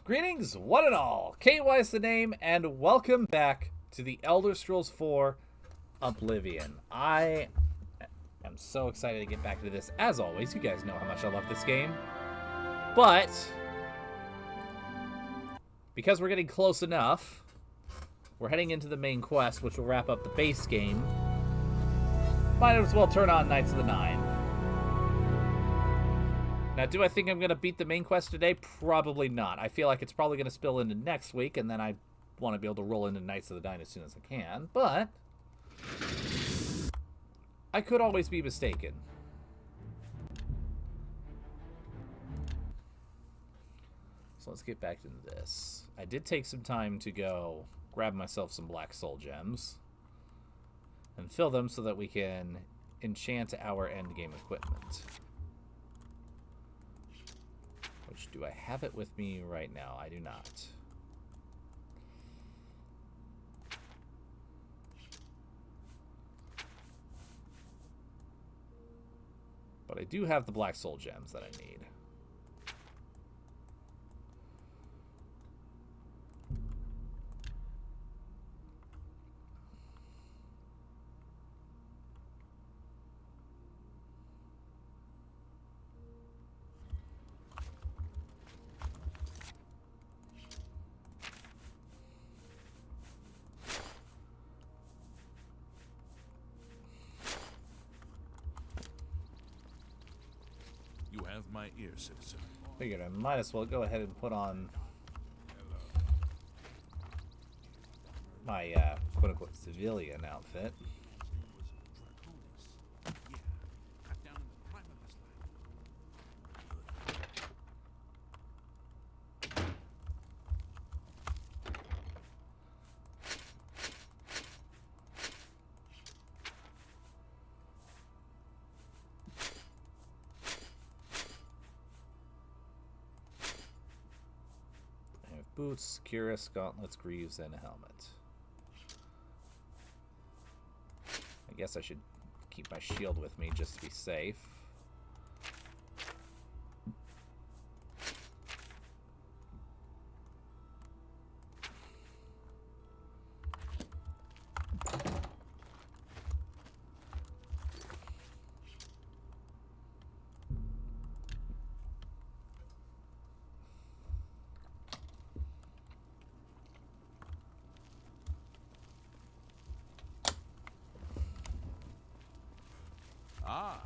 Greetings, one and all. KY is the name, and welcome back to the Elder Scrolls 4 Oblivion. I am so excited to get back to this. As always, you guys know how much I love this game. But because we're getting close enough, we're heading into the main quest, which will wrap up the base game. Might as well turn on Knights of the Nine. Now, do I think I'm going to beat the main quest today? Probably not. I feel like it's probably going to spill into next week, and then I want to be able to roll into Knights of the Nine as soon as I can. But I could always be mistaken. So let's get back into this. I did take some time to go grab myself some black soul gems and fill them so that we can enchant our endgame equipment. Which, do I have it with me right now? I do not. But I do have the black soul gems that I need. Have my ear, citizen. Figured I might as well go ahead and put on my quote-unquote civilian outfit. Boots, cuirass, gauntlets, greaves, and a helmet. I guess I should keep my shield with me just to be safe. Ah,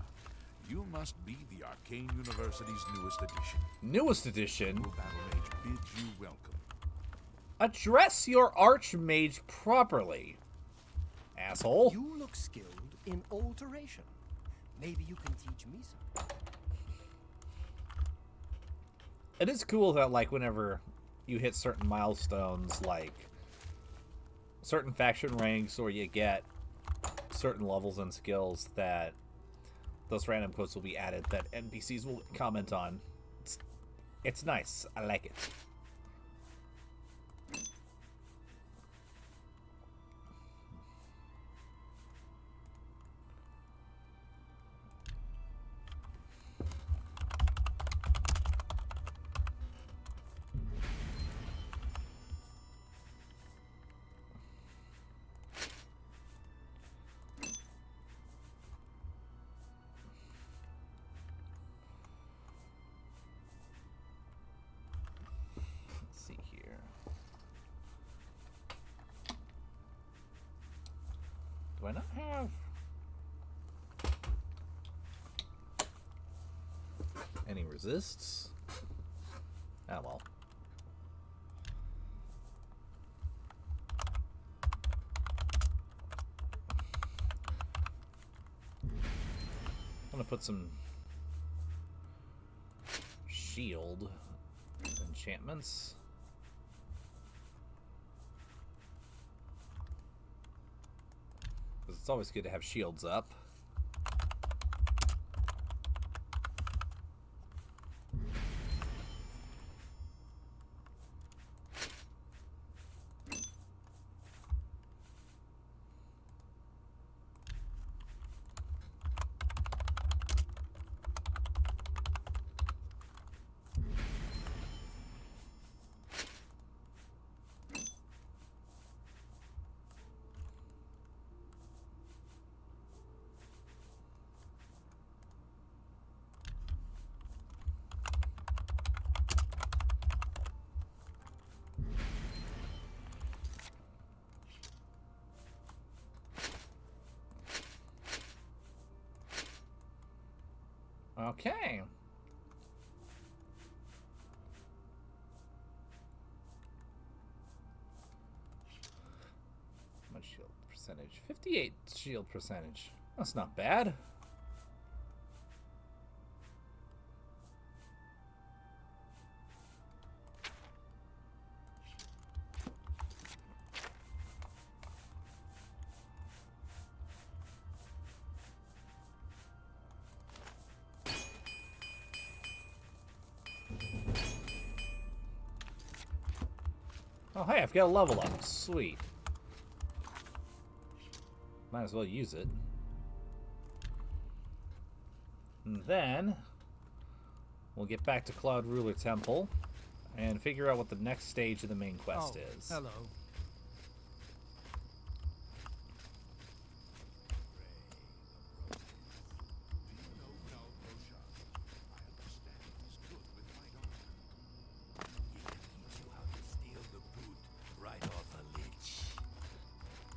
you must be the Arcane University's newest edition. Newest edition? Your battle mage bids you welcome. Address your archmage properly, asshole. You look skilled in alteration. Maybe you can teach me some. It is cool that, like, whenever you hit certain milestones, like certain faction ranks, or you get certain levels and skills, that those random quotes will be added that NPCs will comment on. It's nice. I like it. Do I not have any resists? Ah, well. I'm gonna put some shield enchantments. It's always good to have shields up. Okay. How much shield percentage? 58 shield percentage. That's not bad. Oh, hey, I've got a level up. Sweet. Might as well use it. And then we'll get back to Cloud Ruler Temple and figure out what the next stage of the main quest is. Hello.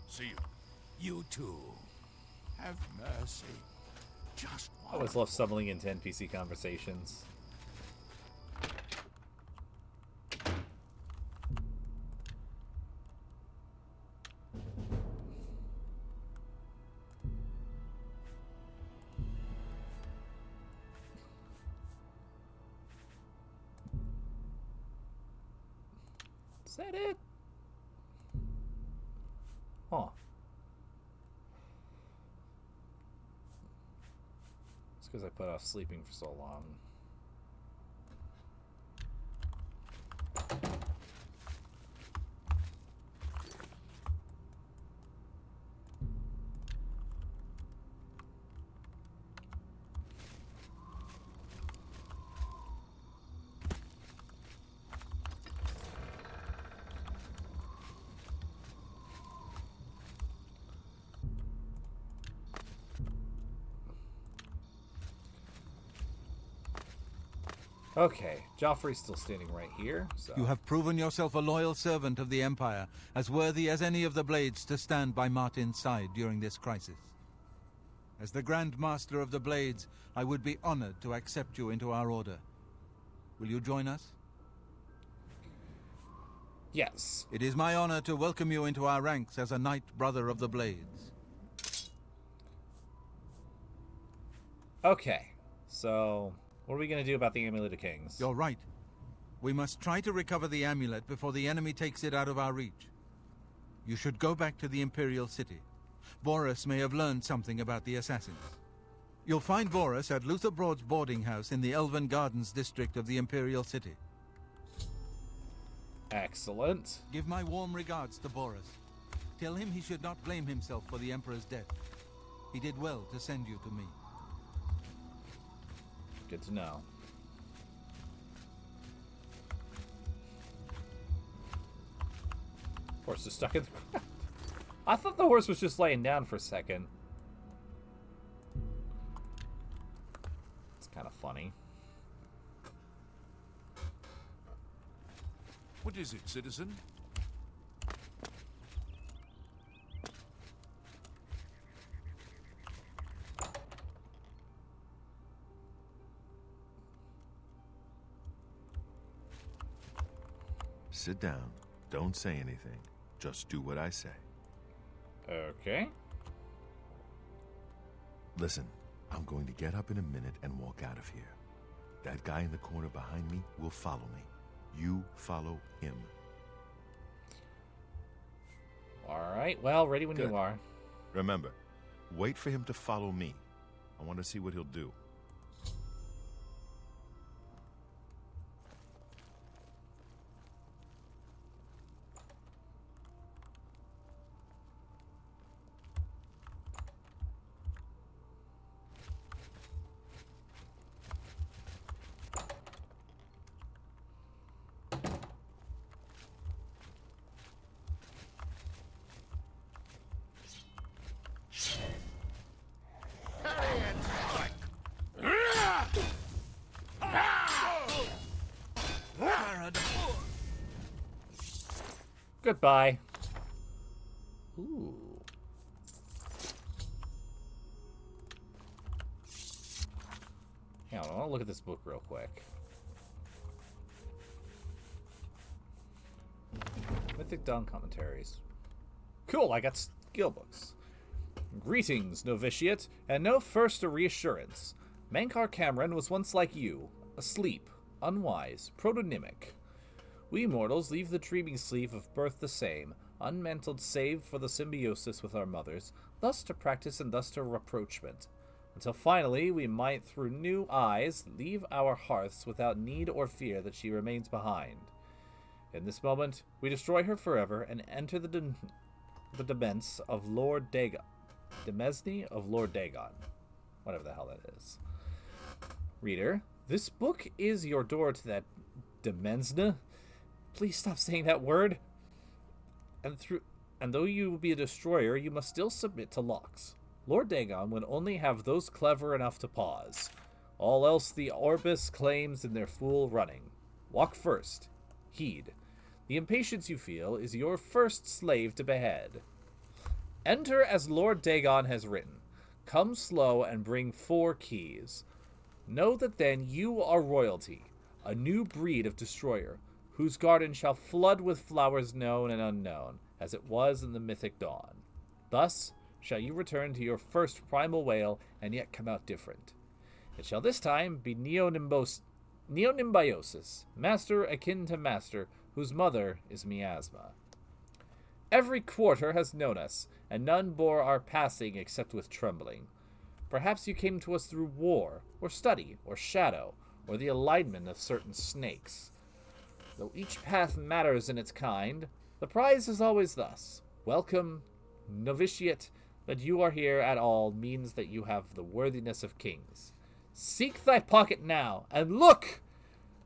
See you. You too. Have mercy. Just I always love stumbling into NPC conversations. Is that it? Huh. It's because I put off sleeping for so long. Okay, Joffrey's still standing right here, so... You have proven yourself a loyal servant of the Empire, as worthy as any of the Blades to stand by Martin's side during this crisis. As the Grand Master of the Blades, I would be honored to accept you into our order. Will you join us? Yes. It is my honor to welcome you into our ranks as a Knight Brother of the Blades. Okay, so... what are we going to do about the Amulet of Kings? You're right. We must try to recover the amulet before the enemy takes it out of our reach. You should go back to the Imperial City. Vorus may have learned something about the assassins. You'll find Vorus at Luther Broad's boarding house in the Elven Gardens district of the Imperial City. Excellent. Give my warm regards to Vorus. Tell him he should not blame himself for the Emperor's death. He did well to send you to me. Good to know. Horse is stuck in the ground. I thought the horse was just laying down for a second. It's kind of funny. What is it, citizen? Sit down. Don't say anything. Just do what I say. Okay. Listen, I'm going to get up in a minute and walk out of here. That guy in the corner behind me will follow me. You follow him. All right. Well, ready when Good. you are. Remember, wait for him to follow me. I want to see what he'll do. Goodbye. Ooh. Yeah, I want to look at this book real quick. Mythic Dawn commentaries. Cool, I got skill books. Greetings, novitiate, and know first a reassurance. Mankar Cameron was once like you, asleep, unwise, protonymic. We mortals leave the dreaming sleep of birth the same, unmantled save for the symbiosis with our mothers, thus to practice and thus to rapprochement, until finally we might through new eyes leave our hearths without need or fear that she remains behind. In this moment, we destroy her forever and enter the demesne of Lord Dagon. Demesne of Lord Dagon. Whatever the hell that is. Reader, this book is your door to that demesne. Please stop saying that word. And though you will be a destroyer, you must still submit to locks. Lord Dagon would only have those clever enough to pause. All else the Orbis claims in their fool running. Walk first. Heed. The impatience you feel is your first slave to behead. Enter as Lord Dagon has written. Come slow and bring 4 keys. Know that then you are royalty, a new breed of destroyer, whose garden shall flood with flowers known and unknown, as it was in the mythic dawn. Thus shall you return to your first primal whale, and yet come out different. It shall this time be neonymbiosis, master akin to master, whose mother is miasma. Every quarter has known us, and none bore our passing except with trembling. Perhaps you came to us through war, or study, or shadow, or the alignment of certain snakes. Though each path matters in its kind, the prize is always thus. Welcome, novitiate, that you are here at all means that you have the worthiness of kings. Seek thy pocket now, and look!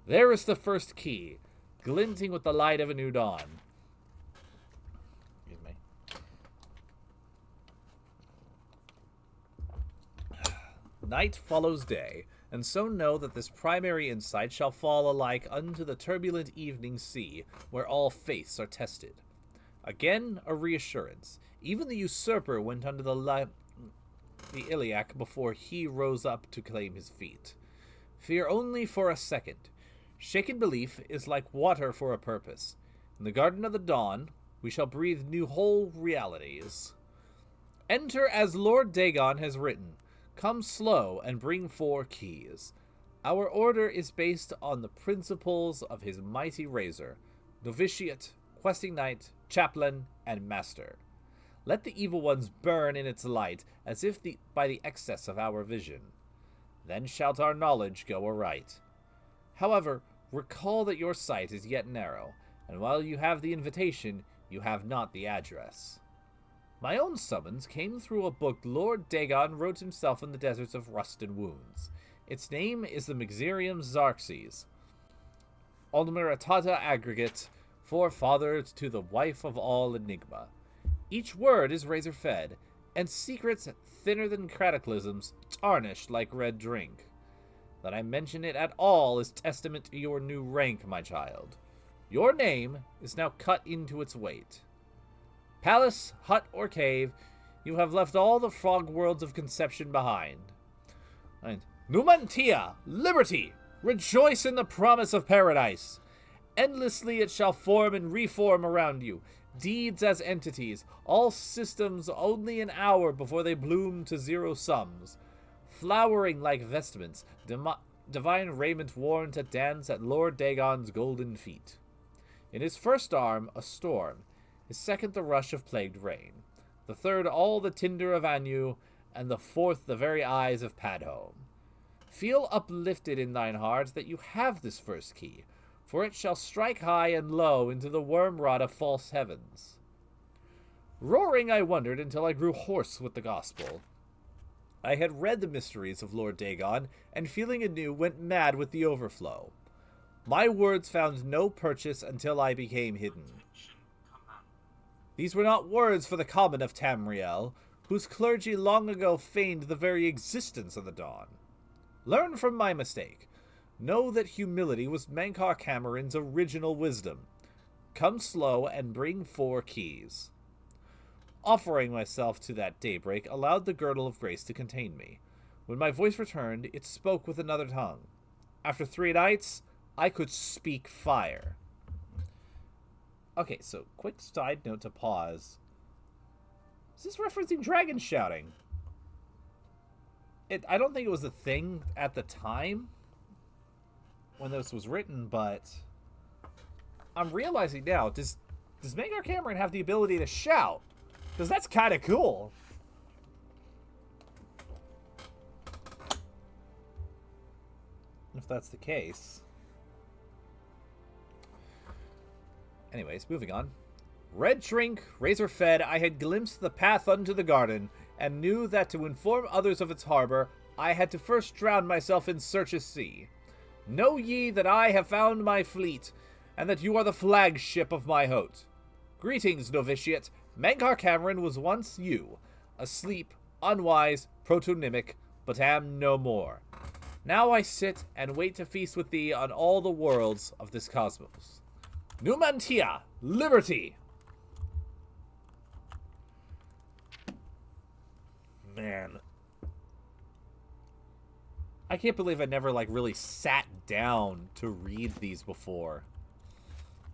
There is the first key, glinting with the light of a new dawn. Excuse me. Night follows day, and so know that this primary insight shall fall alike unto the turbulent evening sea, where all faiths are tested. Again, a reassurance. Even the usurper went under the iliac before he rose up to claim his feet. Fear only for a second. Shaken belief is like water for a purpose. In the garden of the dawn, we shall breathe new whole realities. Enter as Lord Dagon has written. Come slow and bring 4 keys. Our order is based on the principles of his mighty razor, novitiate, questing knight, chaplain, and master. Let the evil ones burn in its light, as if by the excess of our vision. Then shalt our knowledge go aright. However, recall that your sight is yet narrow, and while you have the invitation, you have not the address. My own summons came through a book Lord Dagon wrote himself in the deserts of Rust and Wounds. Its name is the Mixerium Xarxes, Olmeratata Aggregate, forefather to the wife of all enigma. Each word is razor-fed, and secrets thinner than cataclysms, tarnished like red drink. That I mention it at all is testament to your new rank, my child. Your name is now cut into its weight. Palace, hut, or cave, you have left all the frog worlds of conception behind. And Numantia, liberty! Rejoice in the promise of paradise! Endlessly it shall form and reform around you, deeds as entities, all systems only an hour before they bloom to zero sums, flowering like vestments, divine raiment worn to dance at Lord Dagon's golden feet. In his first arm, a storm, his second the rush of plagued rain, the third all the tinder of Anu, and the fourth the very eyes of Padhome. Feel uplifted in thine heart that you have this first key, for it shall strike high and low into the worm-rot of false heavens. Roaring I wondered until I grew hoarse with the gospel. I had read the mysteries of Lord Dagon, and feeling anew went mad with the overflow. My words found no purchase until I became hidden. These were not words for the common of Tamriel, whose clergy long ago feigned the very existence of the dawn. Learn from my mistake. Know that humility was Mankar Cameron's original wisdom. Come slow and bring 4 keys. Offering myself to that daybreak allowed the girdle of grace to contain me. When my voice returned, it spoke with another tongue. After 3 nights, I could speak fire. Okay, so quick side note to pause. Is this referencing dragon shouting? I don't think it was a thing at the time when this was written, but I'm realizing now, does Maynard Cameron have the ability to shout? Because that's kind of cool. If that's the case. Anyways, moving on. Red drink, razor fed, I had glimpsed the path unto the garden, and knew that to inform others of its harbor, I had to first drown myself in Search's sea. Know ye that I have found my fleet, and that you are the flagship of my host. Greetings, novitiate. Mankar Cameron was once you, asleep, unwise, protonymic, but am no more. Now I sit and wait to feast with thee on all the worlds of this cosmos. Numantia, liberty! Man. I can't believe I never, really sat down to read these before.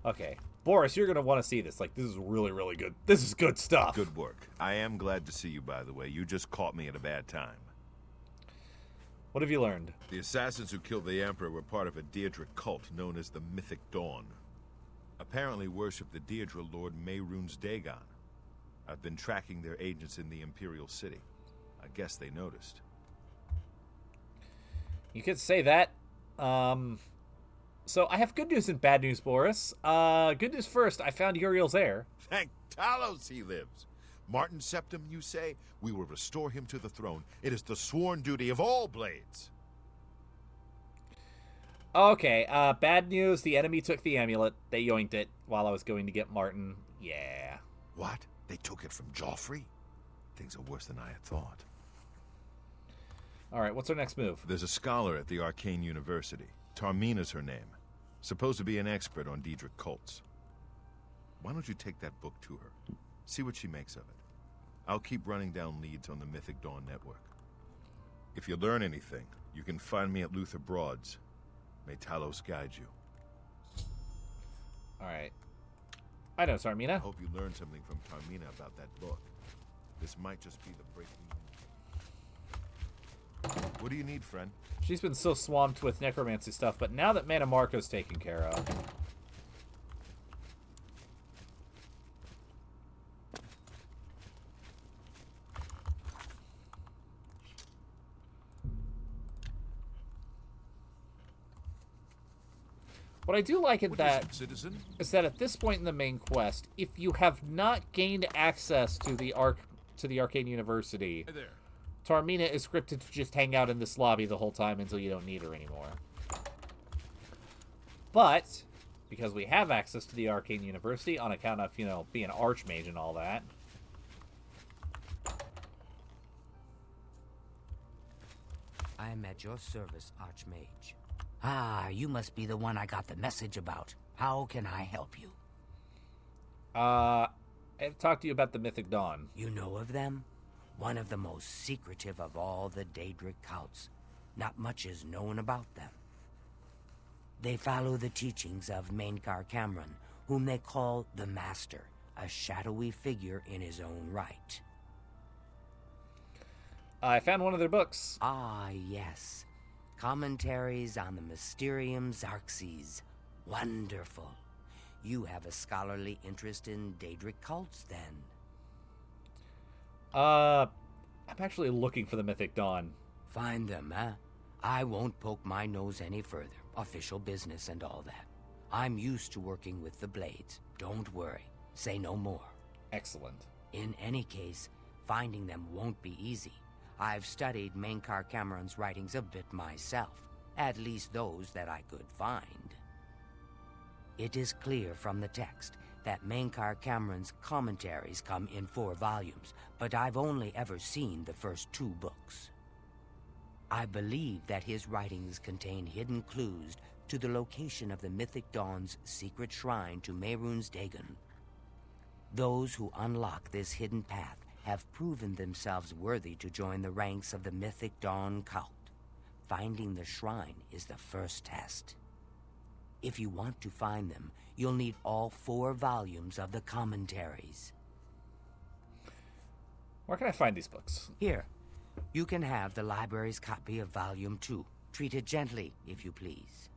Okay. Boris, you're going to want to see this. This is really, really good. This is good stuff. Good work. I am glad to see you, by the way. You just caught me at a bad time. What have you learned? The assassins who killed the Emperor were part of a Daedric cult known as the Mythic Dawn. Apparently worship the Daedra Lord Mehrunes Dagon. I've been tracking their agents in the Imperial City. I guess they noticed. You could say that. So I have good news and bad news, Boris. Good news first, I found Uriel's heir. Thank Talos he lives. Martin Septim, you say? We will restore him to the throne. It is the sworn duty of all blades. Okay, bad news, the enemy took the amulet. They yoinked it while I was going to get Martin. Yeah. What? They took it from Joffrey? Things are worse than I had thought. Alright, what's our next move? There's a scholar at the Arcane University. Tarmina's her name. Supposed to be an expert on Daedric cults. Why don't you take that book to her? See what she makes of it. I'll keep running down leads on the Mythic Dawn network. If you learn anything, you can find me at Luther Broad's. May Talos guide you. Alright. I know, I Tarmina. hope you learned something from Tarmina about that book. This might just be the breaking news. What do you need, friend? She's been so swamped with necromancy stuff, but now that Mana Marco's taken care of... What I do like in that citizen? is that at this point in the main quest, if you have not gained access to the Arcane University, Hey there. Tarmina is scripted to just hang out in this lobby the whole time until you don't need her anymore. But, because we have access to the Arcane University on account of, being an Archmage and all that... I am at your service, Archmage. Ah, you must be the one I got the message about. How can I help you? I've talked to you about the Mythic Dawn. You know of them? One of the most secretive of all the Daedric cults. Not much is known about them. They follow the teachings of Mankar Cameron, whom they call the Master, a shadowy figure in his own right. I found one of their books. Ah, yes. Commentaries on the Mysterium Xarxes. Wonderful. You have a scholarly interest in Daedric cults, then? I'm actually looking for the Mythic Dawn. Find them, huh? I won't poke my nose any further. Official business and all that. I'm used to working with the Blades. Don't worry. Say no more. Excellent. In any case, finding them won't be easy. I've studied Mankar Cameron's writings a bit myself. At least those that I could find. It is clear from the text that Mankar Cameron's commentaries come in 4 volumes, but I've only ever seen the first 2 books. I believe that his writings contain hidden clues to the location of the Mythic Dawn's secret shrine to Mehrunes Dagon. Those who unlock this hidden path have proven themselves worthy to join the ranks of the Mythic Dawn cult. Finding the shrine is the first test. If you want to find them, you'll need all 4 volumes of the commentaries. Where can I find these books? Here, you can have the library's copy of Volume 2. Treat it gently, if you please.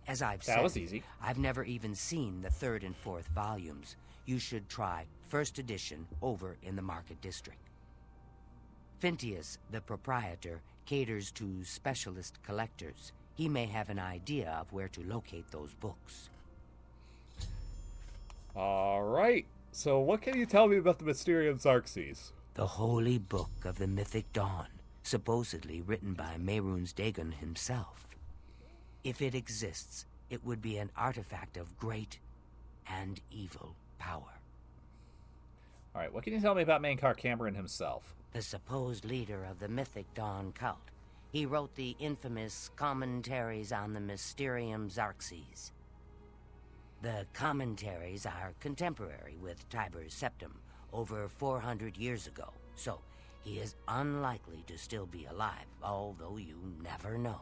As I've said, That was easy. I've never even seen the 3rd and 4th volumes. You should try first edition over in the Market District. Phintius, the proprietor, caters to specialist collectors. He may have an idea of where to locate those books. All right. So what can you tell me about the Mysterium Xarxes? The Holy Book of the Mythic Dawn, supposedly written by Mehrunes Dagon himself. If it exists, it would be an artifact of great and evil power. All right, what can you tell me about Mankar Cameron himself? The supposed leader of the Mythic Dawn cult. He wrote the infamous Commentaries on the Mysterium Xarxes. The commentaries are contemporary with Tiber's Septum, over 400 years ago, so he is unlikely to still be alive, although you never know.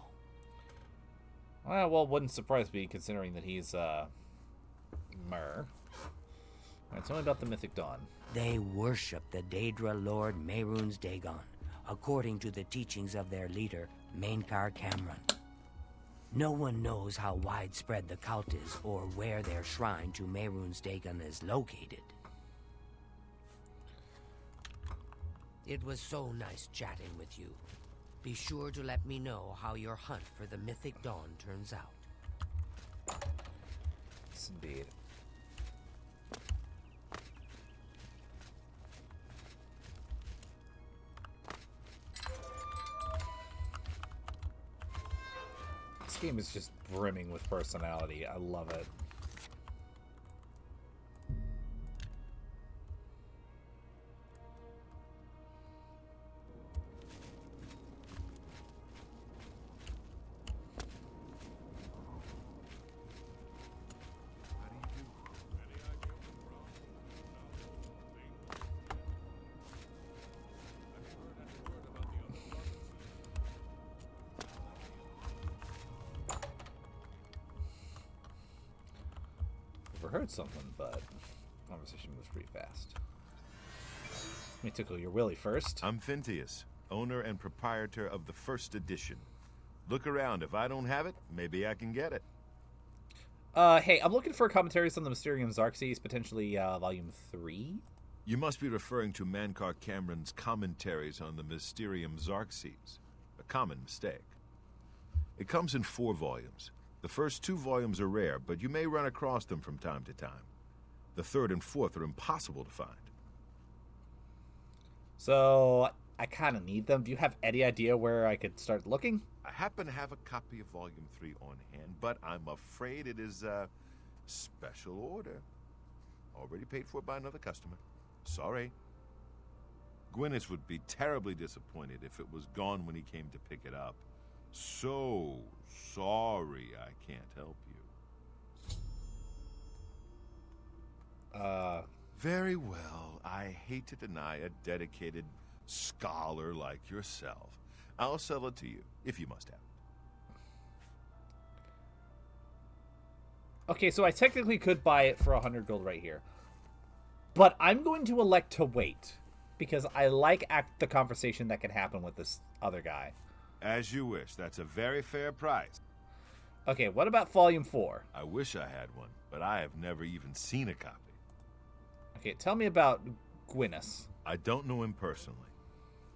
Well, wouldn't surprise me considering that he's, Mer. All right, tell me about the Mythic Dawn. They worship the Daedra Lord Mehrunes Dagon, according to the teachings of their leader, Mankar Cameron. No one knows how widespread the cult is or where their shrine to Mehrunes Dagon is located. It was so nice chatting with you. Be sure to let me know how your hunt for the Mythic Dawn turns out. Yes, indeed. This game is just brimming with personality. I love it. Heard something, but conversation moves pretty fast. Let me tickle your willy first. I'm Phintius, owner and proprietor of the first edition. Look around. If I don't have it, maybe I can get it. Hey, I'm looking for commentaries on the Mysterium Xarxes, potentially Volume 3. You must be referring to Mankar Cameron's commentaries on the Mysterium Xarxes. A common mistake. It comes in 4 volumes. The first 2 volumes are rare, but you may run across them from time to time. The 3rd and 4th are impossible to find. So, I kind of need them. Do you have any idea where I could start looking? I happen to have a copy of Volume 3 on hand, but I'm afraid it is a special order. Already paid for by another customer. Sorry. Gwyneth would be terribly disappointed if it was gone when he came to pick it up. So sorry I can't help you. Very well. I hate to deny a dedicated scholar like yourself. I'll sell it to you, if you must have it. Okay, so I technically could buy it for 100 gold right here. But I'm going to elect to wait, because I like the conversation that can happen with this other guy. As you wish. That's a very fair price. Okay, what about Volume 4? I wish I had one, but I have never even seen a copy. Okay, tell me about Gwyneth. I don't know him personally,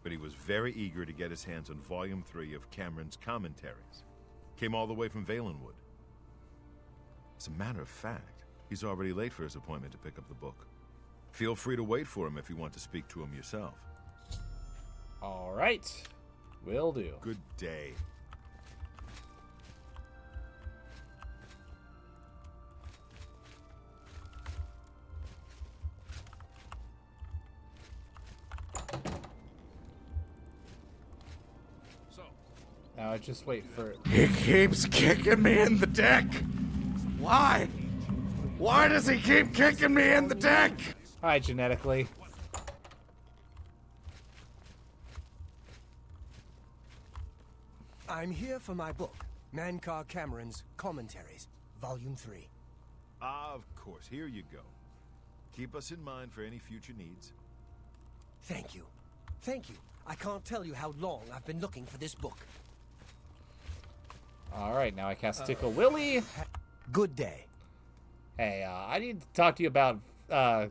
but he was very eager to get his hands on Volume 3 of Cameron's commentaries. Came all the way from Valenwood. As a matter of fact, he's already late for his appointment to pick up the book. Feel free to wait for him if you want to speak to him yourself. All right. Will do. Good day. Now I just wait for it. He keeps kicking me in the dick. Why? Why does he keep kicking me in the dick? Hi, genetically. I'm here for my book, Mankar Cameron's Commentaries, Volume 3. Of course, here you go. Keep us in mind for any future needs. Thank you. Thank you. I can't tell you how long I've been looking for this book. Alright, now I cast Tickle Willy. Good day. Hey, I need to talk to you about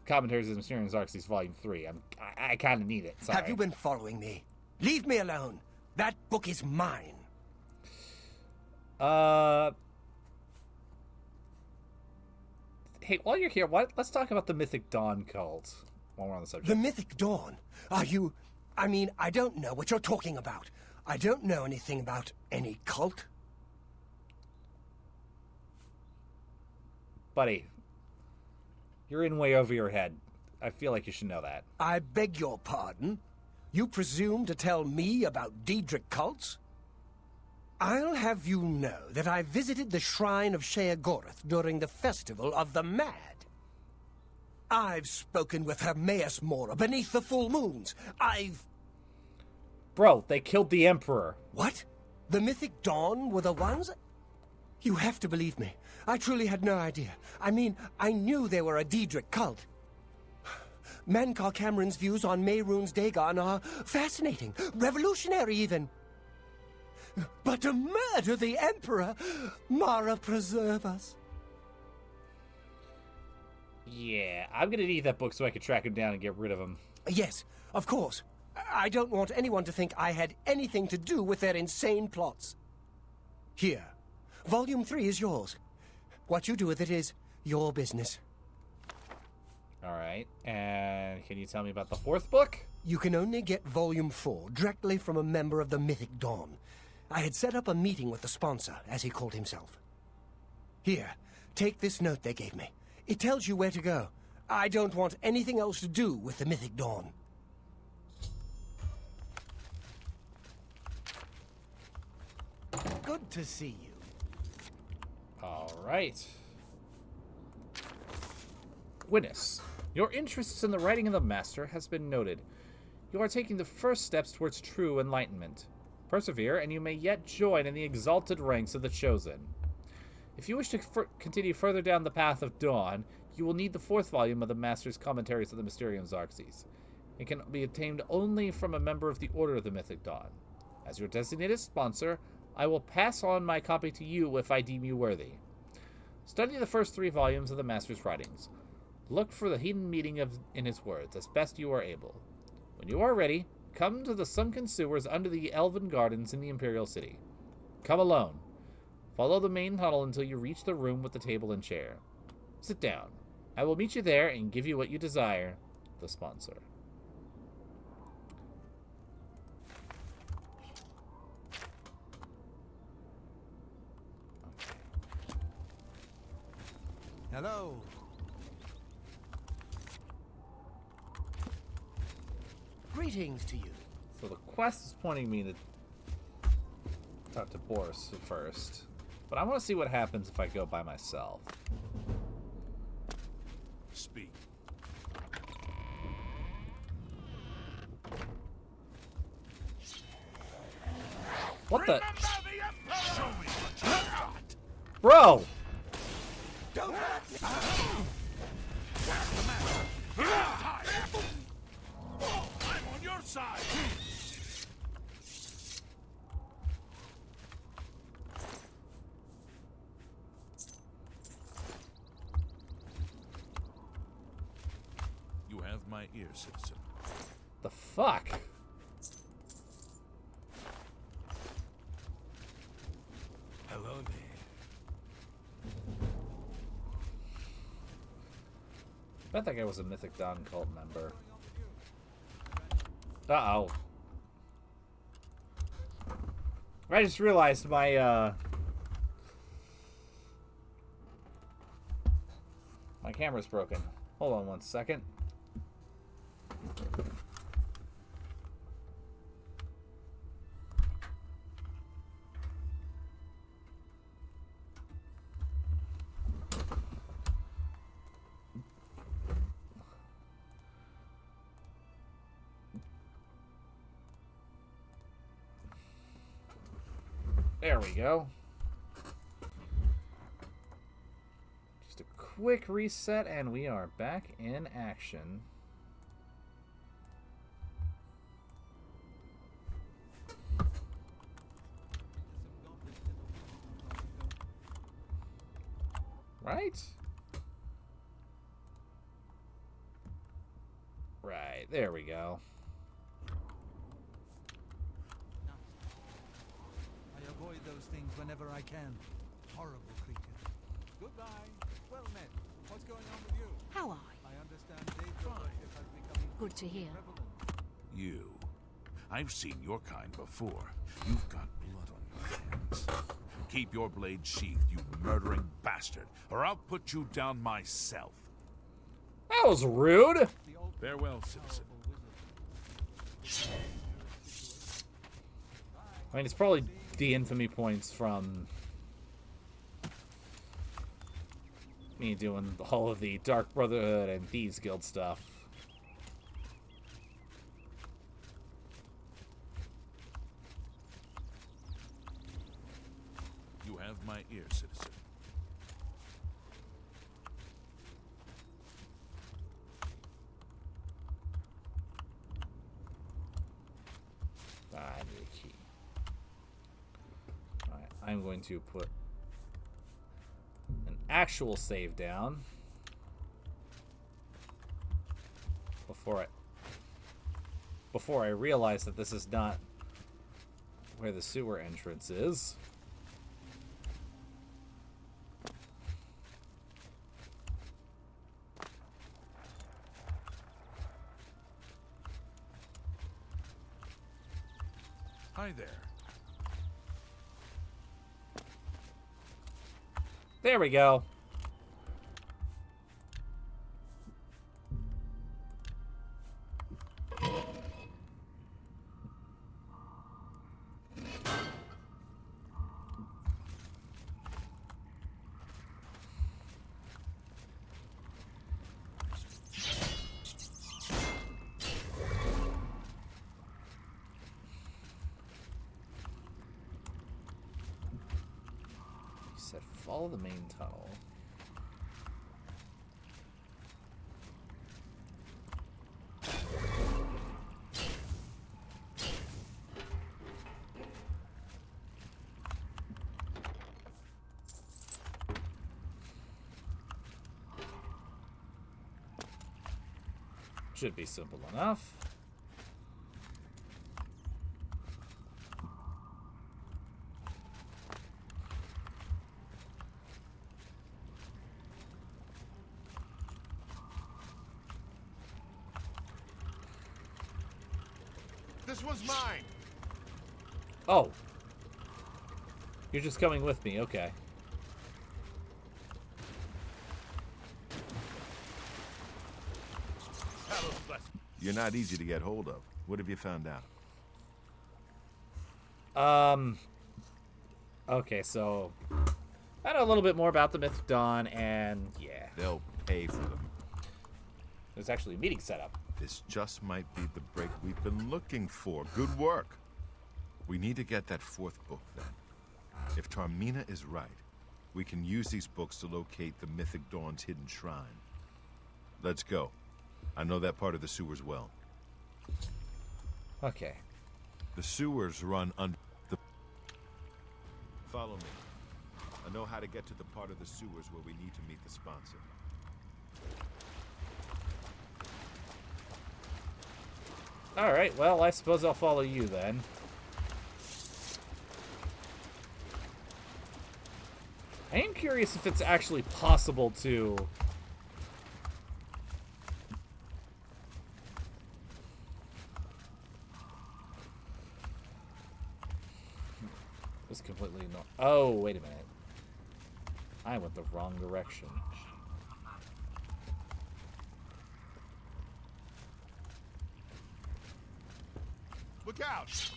Commentaries of the Mysterium Xerxes Volume 3. I kind of need it. Sorry. Have you been following me? Leave me alone. That book is mine. Hey, while you're here, let's talk about the Mythic Dawn cult while we're on the subject. The Mythic Dawn? Are you... I mean, I don't know what you're talking about. I don't know anything about any cult. Buddy, you're in way over your head. I feel like you should know that. I beg your pardon? You presume to tell me about Daedric cults? I'll have you know that I visited the shrine of Sheogorath during the Festival of the Mad. I've spoken with Hermaeus Mora beneath the full moons. Bro, they killed the Emperor. What? The Mythic Dawn were the ones? You have to believe me. I truly had no idea. I mean, I knew they were a Daedric cult. Mankar Cameron's views on Mehrunes Dagon are fascinating, revolutionary even. But to murder the Emperor, Mara preserve us. Yeah, I'm gonna need that book so I can track him down and get rid of him. Yes, of course. I don't want anyone to think I had anything to do with their insane plots. Here, Volume 3 is yours. What you do with it is your business. Alright, and can you tell me about the fourth book? You can only get Volume 4 directly from a member of the Mythic Dawn. I had set up a meeting with the sponsor, as he called himself. Here, take this note they gave me. It tells you where to go. I don't want anything else to do with the Mythic Dawn. Good to see you. Alright. Witness, your interests in the writing of the Master has been noted. You are taking the first steps towards true enlightenment. Persevere, and you may yet join in the exalted ranks of the Chosen. If you wish to continue further down the path of Dawn, you will need the fourth volume of the Master's Commentaries of the Mysterium Xerxes. It can be obtained only from a member of the Order of the Mythic Dawn. As your designated sponsor, I will pass on my copy to you if I deem you worthy. Study the first 3 volumes of the Master's writings. Look for the hidden meaning in his words as best you are able. When you are ready, come to the sunken sewers under the Elven Gardens in the Imperial City. Come alone. Follow the main tunnel until you reach the room with the table and chair. Sit down. I will meet you there and give you what you desire. The sponsor. Hello. Greetings to you. So the quest is pointing me to talk to Boris first. But I want to see what happens if I go by myself. Speak. What the? Show me what you got. Bro! Don't hurt me! Where's the man? You're tired. I'm on your side. You have my ear, citizen. The fuck? Hello there. I bet that guy was a Mythic Dawn cult member. Uh-oh. I just realized my my camera's broken. Hold on one second. There we go. Just a quick reset, and we are back in action. Right? Right, there we go. I avoid those things whenever I can. Horrible creatures. Goodbye. Well met. What's going on with you? How are I understand Daedra worship has become Good to hear. prevalent. You. I've seen your kind before. You've got blood on your hands. Keep your blade sheathed, you murdering bastard, or I'll put you down myself. That was rude. Farewell, citizen. I mean, it's probably the infamy points from me doing all of the Dark Brotherhood and Thieves Guild stuff. You have my ear, citizen. I need a key. Alright, I'm going to put an actual save down before I realize that this is not where the sewer entrance is. Hi there. There we go. Follow the main tunnel. Should be simple enough. This one's mine. Oh. You're just coming with me, okay. You're not easy to get hold of. What have you found out? Okay, so I know a little bit more about the Mythic Dawn, and yeah, They'll pay for them. there's actually a meeting set up. This just might be the break we've been looking for. Good work. We need to get that fourth book, then. If Tarmina is right, we can use these books to locate the Mythic Dawn's hidden shrine. Let's go. I know that part of the sewers well. Okay. The sewers run under the... Follow me. I know how to get to the part of the sewers where we need to meet the sponsor. Alright, well, I suppose I'll follow you then. I am curious if it's actually possible to... It's completely not... Oh, wait a minute. I went the wrong direction. Look out!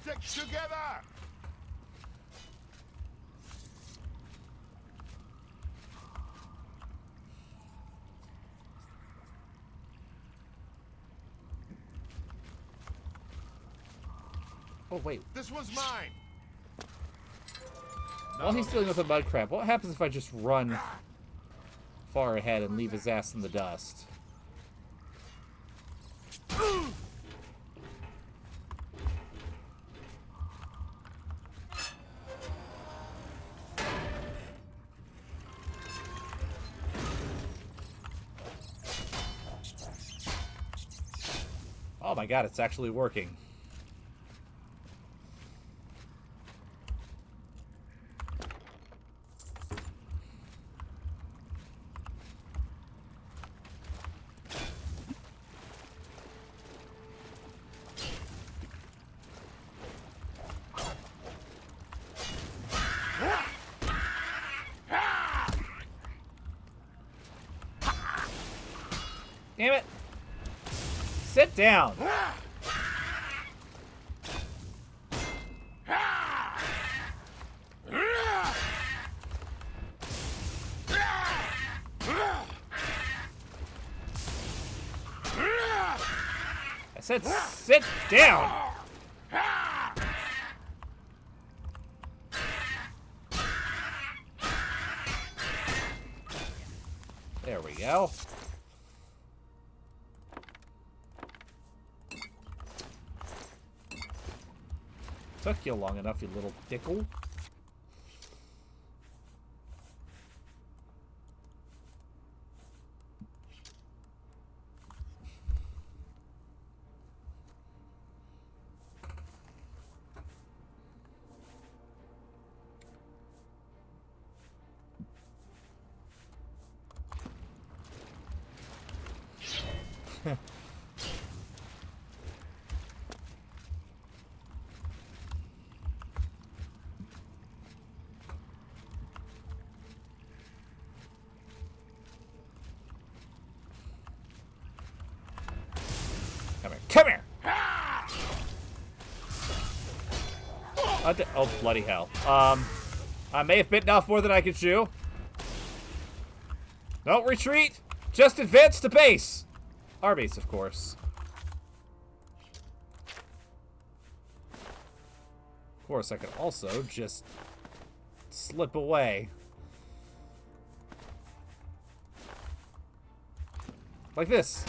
Stick together! Oh, wait. This one's mine! While he's dealing with the mud crab, what happens if I just run far ahead and leave his ass in the dust? Oh my god, it's actually working. Damn it! Sit down! I said sit down! There we go. Took you long enough, you little dickle. Come here! Oh, bloody hell. I may have bitten off more than I could chew. Don't retreat! Just advance to base! Our base, of course. Of course, I could also just slip away. Like this.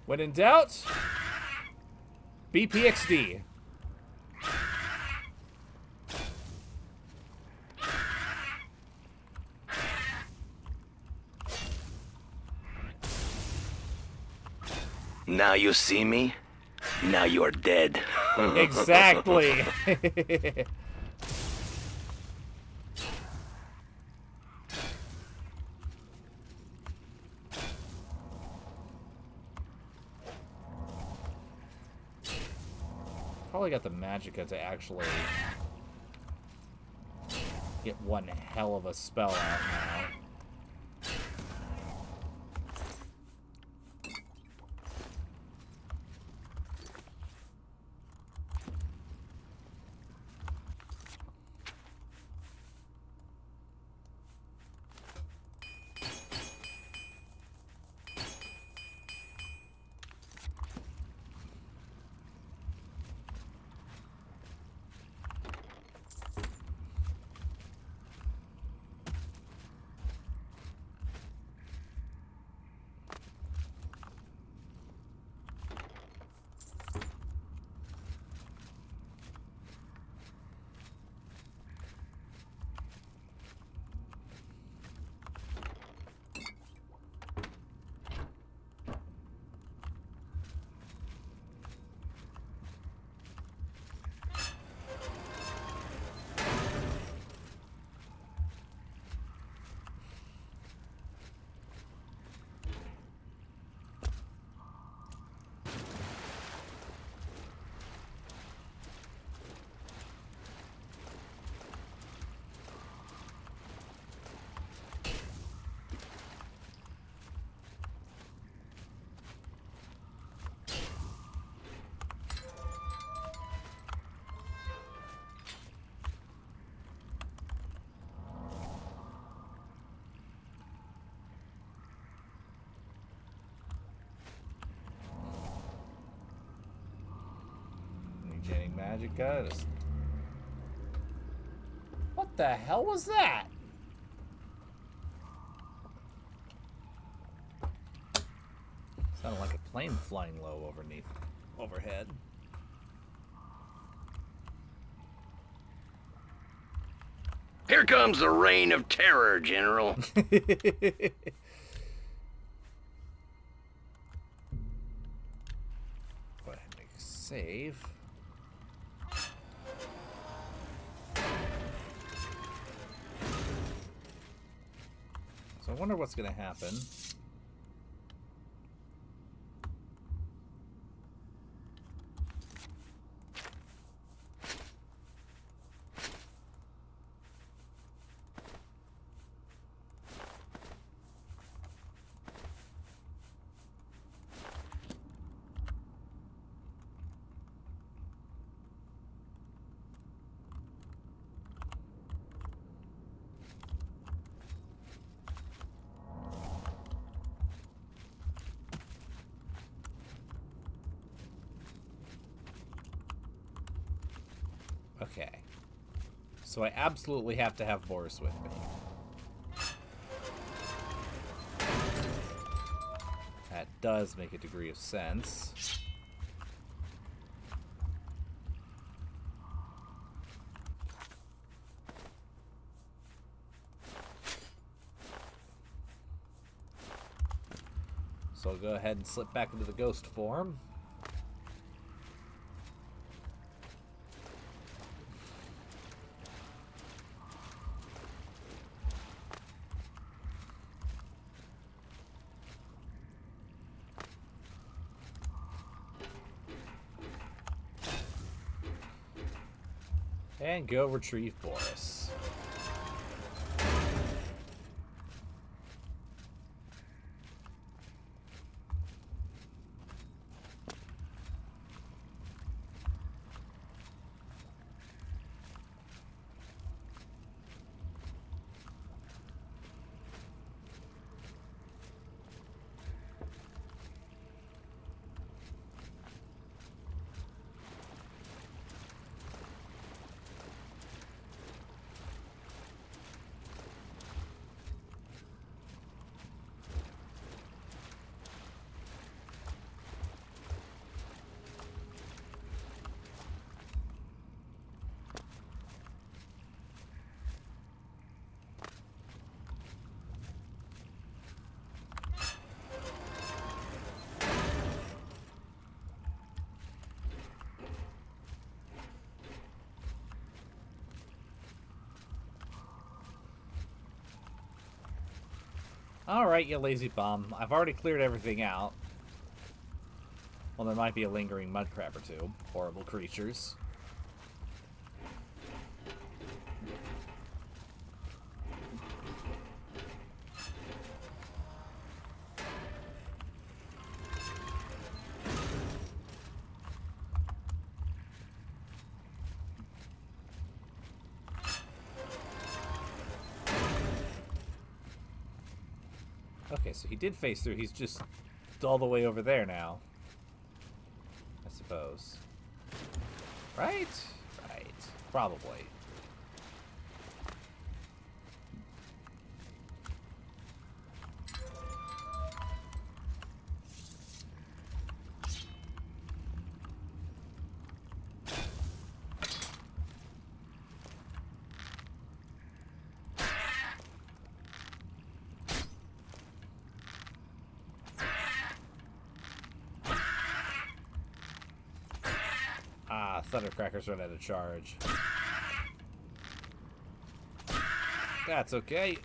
When in doubt, BPXD. Now you see me? Now you are dead. Exactly. Probably got the magicka to actually get one hell of a spell out now. Gaining magicka. Just... What the hell was that? Sounded like a plane flying low overhead. Here comes the reign of terror, General. Go ahead and make a save. So I wonder what's going to happen. Okay. So I absolutely have to have Boris with me. That does make a degree of sense. So I'll go ahead and slip back into the ghost form. And go retrieve Boris. Alright, you lazy bum. I've already cleared everything out. Well, there might be a lingering mudcrab or two. Horrible creatures. Okay, so he did face through. He's just all the way over there now. I suppose. Right? Right. Probably. Thundercracker's run out of charge. That's okay.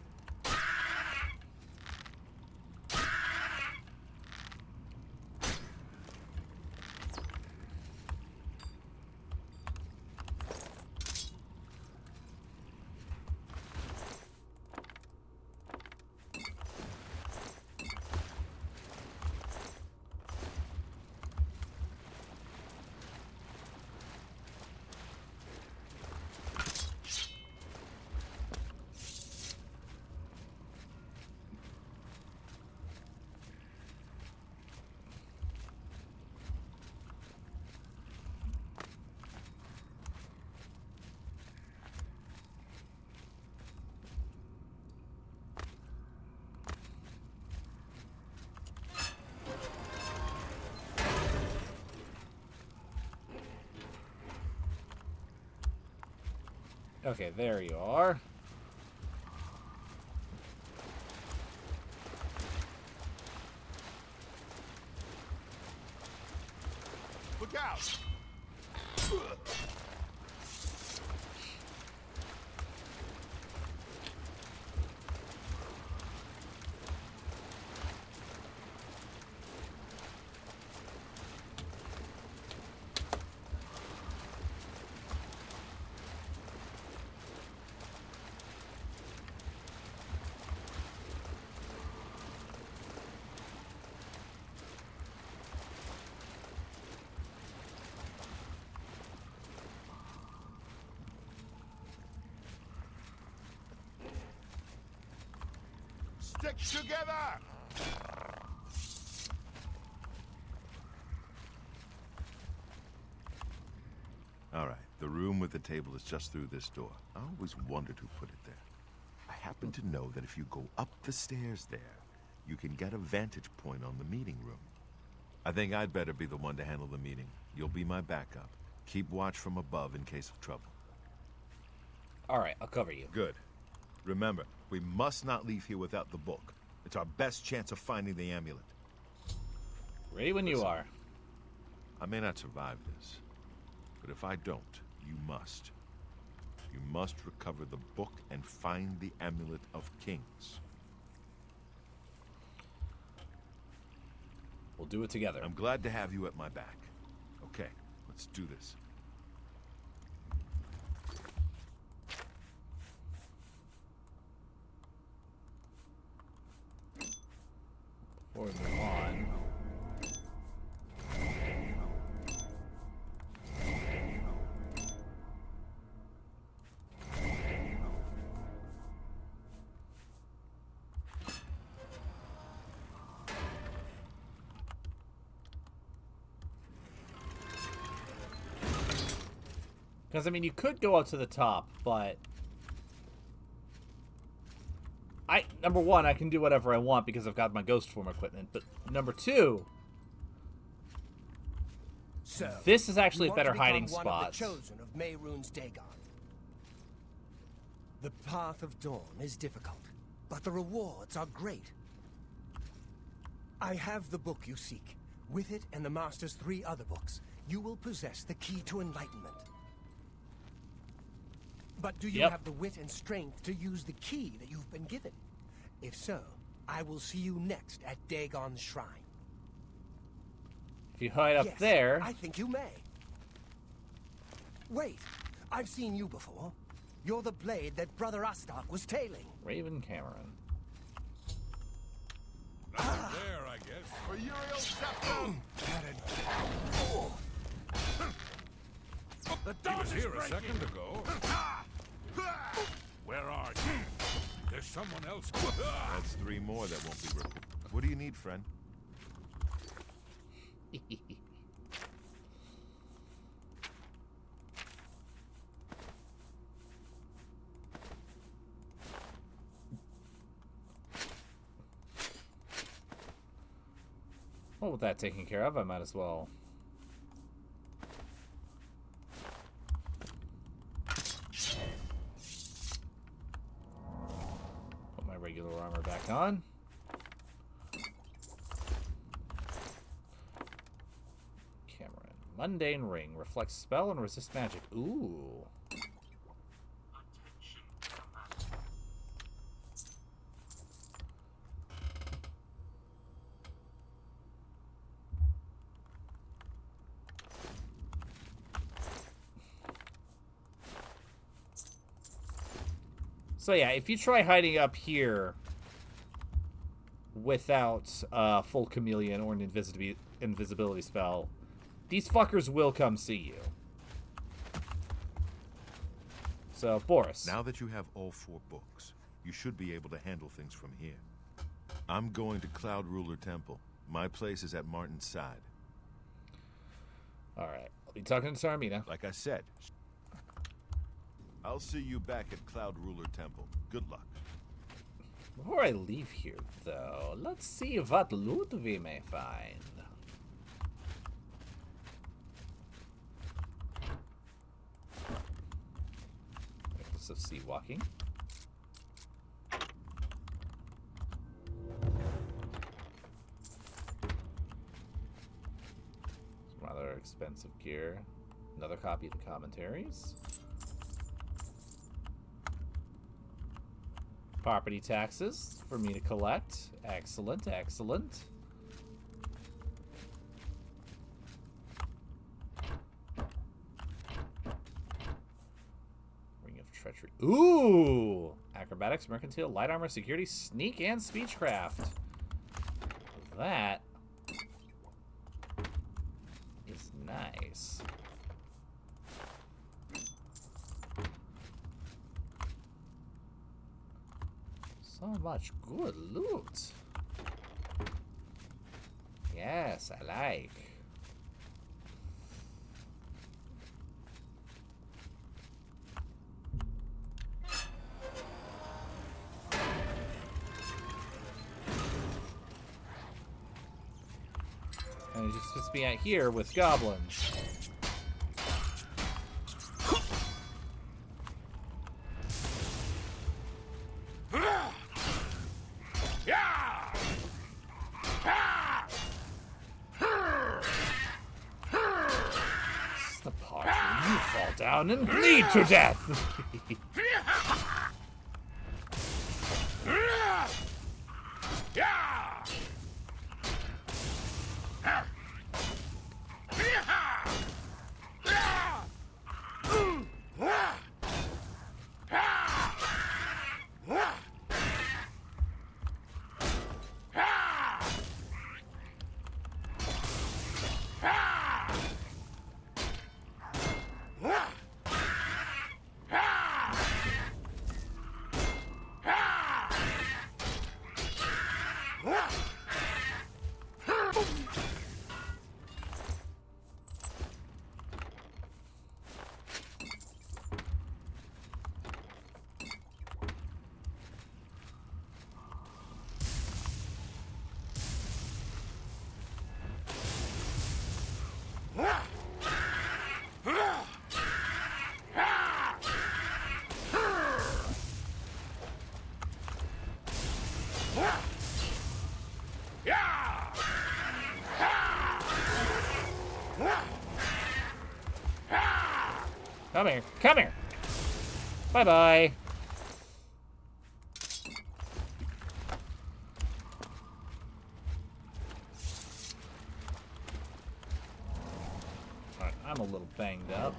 Okay, there you are. Look out! Stick together! All right, the room with the table is just through this door. I always wondered who put it there. I happen to know that if you go up the stairs there, you can get a vantage point on the meeting room. I think I'd better be the one to handle the meeting. You'll be my backup. Keep watch from above in case of trouble. All right, I'll cover you. Good. Remember, we must not leave here without the book. It's our best chance of finding the amulet. Ready when you are. I may not survive this, but if I don't, you must. You must recover the book and find the Amulet of Kings. We'll do it together. I'm glad to have you at my back. Okay, let's do this. Before we move on. Because, I mean, you could go up to the top, but... Number one, I can do whatever I want because I've got my ghost form equipment, but number two... So, this is actually you a want to better become hiding one spot. Of the chosen of Mehrunes Dagon. The path of dawn is difficult, but the rewards are great. I have the book you seek. With it and the Master's 3 other books, you will possess the key to enlightenment. But do you have the wit and strength to use the key that you've been given? If so, I will see you next at Dagon's shrine. If you hide up Yes, there... I think you may. Wait, I've seen you before. You're the blade that Brother Astak was tailing. Raven Cameron. There, I guess. For Uriel Scepter! He was here a second ago. Where are you? There's someone else. That's 3 more that won't be reported. What do you need, friend? Well, with that taken care of, I might as well... put my regular armor back on. Cameron. Mundane Ring. Reflects spell and resist magic. Ooh. So yeah, if you try hiding up here without full chameleon or an invisibility spell, these fuckers will come see you. So, Boris. Now that you have all 4 books, you should be able to handle things from here. I'm going to Cloud Ruler Temple. My place is at Martin's side. Alright, I'll be talking to Sarmina. Like I said, I'll see you back at Cloud Ruler Temple. Good luck. Before I leave here, though, let's see what loot we may find. benefits of sea walking. Some rather expensive gear. Another copy of the commentaries. Property taxes for me to collect. Excellent, excellent. Ring of treachery. Ooh! Acrobatics, mercantile, light armor, security, sneak, and speechcraft. That is nice. So much good loot. Yes, I like. And it just puts me out here with goblins. It's the part where you fall down and bleed to death. Come here. Come here. Bye-bye. Alright, I'm a little banged up.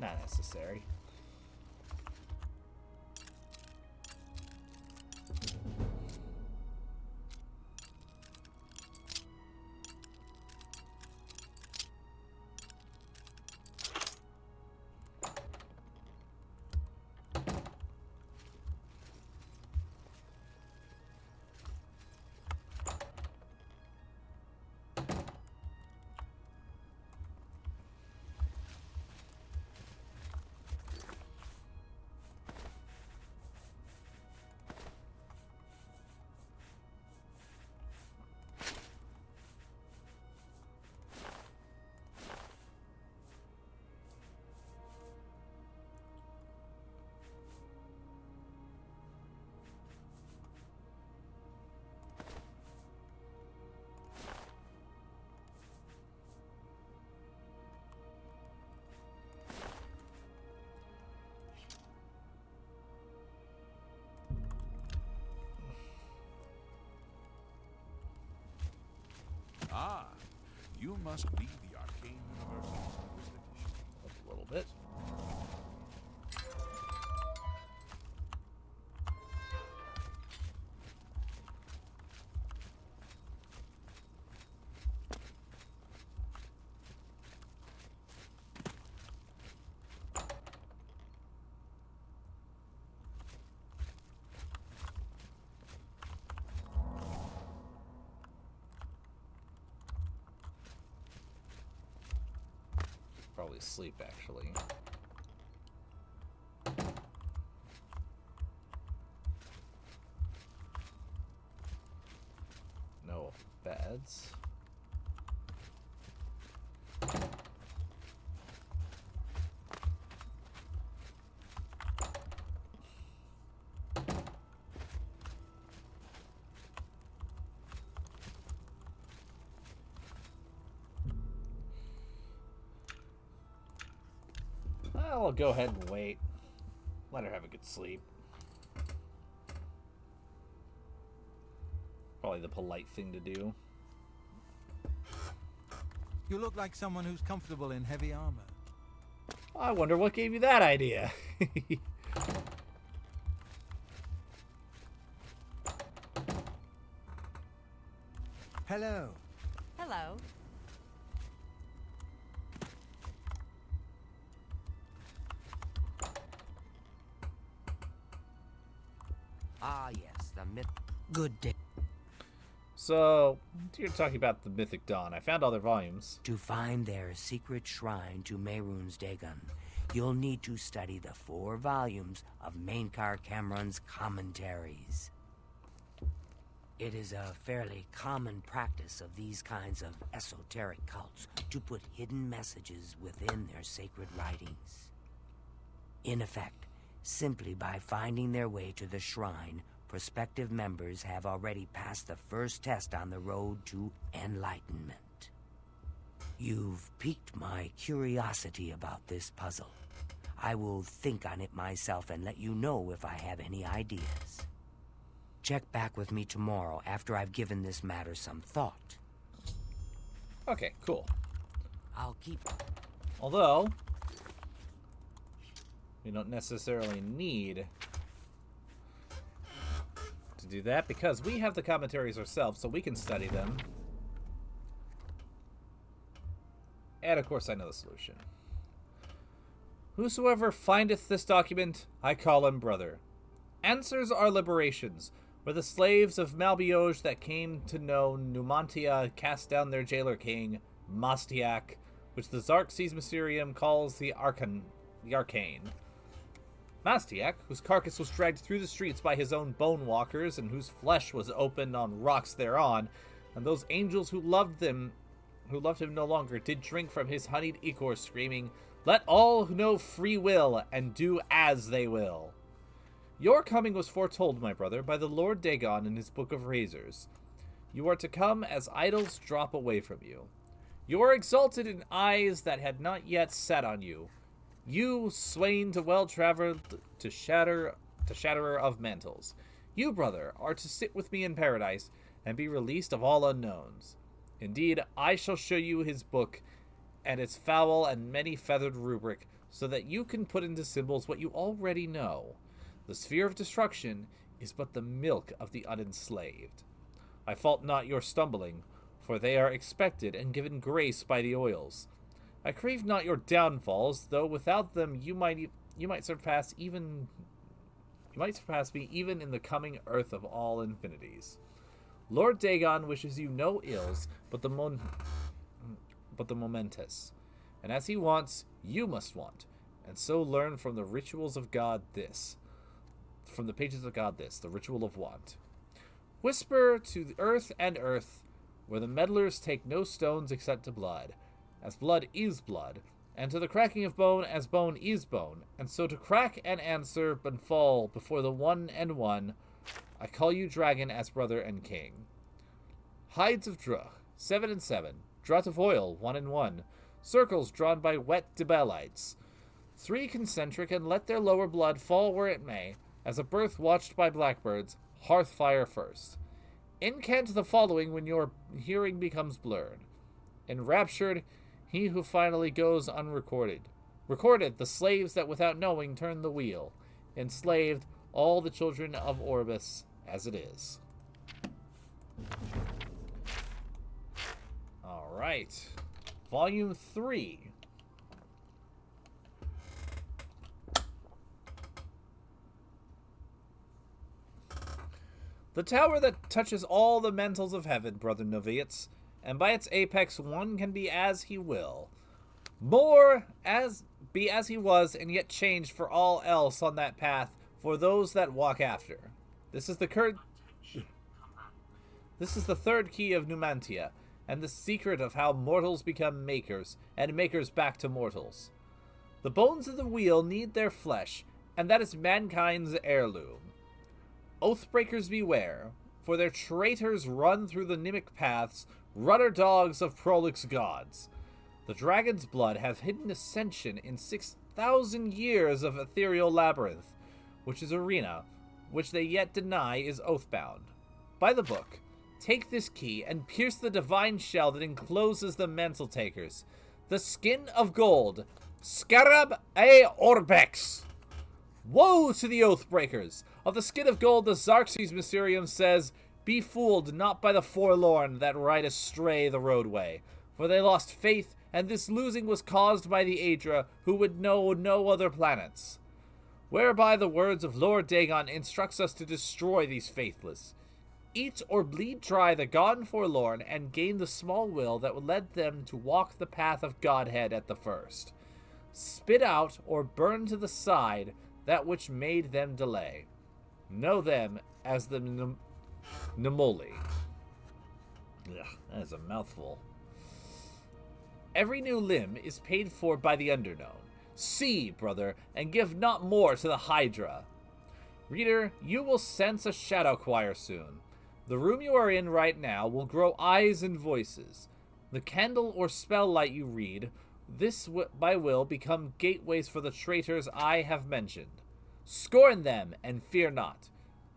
Not necessary. You must be the Arcane University's newest addition. Up a little bit. Probably sleep, actually. No beds. I'll go ahead and wait. Let her have a good sleep. Probably the polite thing to do. You look like someone who's comfortable in heavy armor. I wonder what gave you that idea. Hello. Hello. Ah, yes, the myth. Good day. So, you're talking about the Mythic Dawn. I found all their volumes. To find their secret shrine to Mehrunes Dagon, you'll need to study the 4 volumes of Mainkar Cameron's commentaries. It is a fairly common practice of these kinds of esoteric cults to put hidden messages within their sacred writings. In effect, simply by finding their way to the shrine, prospective members have already passed the first test on the road to enlightenment. You've piqued my curiosity about this puzzle. I will think on it myself and let you know if I have any ideas. Check back with me tomorrow after I've given this matter some thought. Okay, cool. I'll keep... Although, we don't necessarily need to do that because we have the commentaries ourselves, so we can study them. And of course I know the solution. Whosoever findeth this document, I call him brother. Answers are liberations, where the slaves of Malbioj that came to know Numantia cast down their jailer king, Mastiak, which the Xarxes Mysterium calls the Arcane. Mastiak, whose carcass was dragged through the streets by his own bone walkers, and whose flesh was opened on rocks thereon, and those angels who loved him no longer, did drink from his honeyed ichor, screaming, "Let all know free will, and do as they will." Your coming was foretold, my brother, by the Lord Dagon in his Book of Razors. You are to come as idols drop away from you. You are exalted in eyes that had not yet set on you. You, swain to well-traveled, to shatterer of mantles. You, brother, are to sit with me in paradise, and be released of all unknowns. Indeed, I shall show you his book, and its foul and many-feathered rubric, so that you can put into symbols what you already know. The sphere of destruction is but the milk of the unenslaved. I fault not your stumbling, for they are expected and given grace by the oils. I crave not your downfalls, though without them you might surpass me even in the coming earth of all infinities. Lord Dagon wishes you no ills, but the momentous, and as he wants, you must want, and so learn from the rituals of God this. From the pages of God this, the ritual of want. Whisper to the earth and earth, where the meddlers take no stones except to blood, as blood is blood, and to the cracking of bone as bone is bone, and so to crack and answer and fall before the one and one, I call you dragon as brother and king. Hides of Druch, 7 and 7, draught of oil, 1 and 1, circles drawn by wet Debelites, 3 concentric, and let their lower blood fall where it may, as a birth watched by blackbirds, hearth fire first. Incant the following when your hearing becomes blurred. Enraptured, he who finally goes unrecorded. Recorded the slaves that without knowing turn the wheel. Enslaved all the children of Orbis as it is. Alright. Volume 3. The tower that touches all the mentals of heaven, brother Noviates, and by its apex one can be as he will. Be as he was, and yet changed for all else on that path for those that walk after. This is the third key of Numantia, and the secret of how mortals become makers, and makers back to mortals. The bones of the wheel need their flesh, and that is mankind's heirloom. Oathbreakers beware, for their traitors run through the mimic paths, rudder dogs of prolix gods. The dragon's blood have hidden ascension in 6,000 years of ethereal labyrinth, which is arena, which they yet deny is oathbound. By the book, take this key and pierce the divine shell that encloses the mental takers. The skin of gold, Scarab a Orbex. Woe to the Oathbreakers! Of the skin of gold, the Xarxes Mysterium says, be fooled not by the forlorn that ride astray the roadway, for they lost faith, and this losing was caused by the Aedra, who would know no other planets. Whereby the words of Lord Dagon instructs us to destroy these faithless. Eat or bleed dry the gone forlorn, and gain the small will that led them to walk the path of Godhead at the first. Spit out or burn to the side that which made them delay. Know them as the Nemoli. Ugh, that is a mouthful. Every new limb is paid for by the underknown. See, brother, and give not more to the Hydra. Reader, you will sense a shadow choir soon. The room you are in right now will grow eyes and voices. The candle or spell light you read, this by will become gateways for the traitors I have mentioned. Scorn them and fear not.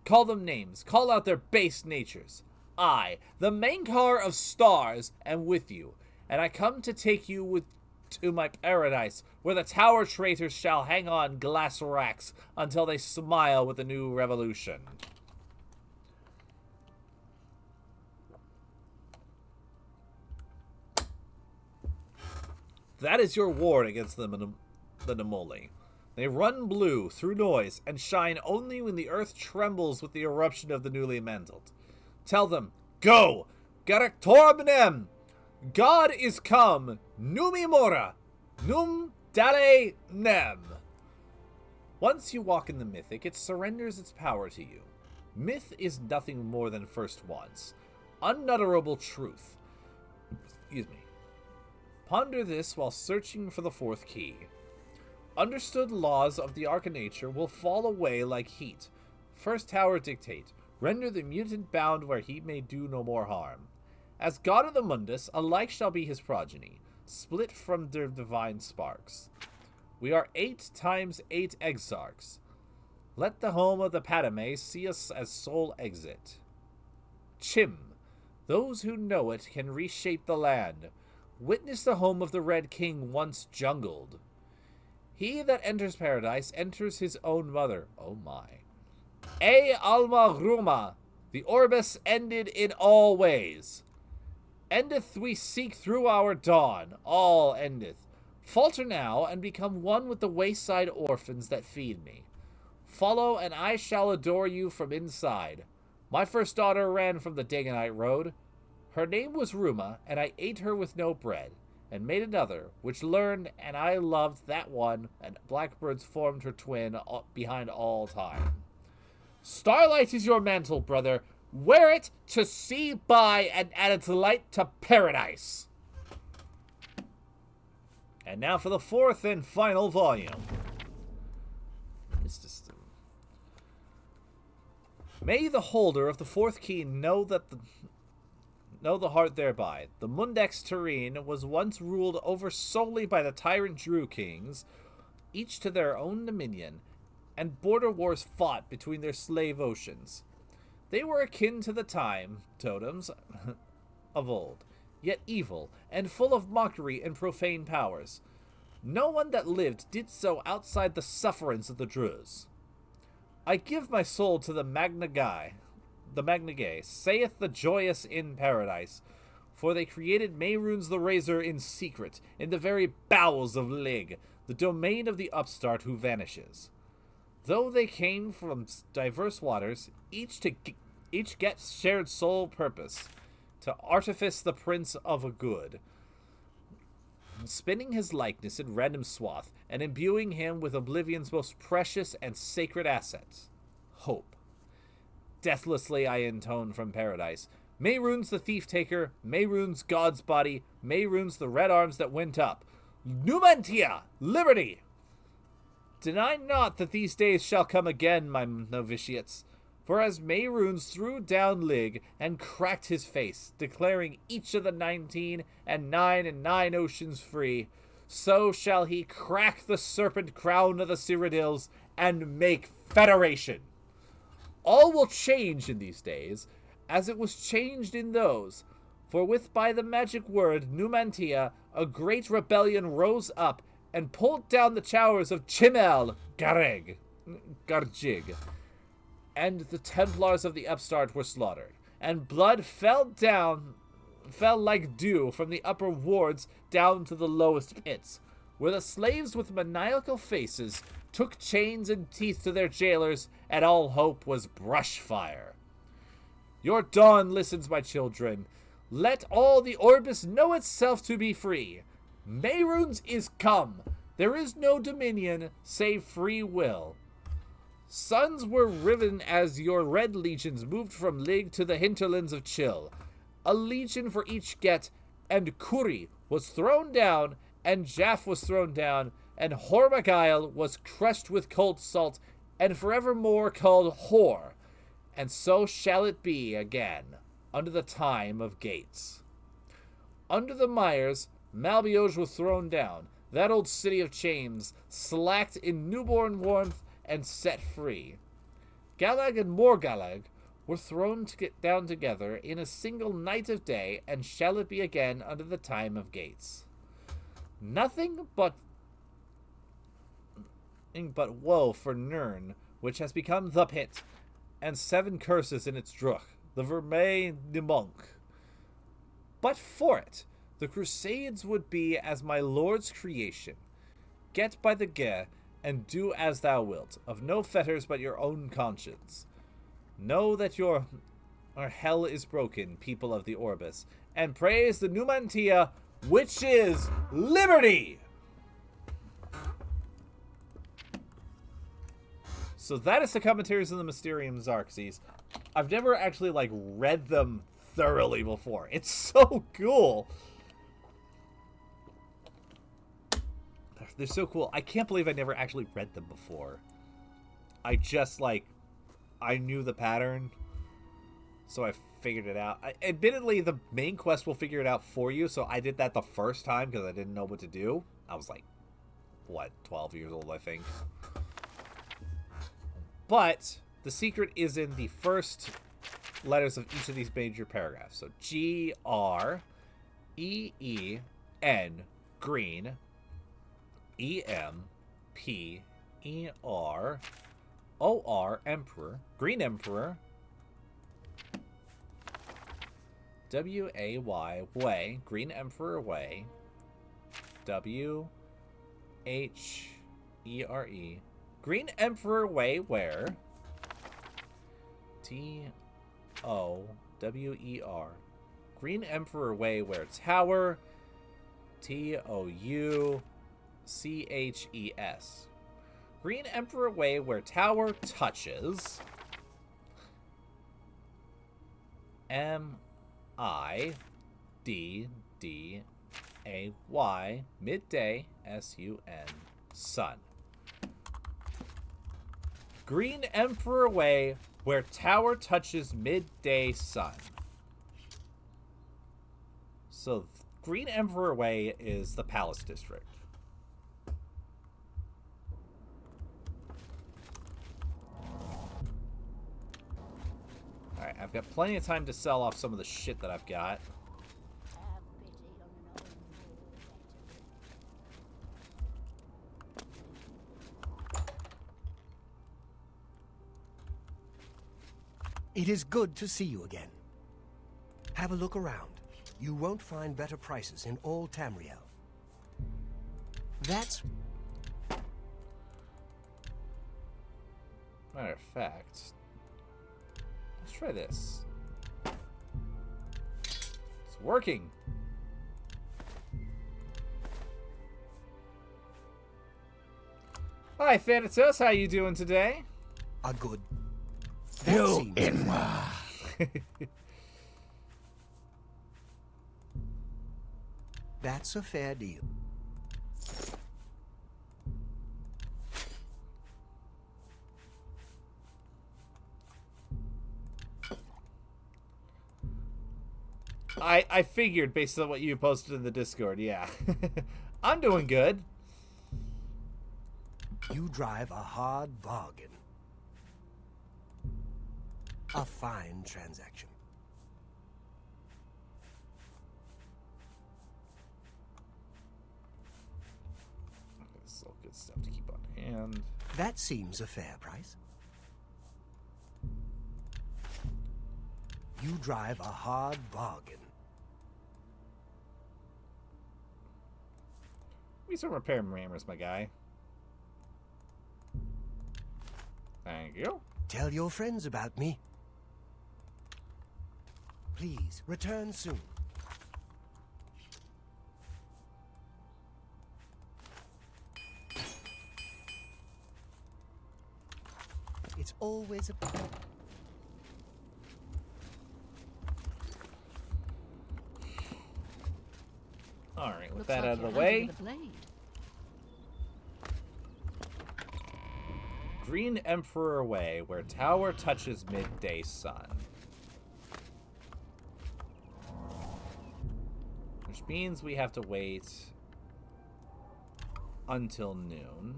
Call them names, call out their base natures. I, the Mankar of stars, am with you, and I come to take you to my paradise, where the tower traitors shall hang on glass racks until they smile with the new revolution. That is your war against the Nemoli. They run blue through noise and shine only when the earth trembles with the eruption of the newly mantled. Tell them, go! Garaktorabnem! God is come! Numi mora! Num dale nem! Once you walk in the mythic, it surrenders its power to you. Myth is nothing more than first wants. Unutterable truth. Excuse me. Ponder this while searching for the fourth key. Understood laws of the archinature will fall away like heat. First tower dictate, render the mutant bound where he may do no more harm. As god of the mundus, alike shall be his progeny, split from their divine sparks. We are 8 times 8 exarchs. Let the home of the Padme see us as sole exit. Chim, those who know it can reshape the land. Witness the home of the Red King once jungled. He that enters paradise enters his own mother. Oh my. E alma ruma, the Orbis ended in all ways. Endeth we seek through our dawn, all endeth. Falter now, and become one with the wayside orphans that feed me. Follow, and I shall adore you from inside. My first daughter ran from the Dagonite road. Her name was Ruma, and I ate her with no bread, and made another, which learned, and I loved that one, and blackbirds formed her twin behind all time. Starlight is your mantle, brother. Wear it to see by, and add its light to paradise. And now for the fourth and final volume. Mysticism. May the holder of the fourth key know the heart thereby. The Mundex Terrene was once ruled over solely by the tyrant Drew kings, each to their own dominion, and border wars fought between their slave oceans. They were akin to the time totems of old, yet evil, and full of mockery and profane powers. No one that lived did so outside the sufferance of the Druze. I give my soul to the Magnagai, saith the joyous in paradise, for they created Mehrunes the Razor in secret, in the very bowels of Lig, the domain of the upstart who vanishes. Though they came from diverse waters, each gets shared sole purpose, to artifice the prince of a good, spinning his likeness in random swath, and imbuing him with Oblivion's most precious and sacred assets, hope. Deathlessly I intone from paradise, Mehrunes the thief-taker, Mehrunes God's body, Mehrunes the red arms that went up, Numantia, liberty! Deny not that these days shall come again, my novitiates, for as Mehrunes threw down Lig and cracked his face, declaring each of the 19 and 9 oceans free, so shall he crack the serpent crown of the Cyrodiils and make federation. All will change in these days, as it was changed in those, for with by the magic word Numantia, a great rebellion rose up and pulled down the towers of Chimel Garjig, and the Templars of the upstart were slaughtered, and blood fell like dew from the upper wards down to the lowest pits, where the slaves with maniacal faces took chains and teeth to their jailers, and all hope was brush fire. Your dawn listens, my children. Let all the Orbis know itself to be free. Mehrunes is come. There is no dominion, save free will. Suns were riven as your red legions moved from Lig to the hinterlands of Chill. A legion for each get, and Kuri was thrown down, and Jaff was thrown down, and Hormagail was crushed with cold salt, and forevermore called Hor. And so shall it be again, under the time of Gates. Under the mires, Malbioj was thrown down, that old city of chains, slacked in newborn warmth, and set free. Galag and Morgalag were thrown down together in a single night of day, and shall it be again under the time of Gates. Nothing but woe for Nirn, which has become the pit, and 7 curses in its druch, the Vermeil de Monk. But for it, the Crusades would be as my lord's creation. Get by the Ge, and do as thou wilt, of no fetters but your own conscience. Know that our hell is broken, people of the Orbis, and praise the Numantia, which is liberty! So that is the commentaries of the Mysterium Xarxes. I've never actually, read them thoroughly before. It's so cool! They're so cool. I can't believe I never actually read them before. I just, I knew the pattern, so I figured it out. Admittedly, the main quest will figure it out for you, so I did that the first time because I didn't know what to do. I was 12 years old, I think. But the secret is in the first letters of each of these major paragraphs. So G-R-E-E-N, green, E-M-P-E-R-O-R, emperor, green emperor, W-A-Y, way, green emperor way, W-H-E-R-E, green emperor way where, T-O-W-E-R, green emperor way where tower, T-O-U-C-H-E-S. Green Emperor Way where tower touches. M-I-D-D-A-Y. Midday. S-U-N. Sun. Green Emperor Way where tower touches midday sun. So Green Emperor Way is the Palace District. Alright, I've got plenty of time to sell off some of the shit that I've got. It is good to see you again. Have a look around. You won't find better prices in all Tamriel. That's... Matter of fact, let's try this. It's working. Hi, Thanatos. How you doing today? a good... You in That's a fair deal. I figured based on what you posted in the Discord, yeah. I'm doing good. You drive a hard bargain. A fine transaction. This is all good stuff to keep on hand. That seems a fair price. You drive a hard bargain. We some repair rammers, my guy. Thank you. Tell your friends about me. Please, return soon. It's always a... Alright, with Looks that like out of you're the way. hunting with a blade. Green Emperor Way, where tower touches midday sun. Which means we have to wait until noon.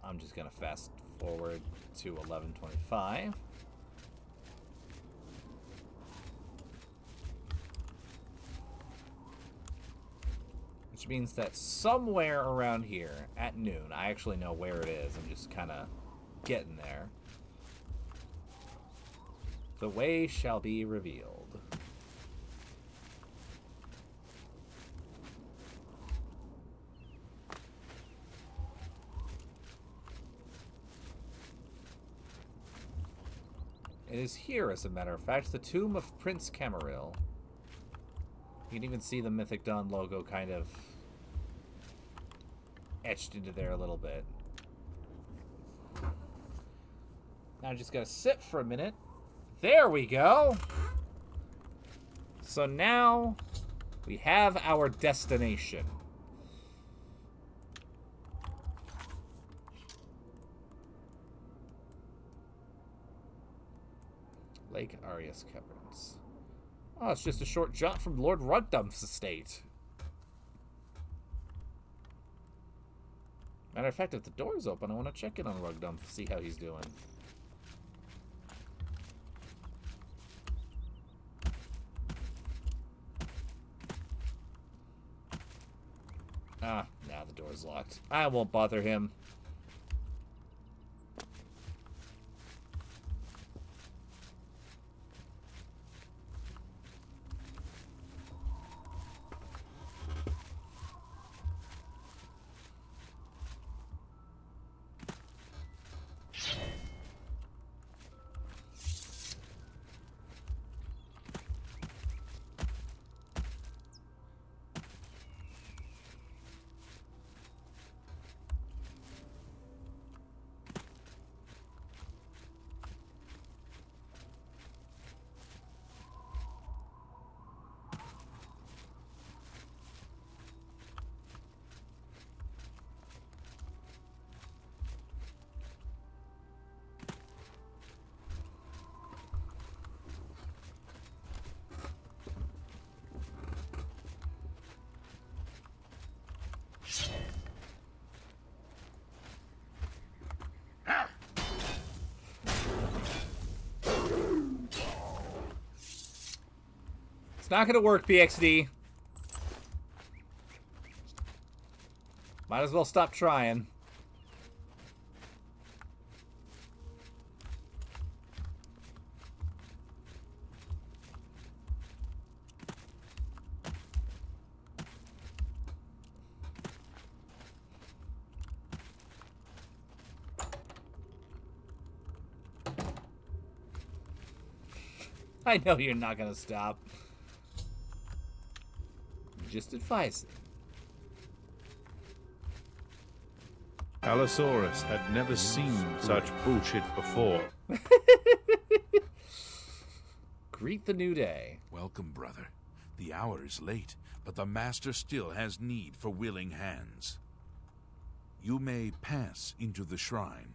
I'm just gonna fast forward to 11:25. Which means that somewhere around here at noon, I actually know where it is, I'm just kind of getting there, the way shall be revealed. It is here, as a matter of fact, the tomb of Prince Cyrodiil. You can even see the Mythic Dawn logo kind of etched into there a little bit. Now I just gotta sit for a minute. There we go! So now we have our destination. Lake Arias Caverns. Oh, it's just a short jaunt from Lord Rugdump's estate. Matter of fact, if the door's open, I want to check in on Rugdump, see how he's doing. Ah, now the door's locked. I won't bother him. It's not gonna work, PXD. Might as well stop trying. I know you're not gonna stop. Just advise it. Allosaurus had never seen such bullshit before. Greet the new day. Welcome, brother. The hour is late, but the Master still has need for willing hands. You may pass into the shrine.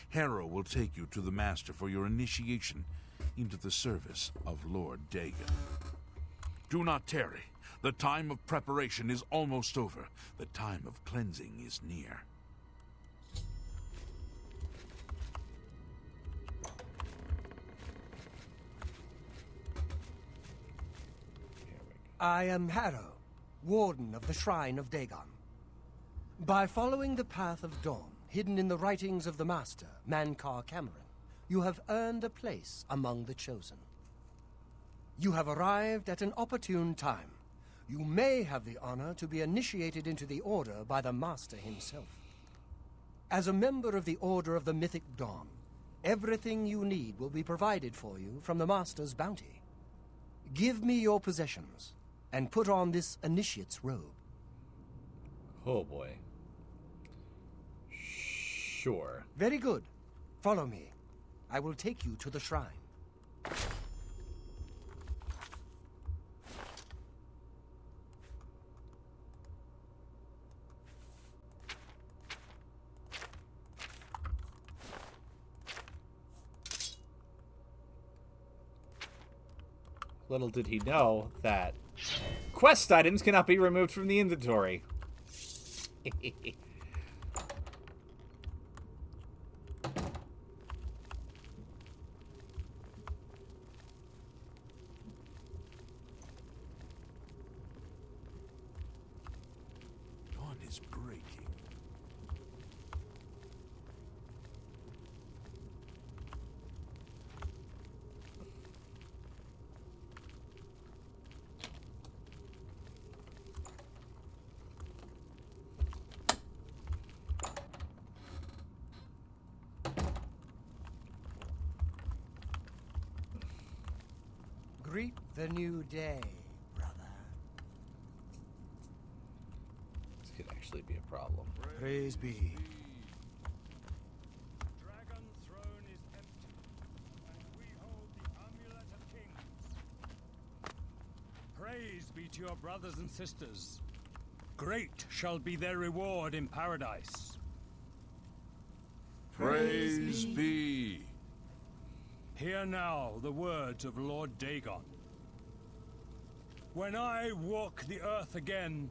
Hera will take you to the Master for your initiation into the service of Lord Dagon. Do not tarry. The time of preparation is almost over. The time of cleansing is near. I am Harrow, Warden of the Shrine of Dagon. By following the path of dawn, hidden in the writings of the Master, Mankar Cameron, you have earned a place among the Chosen. You have arrived at an opportune time. You may have the honor to be initiated into the Order by the Master himself. As a member of the Order of the Mythic Dawn, everything you need will be provided for you from the Master's bounty. Give me your possessions, and put on this initiate's robe. Oh boy. Sure. Very good. Follow me. I will take you to the shrine. Little did he know that quest items cannot be removed from the inventory. Dawn is breaking. Greet the new day, brother. This could actually be a problem. Praise be. Dragon throne is empty, and we hold the amulet of kings. Praise be to your brothers and sisters. Great shall be their reward in paradise. Praise be. Hear now the words of Lord Dagon. When I walk the earth again,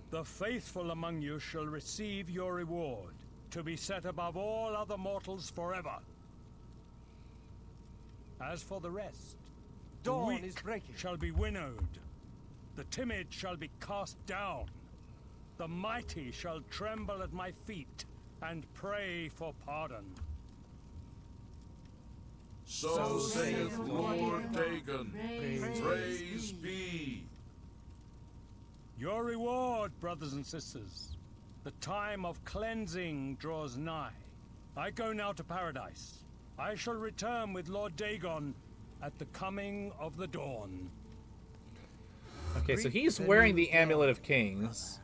the faithful among you shall receive your reward, to be set above all other mortals forever. As for the rest, the Dawn weak is breaking. shall be winnowed, the timid shall be cast down, the mighty shall tremble at my feet and pray for pardon. So saith Lord Dagon. Praise be. Your reward, brothers and sisters. The time of cleansing draws nigh. I go now to paradise. I shall return with Lord Dagon at the coming of the dawn. Okay, so he's wearing the Amulet of Kings,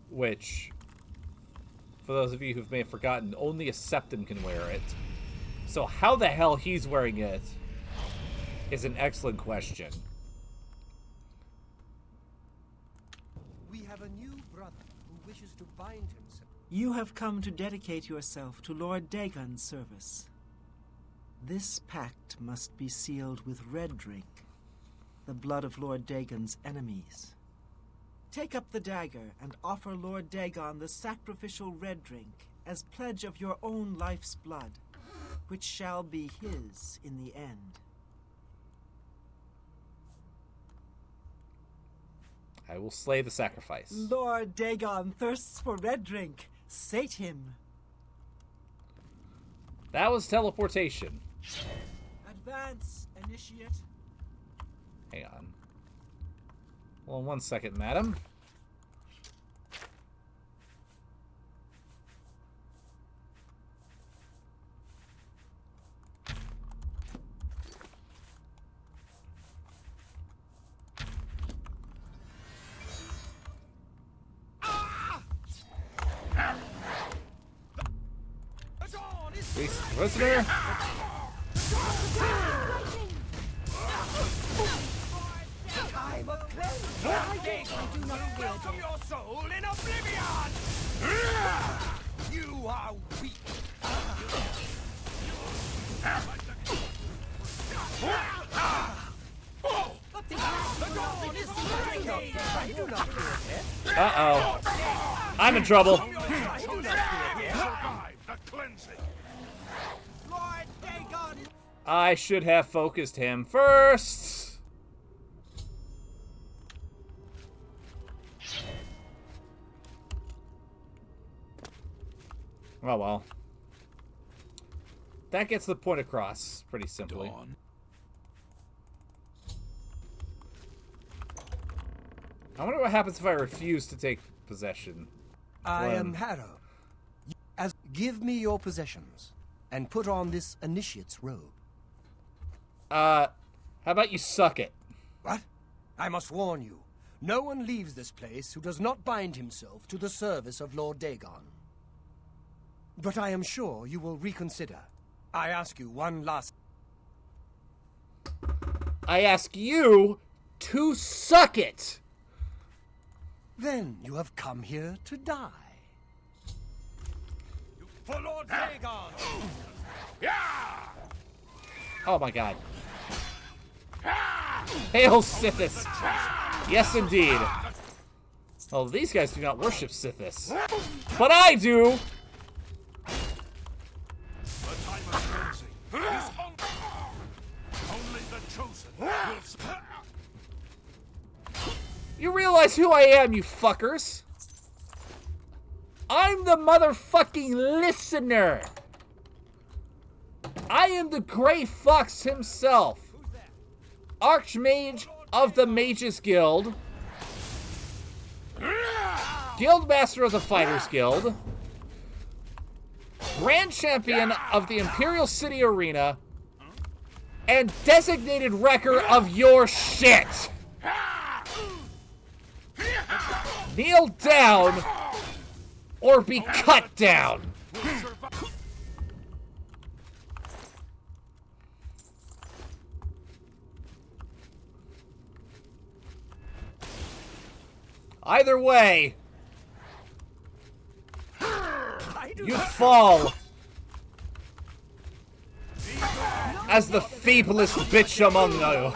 which, for those of you who may have forgotten, only a Septon can wear it. So how the hell he's wearing it is an excellent question. We have a new brother who wishes to bind himself. You have come to dedicate yourself to Lord Dagon's service. This pact must be sealed with red drink, the blood of Lord Dagon's enemies. Take up the dagger and offer Lord Dagon the sacrificial red drink as pledge of your own life's blood, which shall be his in the end. I will slay the sacrifice. Lord Dagon thirsts for red drink. Sate him. That was teleportation. Advance, initiate. Hang on. Well, 1 second, madam. Prisoner. Welcome your soul in Oblivion! You are weak. Uh-oh. I'm in trouble. I should have focused him first. Oh well. That gets the point across pretty simply. Dawn. I wonder what happens if I refuse to take possession. I Glenn. am Harrow. Give me your possessions, and put on this initiate's robe. How about you suck it? What? I must warn you, no one leaves this place who does not bind himself to the service of Lord Dagon. But I am sure you will reconsider. I ask you one last... I ask you to suck it! Then you have come here to die. For Lord Dagon! Oh my god. Hail Sithis! Yes, indeed. Well, these guys do not worship Sithis. But I do! The time of cleansing is only the chosen will... You realize who I am, you fuckers? I'm the motherfucking listener! I am the Grey Fox himself! Archmage of the Mages Guild. Guildmaster of the Fighters Guild. Grand Champion of the Imperial City Arena. And designated wrecker of your shit! Kneel down or be cut down. Either way, you fall as the feeblest bitch among you.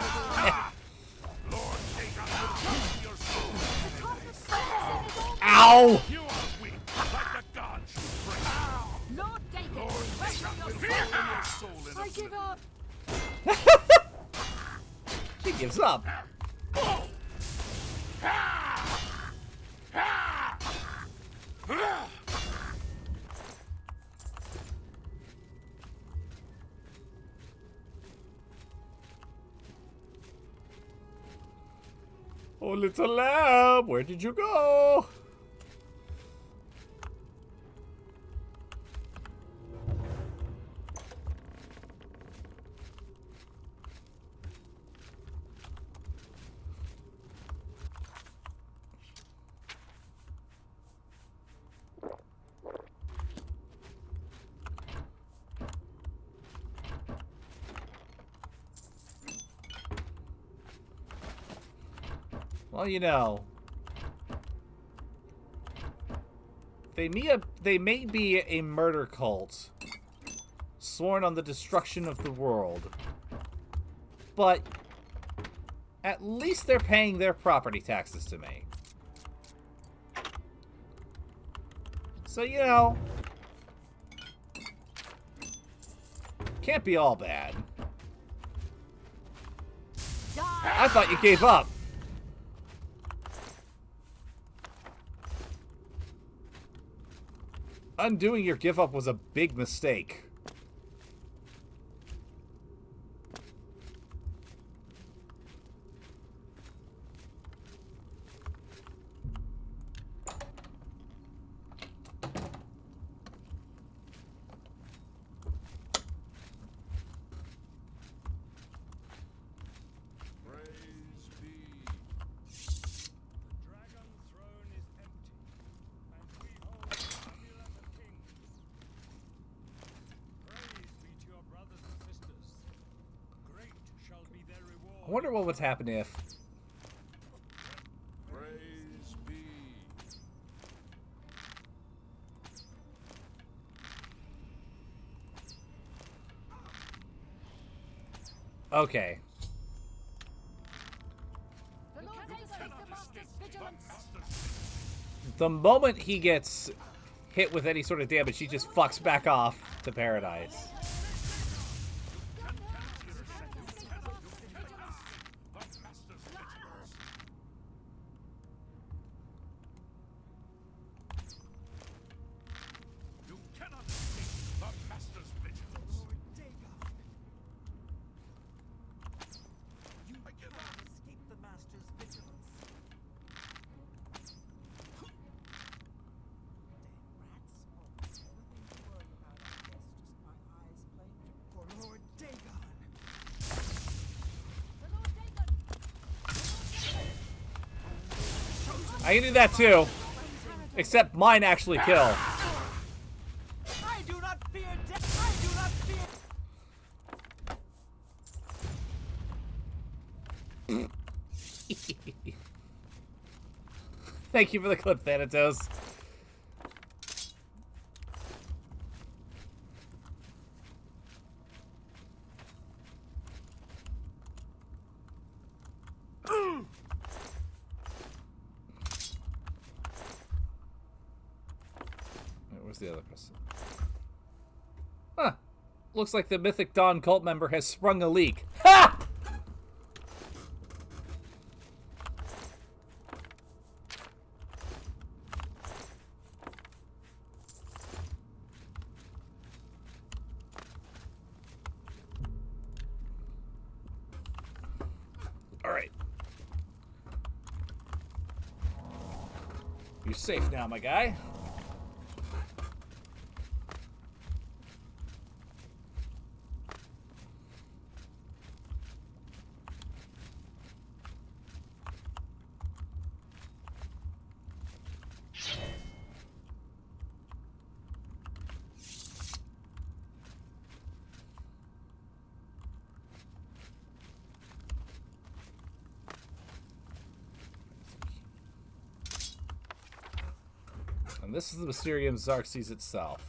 Ow! You are weak, like the gods you pray. Lord Dagon, Your soul in I give up. She gives up. Oh, little lamb, where did you go? Well, you know, they may be a murder cult, sworn on the destruction of the world, but at least they're paying their property taxes to me. So, you know, can't be all bad. I thought you gave up. Undoing your give up was a big mistake. I wonder what would happen if... Praise be. Okay. The moment he gets hit with any sort of damage, he just fucks back off to paradise. You cannot escape the Master's vigilance. You cannot escape the Master's vigilance. For Lord Dagon. I can do that too. Except mine actually kill. I do not fear death. I do not fear. Thank you for the clip, Thanatos. Where's the other person? Huh. Looks like the Mythic Dawn cult member has sprung a leak. Ha! All right. You're safe now, my guy. And this is the Mysterium Xarxes itself.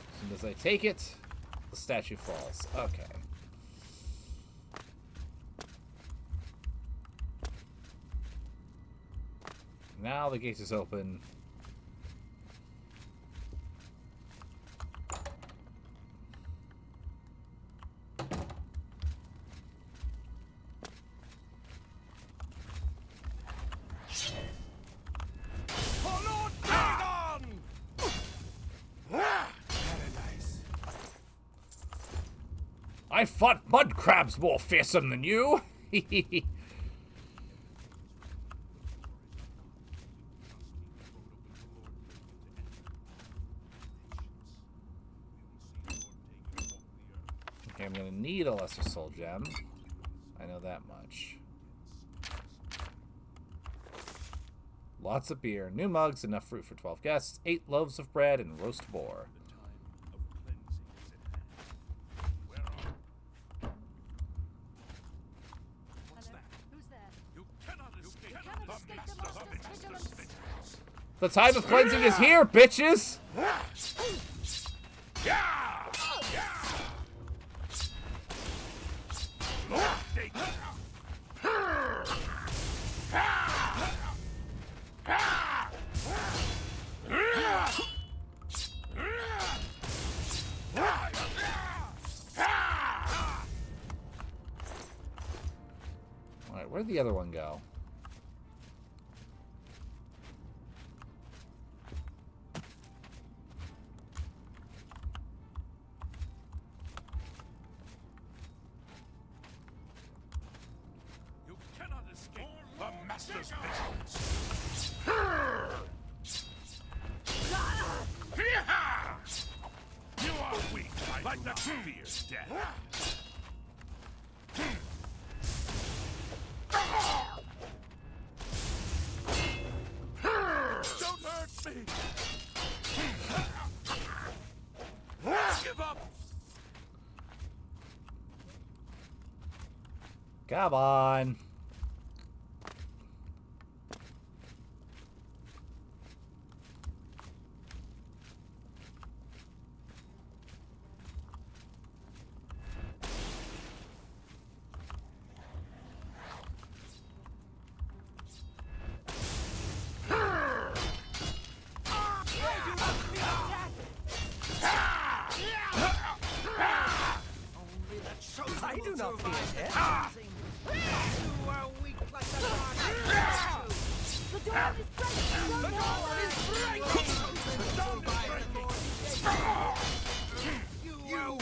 As soon as I take it, the statue falls. Okay. Now the gate is open. I fought mud crabs more fearsome than you. Okay, I'm gonna need a lesser soul gem. I know that much. Lots of beer, new mugs, enough fruit for 12 guests, 8 loaves of bread, and roast boar. The time of cleansing is here, bitches! Alright, where'd the other one go? Come on. I do not fear death. You are weak like the rock. The door is breaking! The door is breaking! You are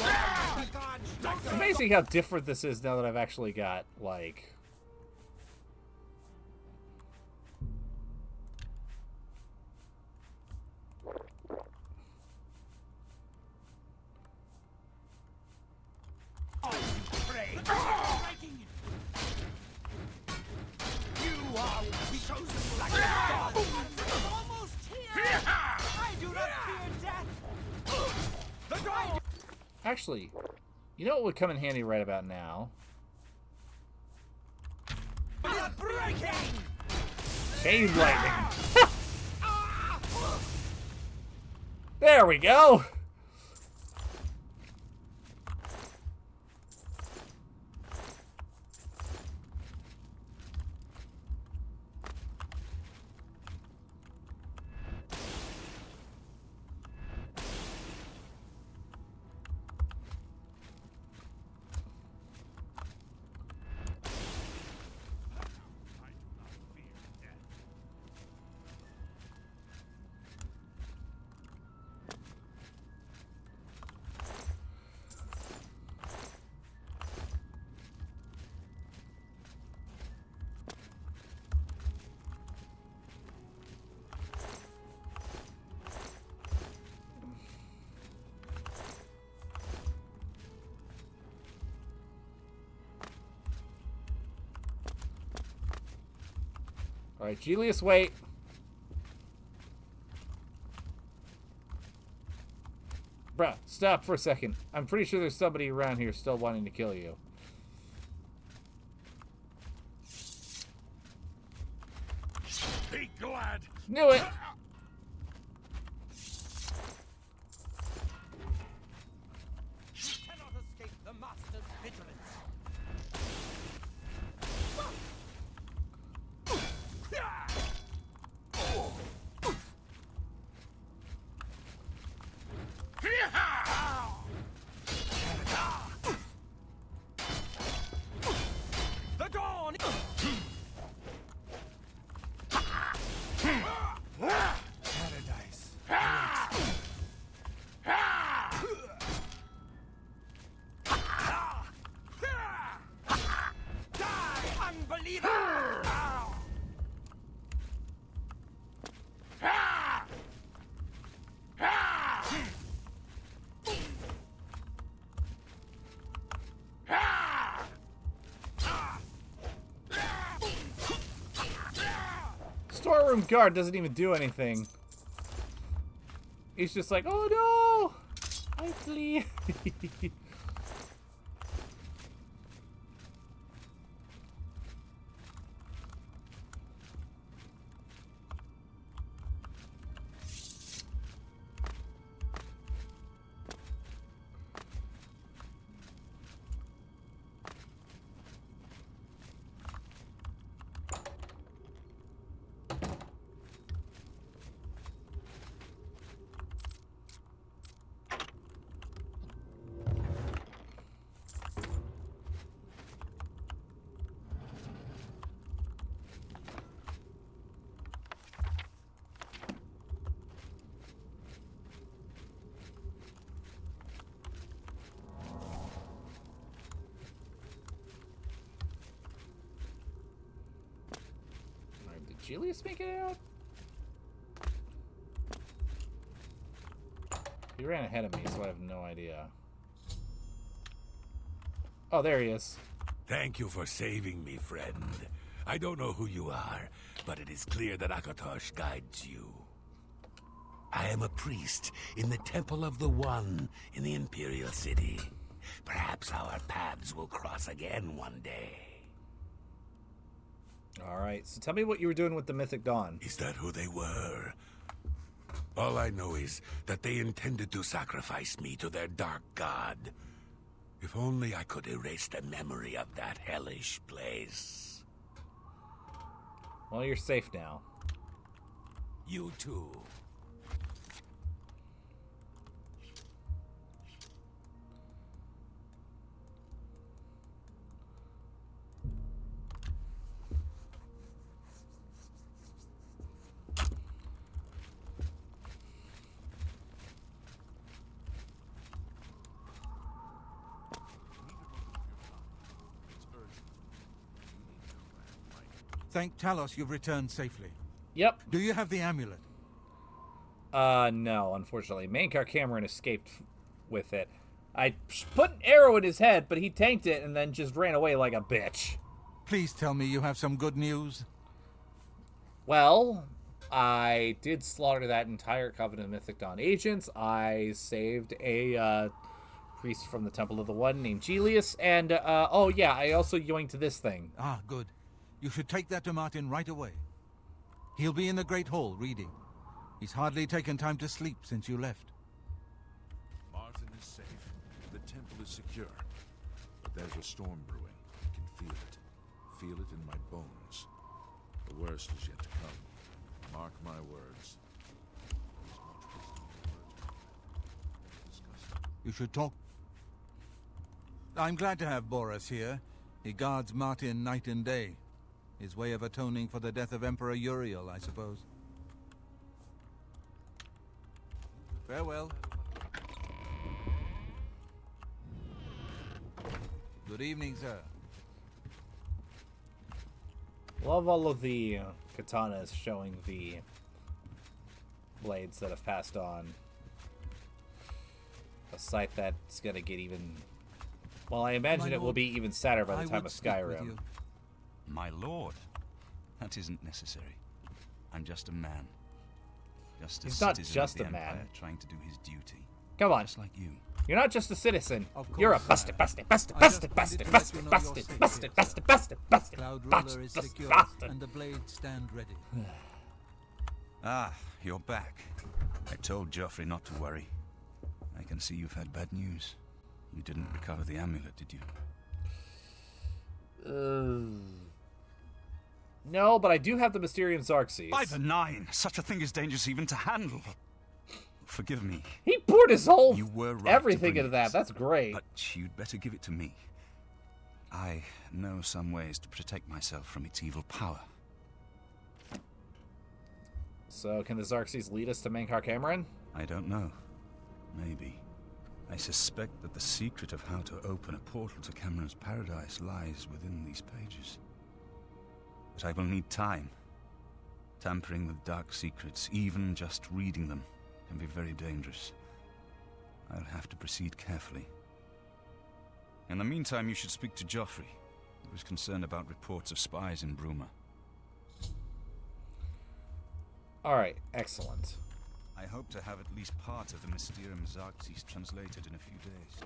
weak, God. It's amazing how different this is now that I've actually got, like... Actually, you know what would come in handy right about now? Chain lightning! There we go! Alright, Julius, wait. Bruh, stop for a second. I'm pretty sure there's somebody around here still wanting to kill you. Be glad. Knew it! You cannot escape the Master's vigilance. The dawn! Paradise. Die, unbeliever! Storeroom guard doesn't even do anything. He's just like, oh no! I flee. Did Julius make it out? He ran ahead of me, so I have no idea. Oh, there he is. Thank you for saving me, friend. I don't know who you are, but it is clear that Akatosh guides you. I am a priest in the Temple of the One in the Imperial City. Perhaps our paths will cross again one day. Alright, so tell me what you were doing with the Mythic Dawn. Is that who they were? All I know is that they intended to sacrifice me to their dark god. If only I could erase the memory of that hellish place. Well, you're safe now. You too. Thank Talos you've returned safely. Yep. Do you have the amulet? No, unfortunately. Mankar Cameron escaped with it. I put an arrow in his head, but he tanked it and then just ran away like a bitch. Please tell me you have some good news. Well, I did slaughter that entire Covenant of Mythic Dawn agents. I saved a priest from the Temple of the One named Gelius. And, oh yeah, I also yoinked this thing. Ah, good. You should take that to Martin right away. He'll be in the Great Hall reading. He's hardly taken time to sleep since you left. Martin is safe. The temple is secure. But there's a storm brewing. I can feel it. Feel it in my bones. The worst is yet to come. Mark my words. There's much wisdom in the words. Discuss it. You should talk. I'm glad to have Boris here. He guards Martin night and day. His way of atoning for the death of Emperor Uriel, I suppose. Farewell. Good evening, sir. Love all of the katanas showing the blades that have passed on. A sight that's gonna get even... Well, I imagine it will be even sadder by the time of Skyrim. My lord, that isn't necessary. I'm just a man. Just a He's not citizen just of the a man. Empire trying to do his duty. Come on. Just like you. You're not just a citizen. Of course, You're a sir. busted, busted, busted, I busted, just busted, wanted to let busted, you know busted, you're safe busted, here, busted, sir. busted, busted, Cloud busted, Ruler is busted, secure, busted. and the blades stand ready. Ah, you're back. I told Joffrey not to worry. I can see you've had bad news. You didn't recover the amulet, did you? No, but I do have the Mysterium Xarxes. By the nine! Such a thing is dangerous even to handle. Forgive me. He poured his whole You were right everything to into bring that. it. That's great. But you'd better give it to me. I know some ways to protect myself from its evil power. So, can the Xarxes lead us to Mankar Cameron? I don't know. Maybe. I suspect that the secret of how to open a portal to Cameron's paradise lies within these pages. But I will need time. Tampering with dark secrets, even just reading them, can be very dangerous. I'll have to proceed carefully. In the meantime, you should speak to Joffrey. He was concerned about reports of spies in Bruma. Alright, excellent. I hope to have at least part of the Mysterium Xarxes translated in a few days.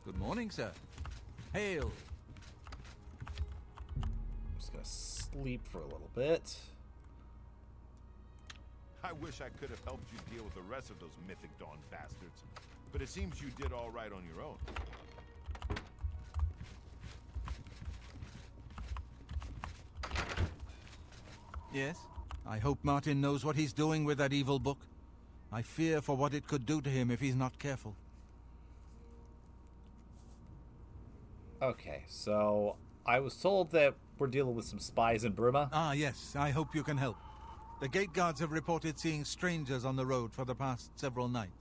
Good morning, sir. Hail. I'm just gonna sleep for a little bit. I wish I could have helped you deal with the rest of those Mythic Dawn bastards. But it seems you did all right on your own. Yes? I hope Martin knows what he's doing with that evil book. I fear for what it could do to him if he's not careful. Okay, so I was told that we're dealing with some spies in Bruma. Ah, yes. I hope you can help. The gate guards have reported seeing strangers on the road for the past several nights.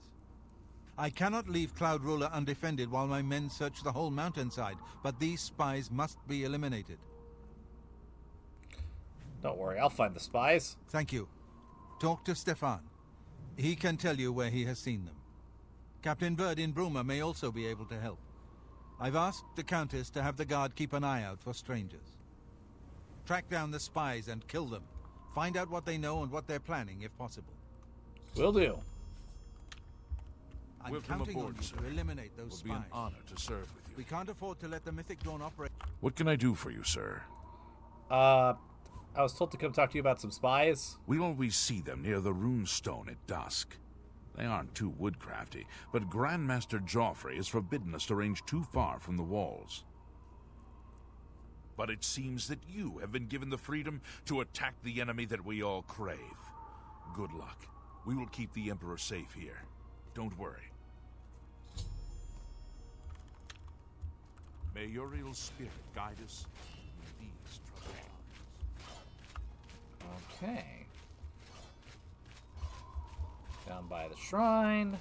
I cannot leave Cloud Ruler undefended while my men search the whole mountainside, but these spies must be eliminated. Don't worry, I'll find the spies. Thank you. Talk to Stefan. He can tell you where he has seen them. Captain Bird in Bruma may also be able to help. I've asked the Countess to have the guard keep an eye out for strangers. Track down the spies and kill them. Find out what they know and what they're planning, if possible. Will do. I'm Welcome counting aboard, on you sir. to eliminate those It will spies. be an honor to serve with you. We can't afford to let the Mythic Dawn operate. What can I do for you, sir? I was told to come talk to you about some spies. We always see them near the rune stone at dusk. They aren't too woodcrafty, but Grandmaster Joffrey has forbidden us to range too far from the walls. But it seems that you have been given the freedom to attack the enemy that we all crave. Good luck. We will keep the Emperor safe here. Don't worry. May Uriel's spirit guide us in these troubled times. Okay. Down by the shrine.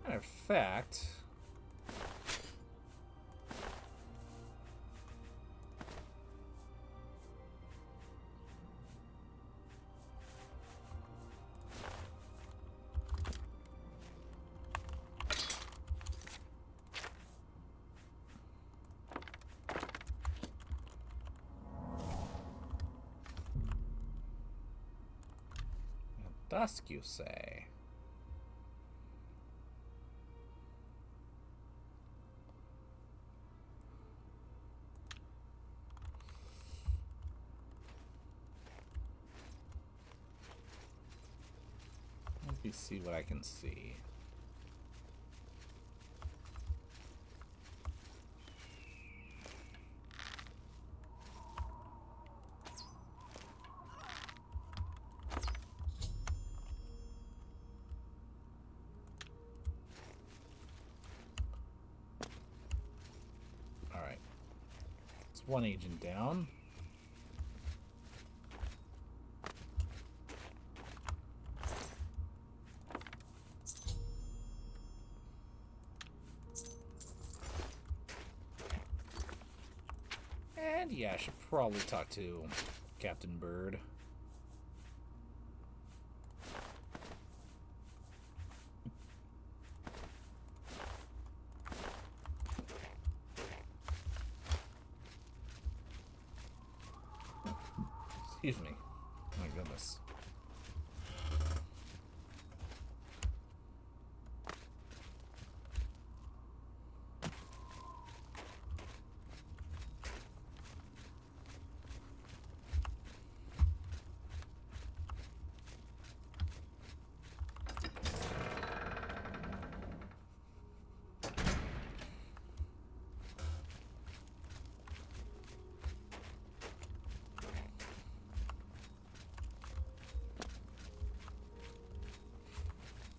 Matter of fact, at dusk, you say? Let me see what I can see. All right. It's one agent down. And yeah, I should probably talk to Captain Bird. Excuse me. My goodness.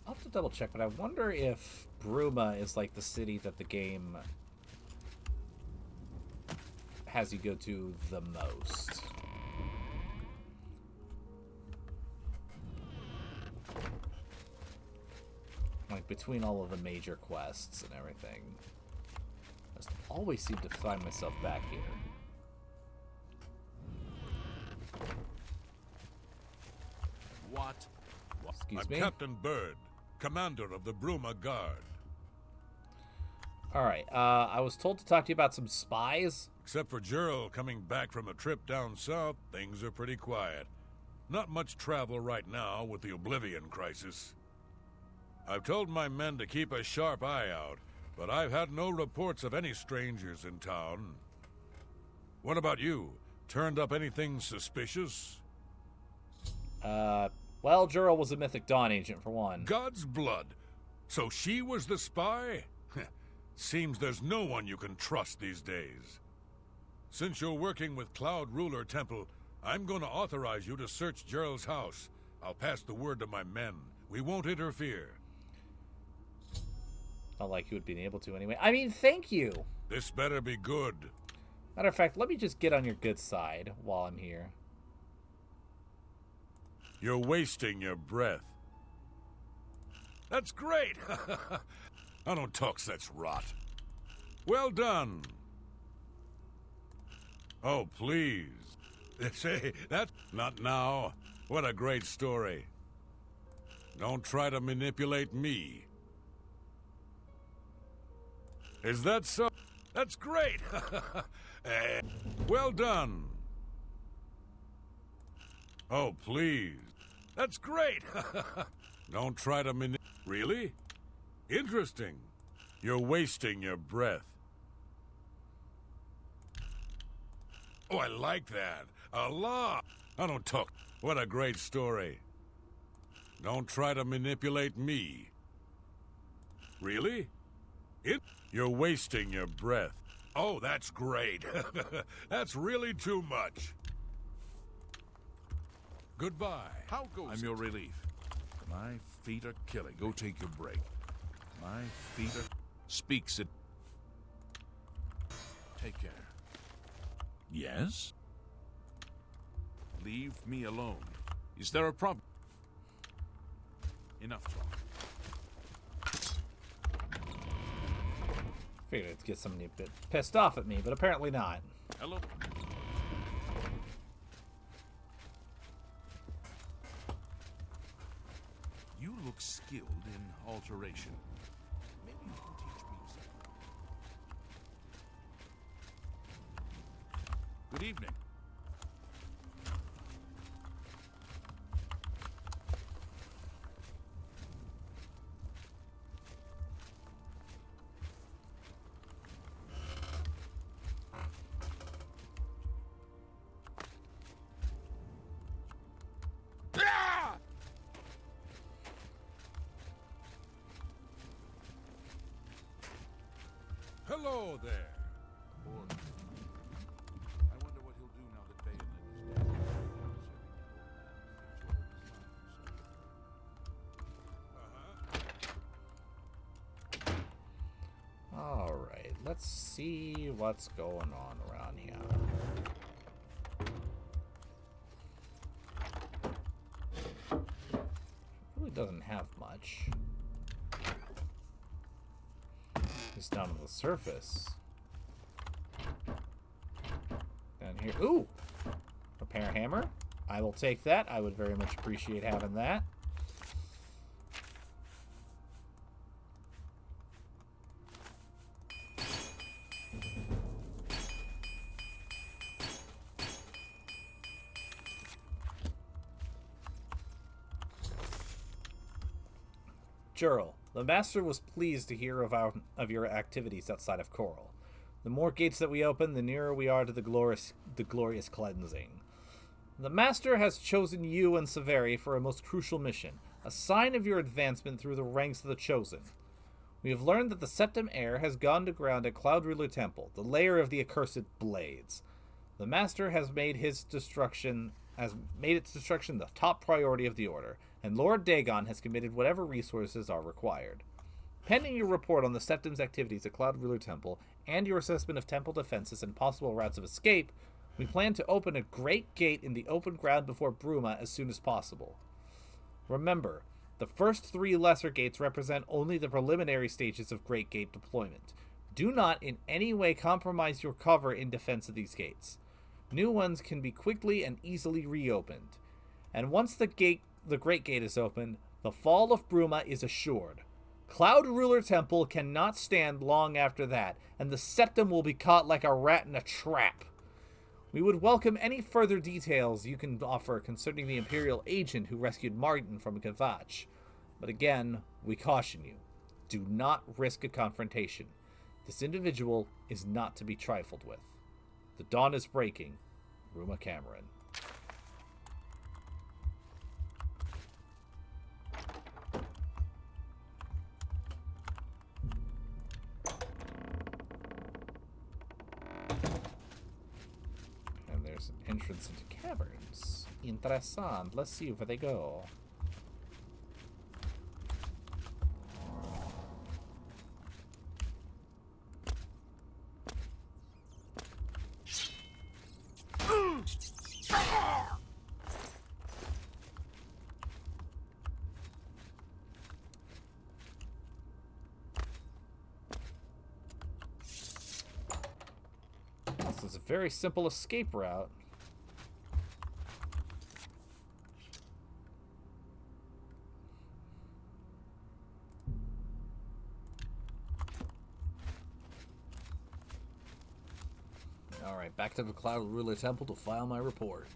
I'll have to double check, but I wonder if Bruma is like the city that the game has you go to the most. Like between all of the major quests and everything. I just always seem to find myself back here. What? Excuse I'm me? Captain Bird, commander of the Bruma Guard. Alright, I was told to talk to you about some spies. Except for Gerald coming back from a trip down south, things are pretty quiet. Not much travel right now with the Oblivion crisis. I've told my men to keep a sharp eye out, but I've had no reports of any strangers in town. What about you? Turned up anything suspicious? Well, Jura was a Mythic Dawn agent, for one. God's blood. So she was the spy? Seems there's no one you can trust these days. Since you're working with Cloud Ruler Temple, I'm going to authorize you to search Gerald's house. I'll pass the word to my men. We won't interfere. Not like you would be able to anyway. I mean, thank you. This better be good. Matter of fact, let me just get on your good side while I'm here. You're wasting your breath. That's great. I don't talk such rot. Well done. Oh, please. Say, that's not now. What a great story. Don't try to manipulate me. Is that so? That's great. Well done. Oh, please. That's great. Don't try to Really? Interesting. You're wasting your breath. Oh, I like that. A lot. I don't talk. What a great story. Don't try to manipulate me. Really? You're wasting your breath. Oh, that's great. That's really too much. Goodbye. How goes I'm your relief. My feet are killing. Go take your break. My feet are... Speaks it. Take care. Yes? Leave me alone. Is there a problem? Enough talk. Figured it'd get somebody a bit pissed off at me, but apparently not. Hello? You look skilled in alteration. Maybe you can teach me something. Good evening. Hello there. Or, I wonder what he'll do now that Bayonet is dead. Alright, let's see what's going on around here. Really doesn't have much. Just down on the surface. Down here. Ooh! Repair hammer. I will take that. I would very much appreciate having that. Jurl, the Master was pleased to hear of your activities outside of Coral. The more gates that we open, the nearer we are to the glorious cleansing. The Master has chosen you and Severi for a most crucial mission, a sign of your advancement through the ranks of the Chosen. We have learned that the Septim Heir has gone to ground at Cloud Ruler Temple, the lair of the accursed blades. The Master has made its destruction the top priority of the Order, and Lord Dagon has committed whatever resources are required. Pending your report on the Septim's activities at Cloud Ruler Temple and your assessment of temple defenses and possible routes of escape, we plan to open a great gate in the open ground before Bruma as soon as possible. Remember, the first 3 lesser gates represent only the preliminary stages of Great Gate deployment. Do not in any way compromise your cover in defense of these gates. New ones can be quickly and easily reopened. And once the Great Gate is opened, the fall of Bruma is assured. Cloud Ruler Temple cannot stand long after that, and the Septim will be caught like a rat in a trap. We would welcome any further details you can offer concerning the Imperial agent who rescued Martin from Kavach. But again, we caution you. Do not risk a confrontation. This individual is not to be trifled with. The dawn is breaking. Ruma Cameron. And there's an entrance into caverns. Interessant. Let's see where they go. Very simple escape route. Alright, back to the Cloud Ruler Temple to file my report.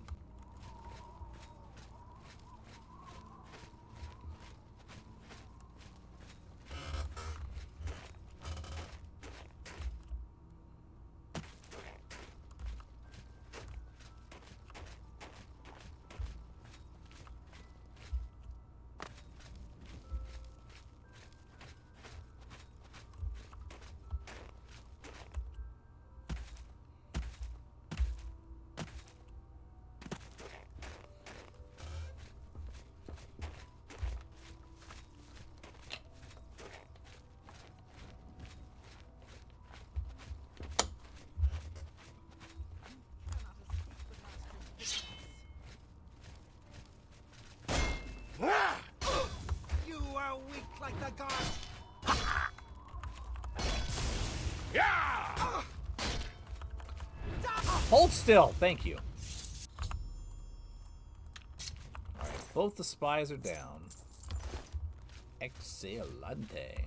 You are weak like the gods. Hold still, thank you. Alright, both the spies are down. Excelente.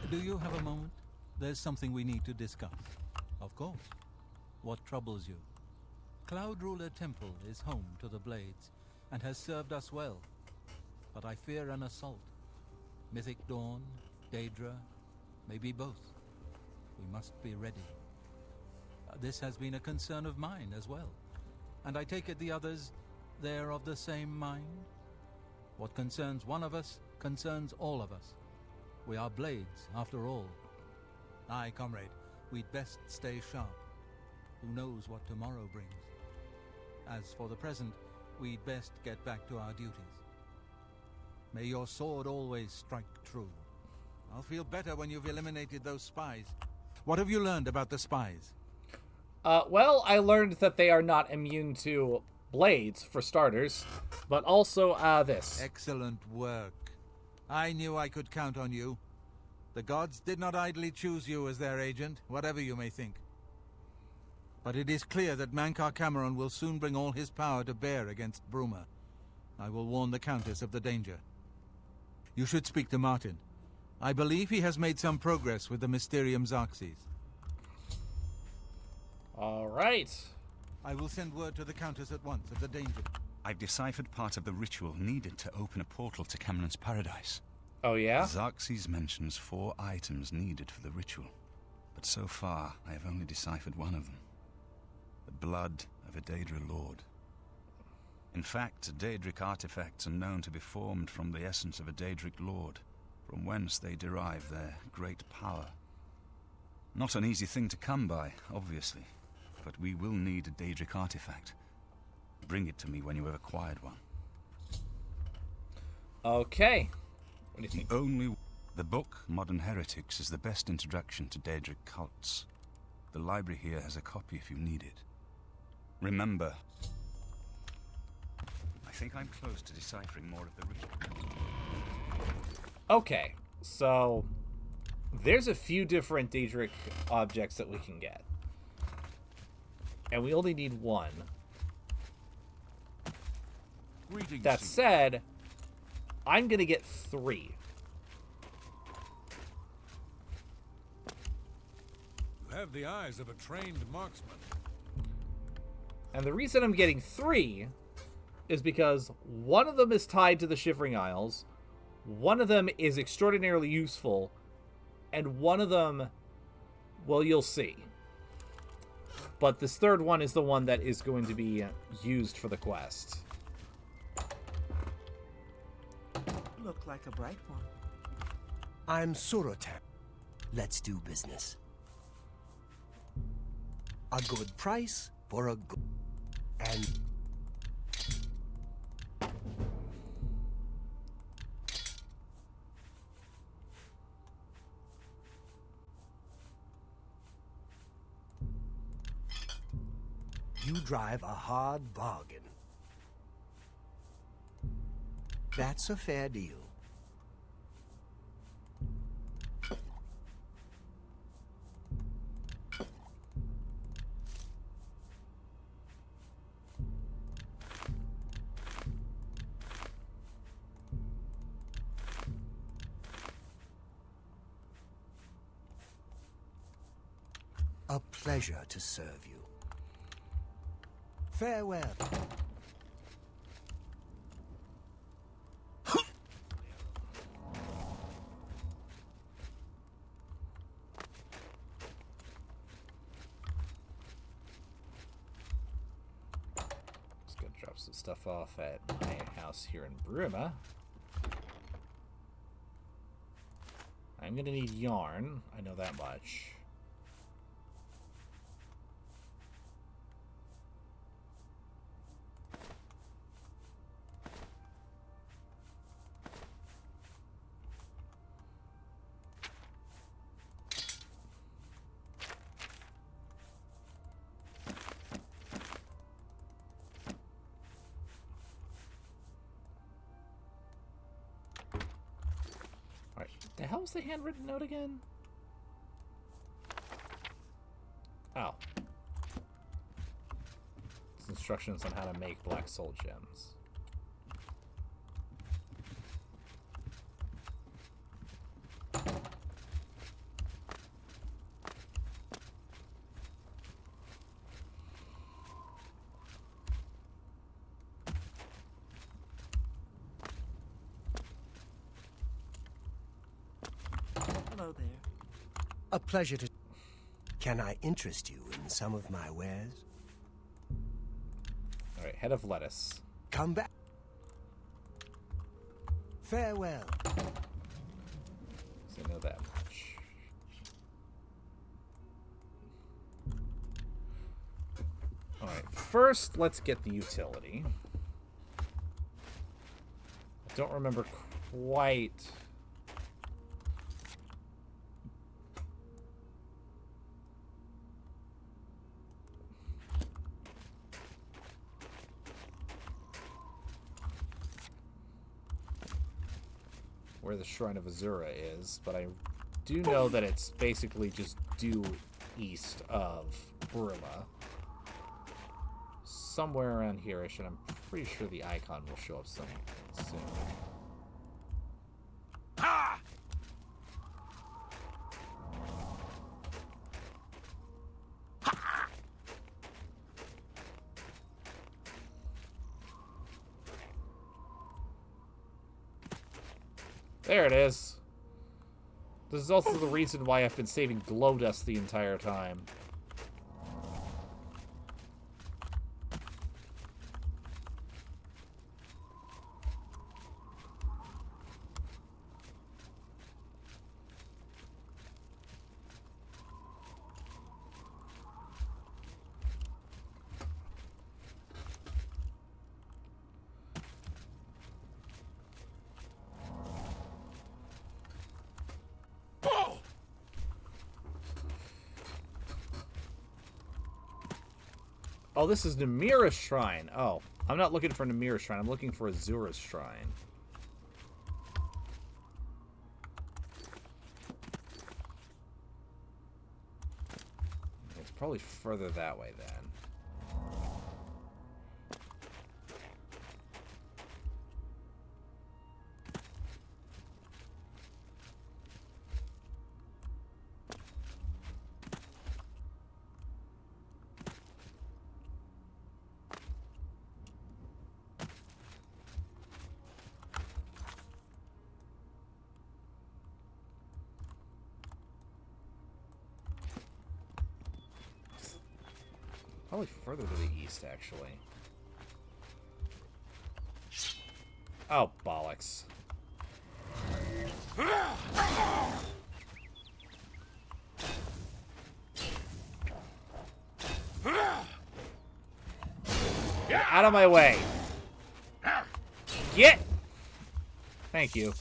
Do you have a moment? There's something we need to discuss. Of course. What troubles you? Cloud Ruler Temple is home to the Blades, and has served us well. But I fear an assault. Mythic Dawn, Daedra, maybe both. We must be ready. This has been a concern of mine as well. And I take it the others, they're of the same mind? What concerns one of us concerns all of us. We are Blades, after all. Aye, comrade, we'd best stay sharp. Who knows what tomorrow brings? As for the present, we'd best get back to our duties. May your sword always strike true. I'll feel better when you've eliminated those spies. What have you learned about the spies? Well, I learned that they are not immune to blades, for starters, but also, this. Excellent work. I knew I could count on you. The gods did not idly choose you as their agent, whatever you may think. But it is clear that Mankar Cameron will soon bring all his power to bear against Bruma. I will warn the Countess of the danger. You should speak to Martin. I believe he has made some progress with the Mysterium Xarxes. All right. I will send word to the Countess at once of the danger. I've deciphered part of the ritual needed to open a portal to Cameron's paradise. Oh, yeah? Xarxes mentions 4 items needed for the ritual, but so far I have only deciphered one of them. The blood of a Daedra Lord. In fact, Daedric artifacts are known to be formed from the essence of a Daedric Lord, from whence they derive their great power. Not an easy thing to come by, obviously, but we will need a Daedric artifact. Bring it to me when you have acquired one. Okay. What do you think? The book, Modern Heretics, is the best introduction to Daedric cults. The library here has a copy if you need it. Remember, I think I'm close to deciphering more of the ritual. Okay, so there's a few different Daedric objects that we can get. And we only need one. Greetings, That Seer. said, I'm going to get 3. You have the eyes of a trained marksman. And the reason I'm getting 3 is because one of them is tied to the Shivering Isles, one of them is extraordinarily useful, and one of them, well, you'll see. But this third one is the one that is going to be used for the quest. Look like a bright one. I'm Cyrodiil. Let's do business. A good price for a good... And... You drive a hard bargain. That's a fair deal. A pleasure to serve you. Farewell. Just gonna drop some stuff off at my house here in Bruma. I'm gonna need yarn, I know that much. The hell's the handwritten note again? Oh. It's instructions on how to make black soul gems. Hello there. A pleasure to... Can I interest you in some of my wares? Alright, head of lettuce. Come back. Farewell. So I know that much. Alright, first let's get the utility. I don't remember quite... where the Shrine of Azura is, but I do know that it's basically just due east of Bruma. Somewhere around here-ish, and I'm pretty sure the icon will show up soon. Ha! There it is. This is also the reason why I've been saving glow dust the entire time. Oh, this is Namira's Shrine. Oh, I'm not looking for Namira's Shrine. I'm looking for Azura's Shrine. It's probably further that way then. Probably further to the east, actually. Oh, bollocks. Get out of my way. Get! Thank you.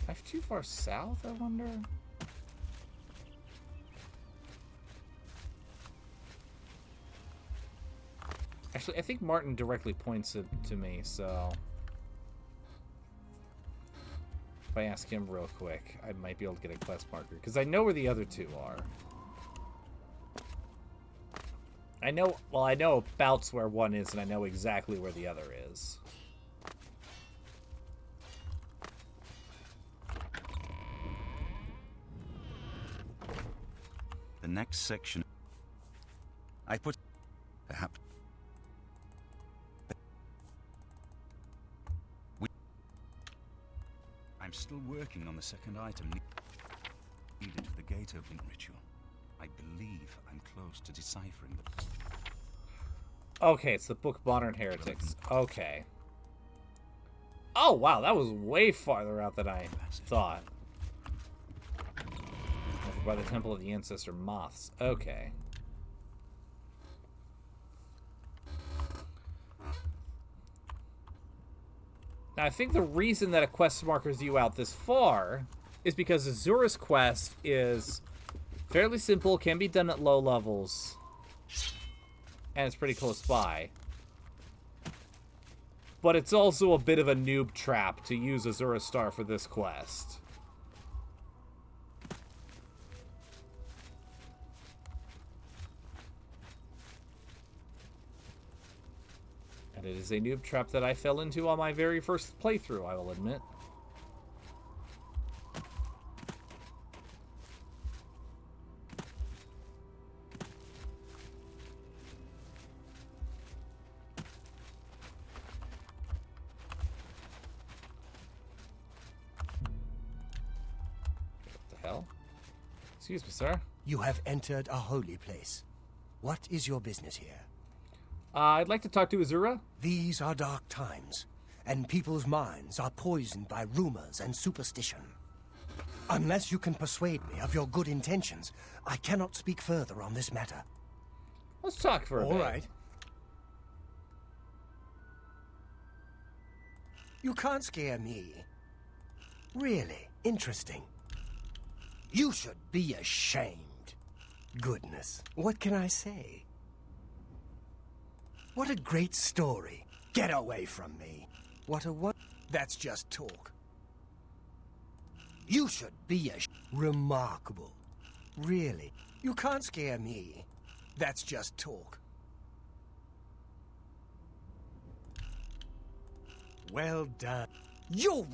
Life too far south, I wonder? Actually, I think Martin directly points it to me, so... If I ask him real quick, I might be able to get a quest marker, because I know where the other two are. I know about where one is, and I know exactly where the other is. The next section... I put... Perhaps... I'm still working on the second item needed for the gate opening ritual. I believe I'm close to deciphering the... Okay, it's the book Modern Heretics. Okay. Oh, wow, that was way farther out than I thought. Over by the Temple of the Ancestor Moths. Okay. Now, I think the reason that a quest markers you out this far is because Azura's quest is fairly simple, can be done at low levels, and it's pretty close by. But it's also a bit of a noob trap to use Azura's Star for this quest. And it is a noob trap that I fell into on my very first playthrough, I will admit. What the hell? Excuse me, sir. You have entered a holy place. What is your business here? I'd like to talk to Azura. These are dark times, and people's minds are poisoned by rumors and superstition. Unless you can persuade me of your good intentions, I cannot speak further on this matter. Let's talk for a bit. All right. You can't scare me. Really interesting. You should be ashamed. Goodness, what can I say? What a great story. Get away from me. What a what? That's just talk. You should be remarkable. Really. You can't scare me. That's just talk. Well done. You're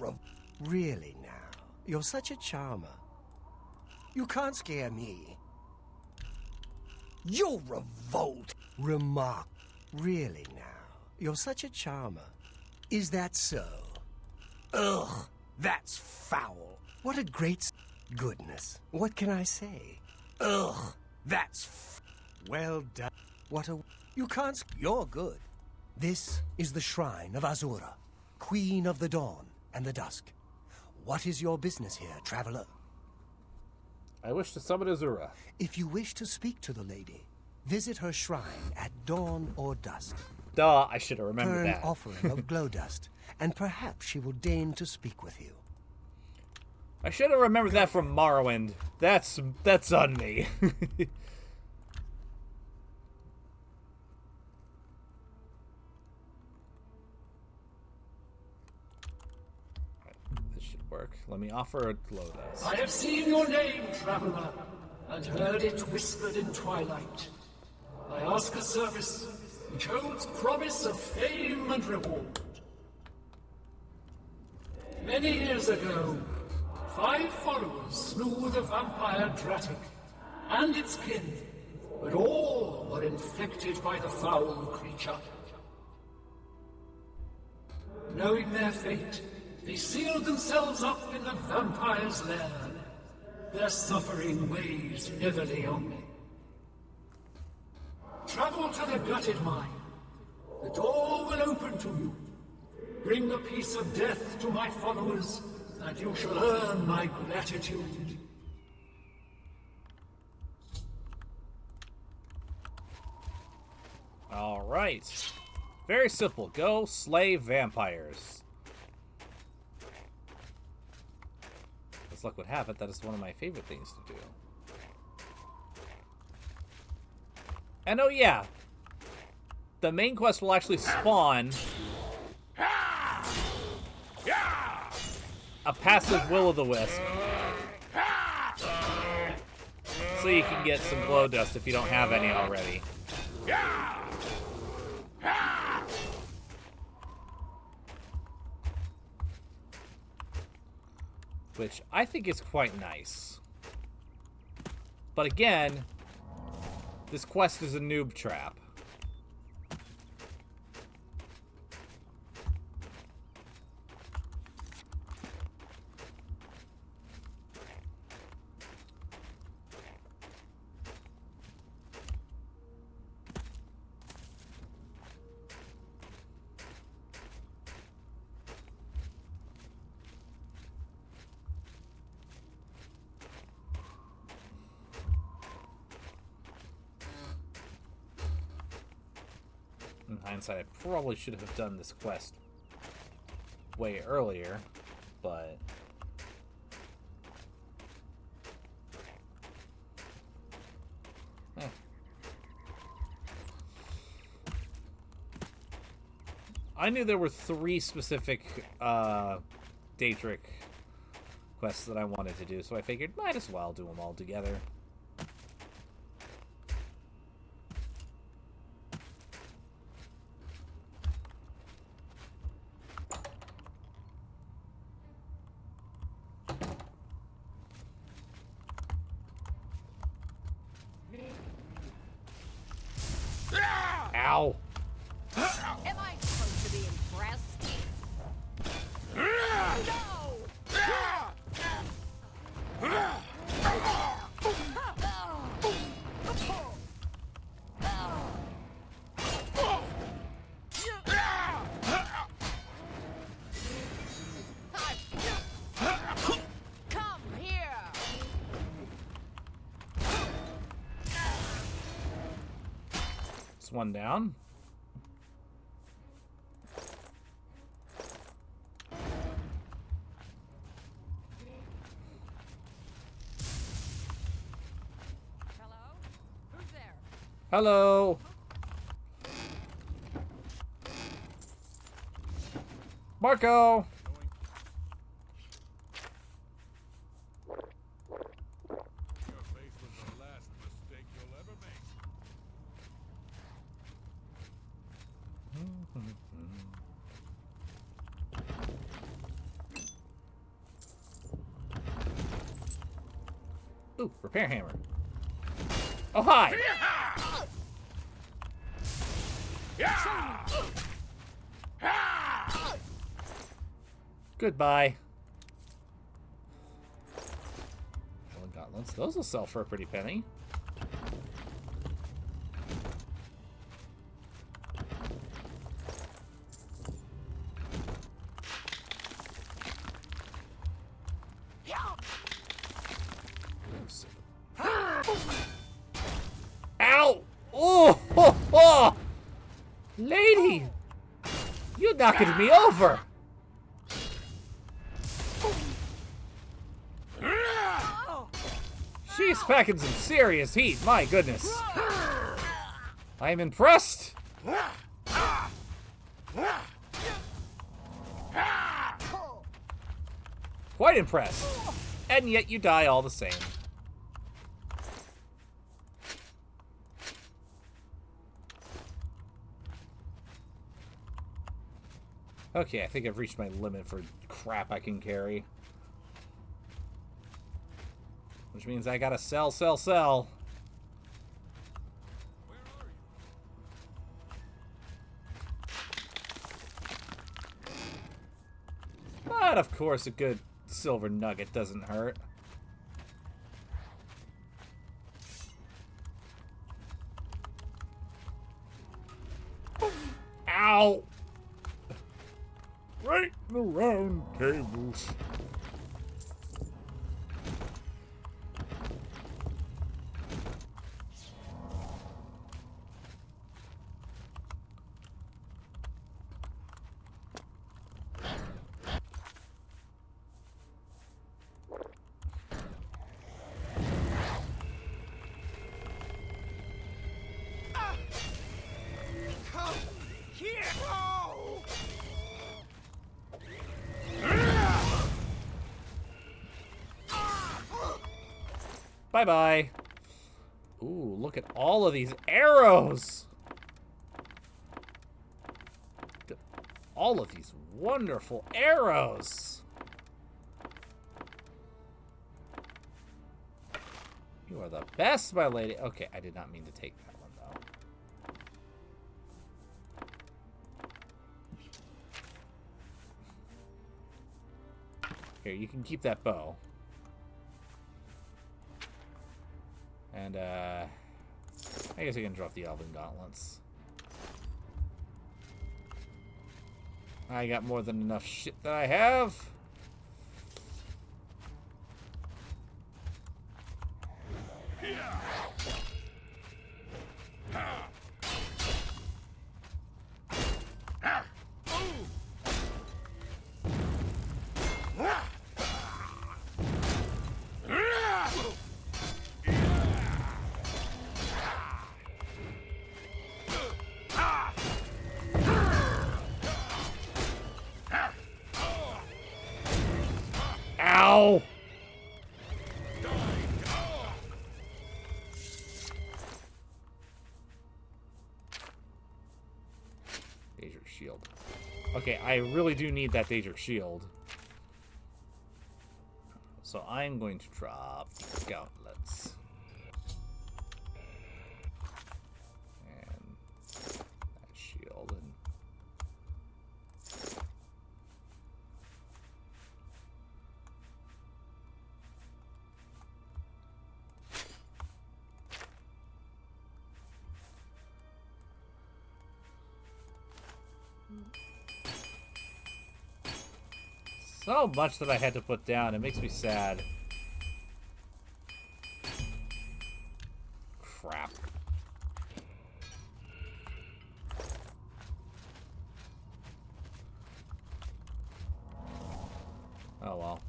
really now. You're such a charmer. You can't scare me. You're revolt. Remark. Really now? You're such a charmer. Is that so? Ugh, that's foul. What a great goodness. What can I say? Ugh, that's well done. What a... You can't... You're good. This is the shrine of Azura, Queen of the Dawn and the Dusk. What is your business here, traveler? I wish to summon Azura. If you wish to speak to the lady, visit her shrine at dawn or dusk. Duh, I should have remembered Burn that. offering of glow dust, and perhaps she will deign to speak with you. I should have remembered that from Morrowind. That's on me. This should work. Let me offer a glow dust. I have seen your name, traveler, and heard it whispered in twilight. I ask a service which holds promise of fame and reward. Many years ago, 5 followers slew the vampire Dratic and its kin, but all were infected by the foul creature. Knowing their fate, they sealed themselves up in the vampire's lair. Their suffering weighs heavily on me. Travel to the gutted mine. The door will open to you. Bring the piece of death to my followers, and you shall earn my gratitude. All right. Very simple. Go slay vampires. As luck would have it, that is one of my favorite things to do. And oh yeah, the main quest will actually spawn a passive will-o'-the-wisp, so you can get some glow dust if you don't have any already. Which I think is quite nice. But again, this quest is a noob trap. In hindsight, I probably should have done this quest way earlier, but... I knew there were 3 specific Daedric quests that I wanted to do, so I figured might as well do them all together. Ow! Am I supposed to be impressed? Come here! It's one down. Hello. Marco. Ooh, repair hammer. Oh, hi! Goodbye. Golden gauntlets. Those will sell for a pretty penny. Ow! Oh, ho, ho! Lady! You're knocking me over! She's packing some serious heat, my goodness. I'm impressed! Quite impressed. And yet you die all the same. Okay, I think I've reached my limit for crap I can carry. Which means I gotta sell, sell, sell. But of course, a good silver nugget doesn't hurt. Ow! Right in the round tables. Bye-bye. Ooh, look at all of these arrows. Look at all of these wonderful arrows. You are the best, my lady. Okay, I did not mean to take that one, though. Here, you can keep that bow. And, I guess I can drop the Elven Gauntlets. I got more than enough shit that I have. Ow! Daedric shield. Okay, I really do need that Daedric shield. So I'm going to drop gauntlets. And that shield. And so much that I had to put down. It makes me sad. Crap. Oh well.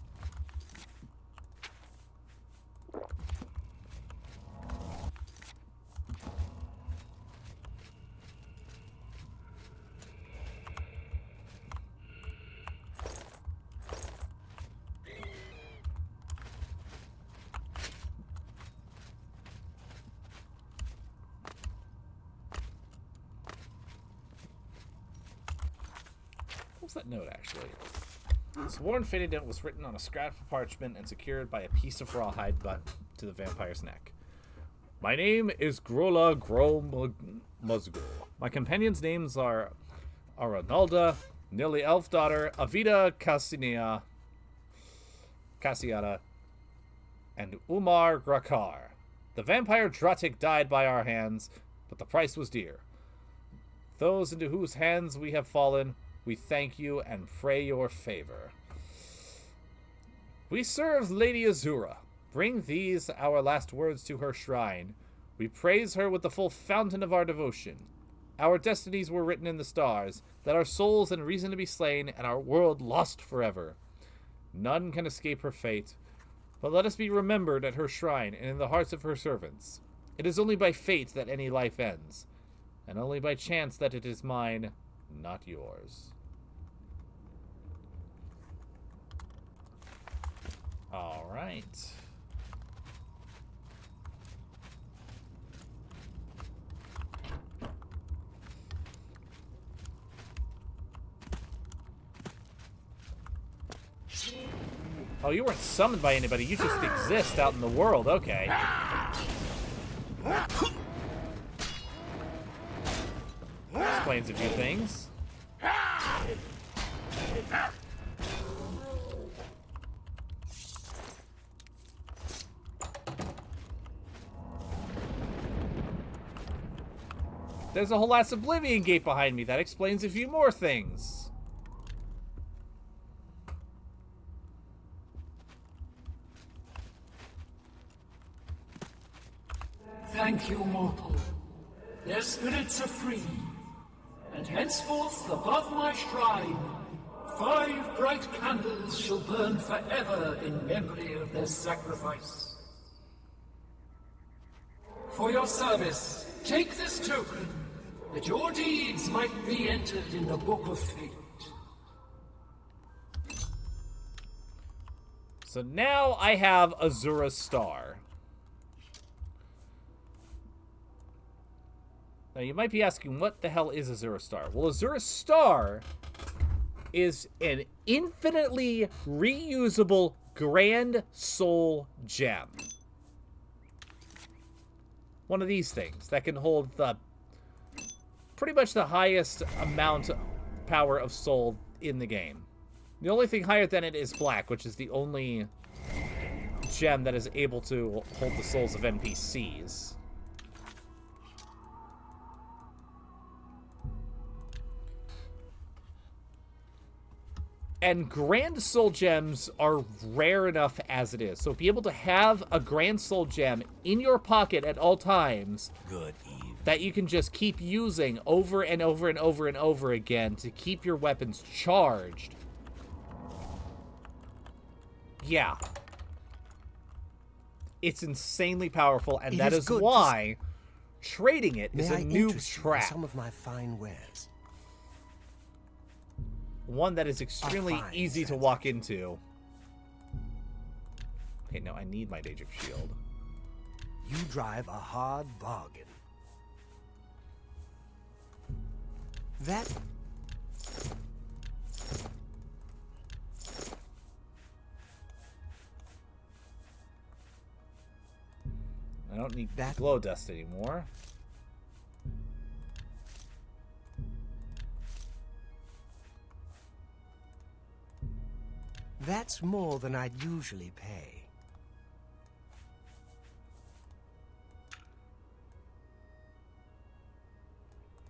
What's that note, actually? Sworn faded note was written on a scrap of parchment and secured by a piece of rawhide to the vampire's neck. My name is Grola Gromuzgul. My companions' names are Aranalda, Nili Elfdaughter, Avida Cassiana, and Umar Grakar. The vampire Dratik died by our hands, but the price was dear. Those into whose hands we have fallen, we thank you and pray your favor. We serve Lady Azura. Bring these, our last words, to her shrine. We praise her with the full fountain of our devotion. Our destinies were written in the stars, that our souls and reason to be slain, and our world lost forever. None can escape her fate, but let us be remembered at her shrine and in the hearts of her servants. It is only by fate that any life ends, and only by chance that it is mine, not yours. All right. Oh, you weren't summoned by anybody. You just exist out in the world. Okay. Explains a few things. There's a whole ass Oblivion gate behind me. That explains a few more things. Thank you, mortal. Their spirits are free, and henceforth above my shrine, 5 bright candles shall burn forever in memory of their sacrifice. For your service, take this token, that your deeds might be entered in the Book of Fate. So now I have Azura's Star. Now you might be asking, what the hell is Azura's Star? Well, Azura's Star is an infinitely reusable Grand Soul Gem. One of these things that can hold the pretty much the highest amount of power of soul in the game. The only thing higher than it is black, which is the only gem that is able to hold the souls of NPCs. And Grand Soul Gems are rare enough as it is. So be able to have a Grand Soul Gem in your pocket at all times. Good evening. That you can just keep using over and over and over and over again to keep your weapons charged. Yeah. It's insanely powerful, and that is why trading it is a noob's trap. Some of my fine wares. One that is extremely easy to walk into. Okay, no, I need my Daedric Shield. You drive a hard bargain. That... I don't need that glow dust anymore. That's more than I'd usually pay.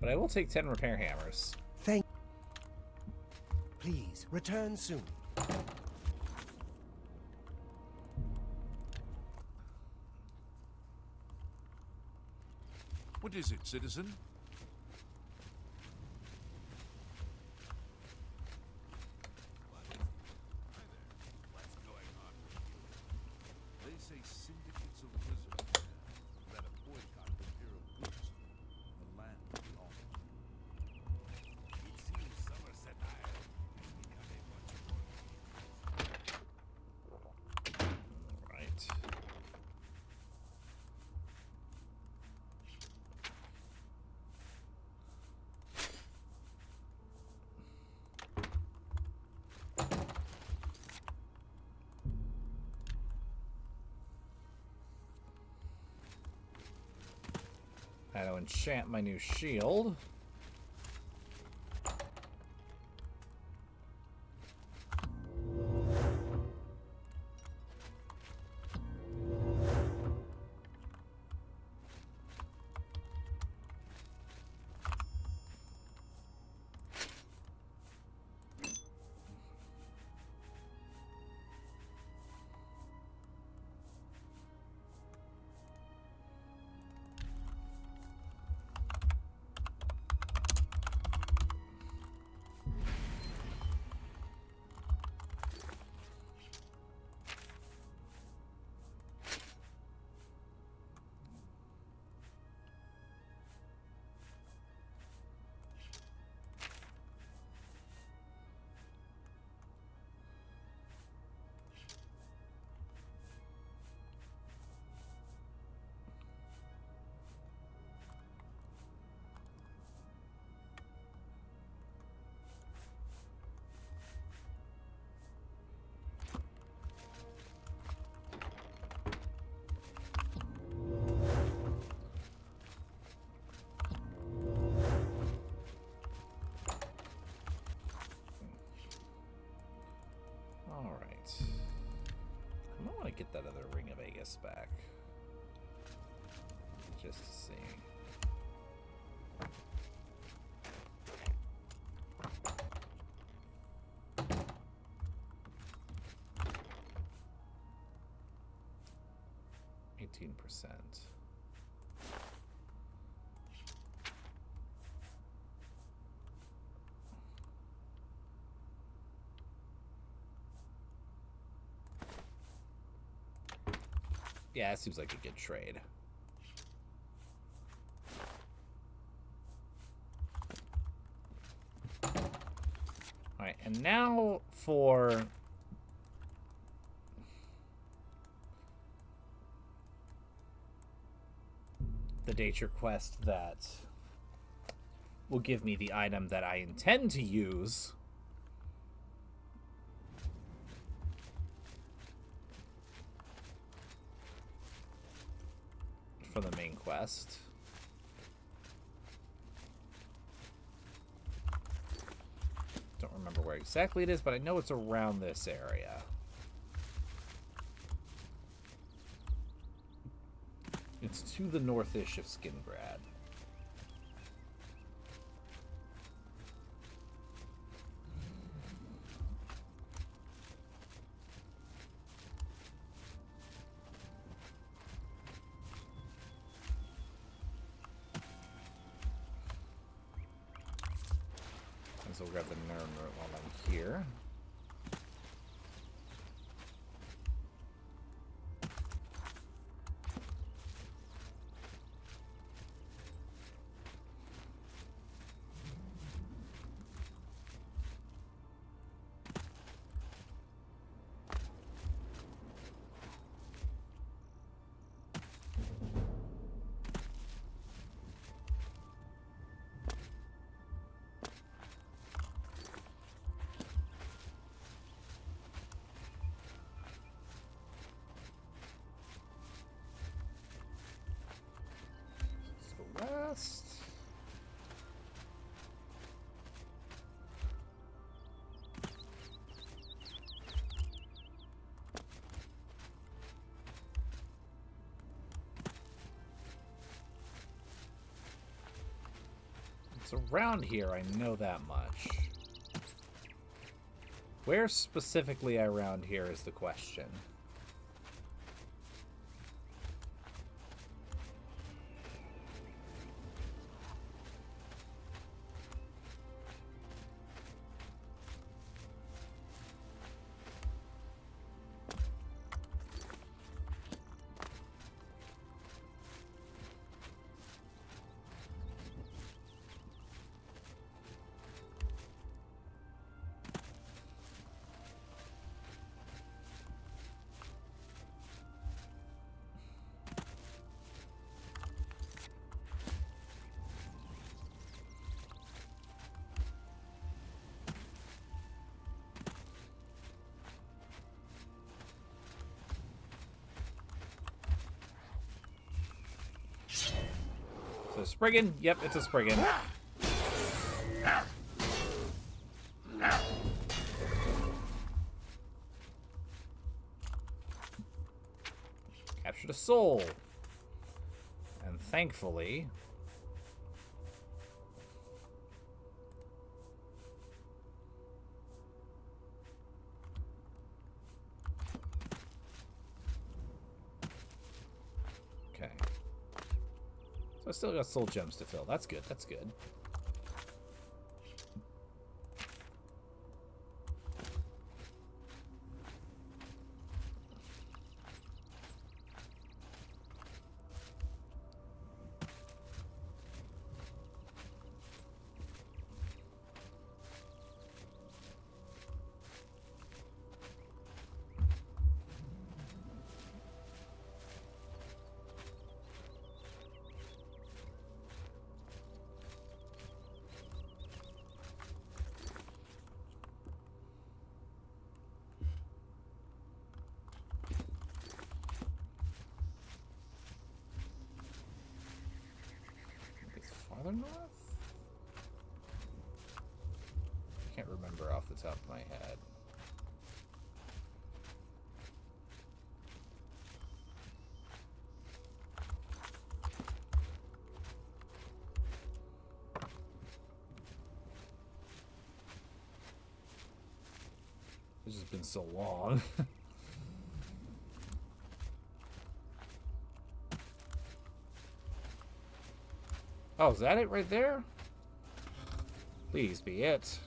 But I will take 10 repair hammers. Please, return soon. What is it, citizen? They say syndicates of wizards that a boycott of Imperial goods in the land of the all. It seems Somerset Isle has become a much more... Right. I had to enchant my new shield. Get that other Ring of Aegis back. Just to see. %. Yeah, it seems like a good trade. Alright, and now for the nature quest that will give me the item that I intend to use for the main quest. Don't remember where exactly it is, but I know it's around this area. It's to the north-ish of Skingrad. So we'll grab the Nern route while I'm here. West. It's around here, I know that much. Where specifically around here is the question. So Spriggan? Yep, it's a Spriggan. Captured a soul. And thankfully... Okay. So I still got soul gems to fill. That's good, that's good. Farther north? I can't remember off the top of my head. This has been so long. Oh, is that it right there? Please be it.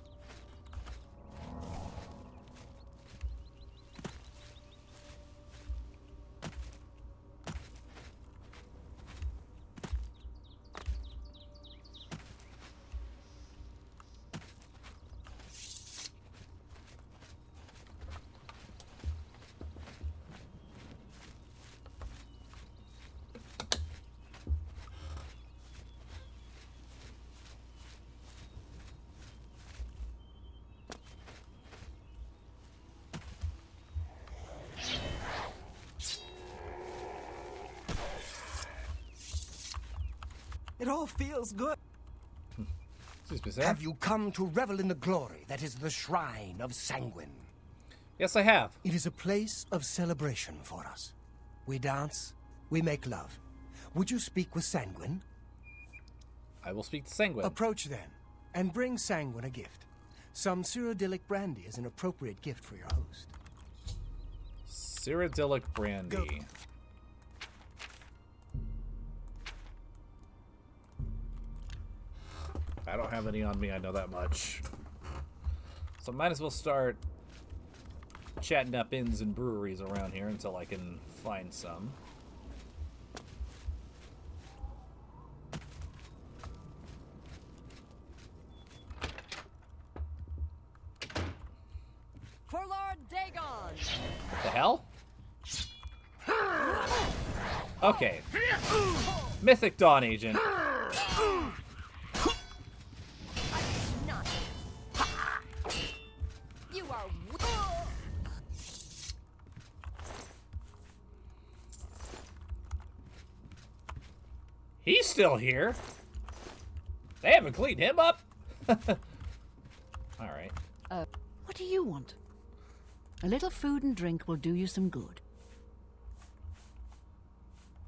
It all feels good. Excuse me, Have you come to revel in the glory that is the Shrine of Sanguine? Yes, I have. It is a place of celebration for us. We dance, we make love. Would you speak with Sanguine? I will speak to Sanguine. Approach then, and bring Sanguine a gift. Some Cyrodiilic brandy is an appropriate gift for your host. Cyrodiilic brandy. Go. I don't have any on me, I know that much. So might as well start chatting up inns and breweries around here until I can find some. For Lord Dagon! What the hell? Okay. Mythic Dawn Agent. You are He's still here. They haven't cleaned him up. Alright. What do you want? A little food and drink will do you some good.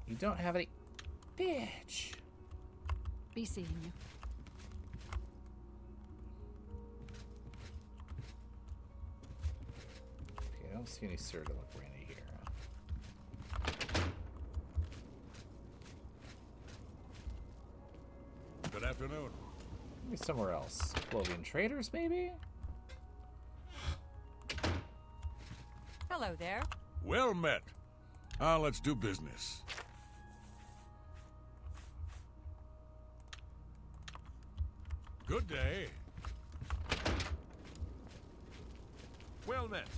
You don't have any... Bitch. Be seeing you. Okay, I don't see any Cyrodiilic brandy here. Good afternoon. Maybe somewhere else. Oblivion Traders, maybe? Hello there. Well met. Let's do business. Good day. Well met.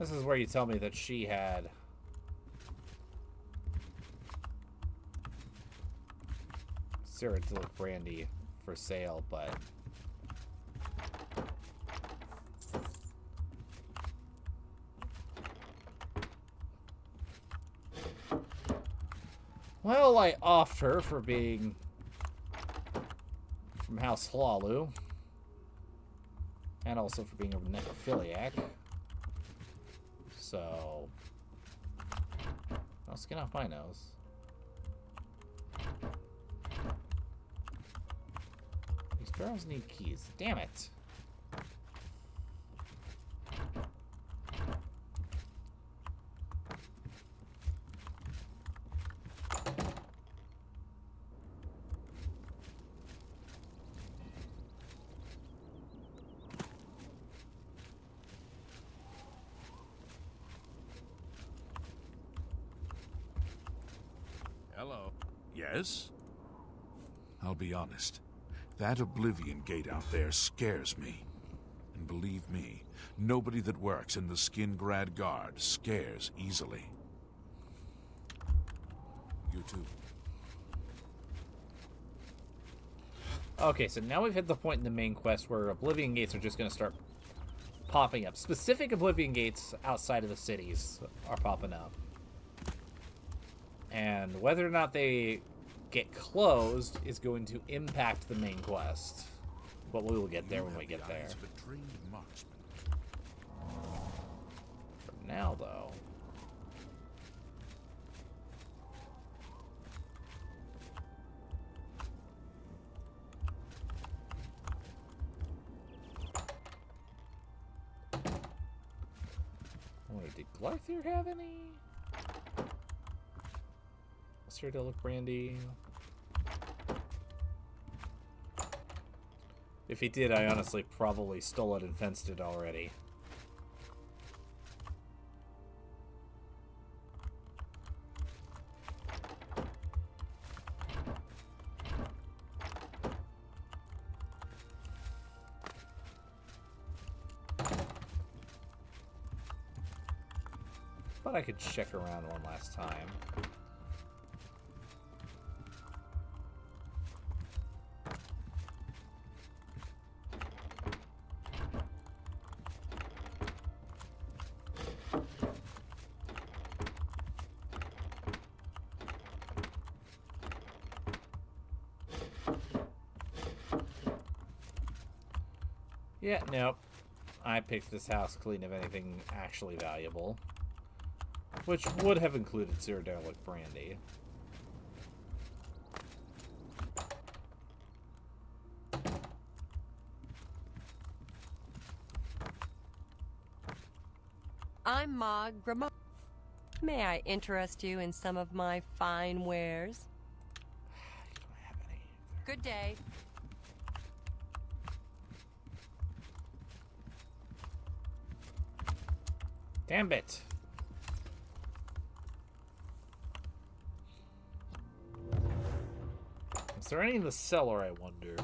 This is where you tell me that she had Cyrodiil brandy for sale, but well, I offed her for being from House Hlalu, and also for being a necrophiliac. So, I'll skin off my nose. These barrels need keys. Damn it. Hello. Yes? I'll be honest. That Oblivion gate out there scares me. And believe me, nobody that works in the Skingrad Guard scares easily. You too. Okay, so now we've hit the point in the main quest where Oblivion gates are just going to start popping up. Specific Oblivion gates outside of the cities are popping up. And whether or not they get closed is going to impact the main quest. But we will get there when we get there. For now, though. Wait, did Glyther have any? Cyrodiil brandy. If he did, I honestly probably stole it and fenced it already. But I could check around one last time. Yeah, nope. I picked this house clean of anything actually valuable. Which would have included Cyrodiil brandy. I'm Ma Gramo. May I interest you in some of my fine wares? I don't have any. Good day. Damn it. Is there any in the cellar, I wonder?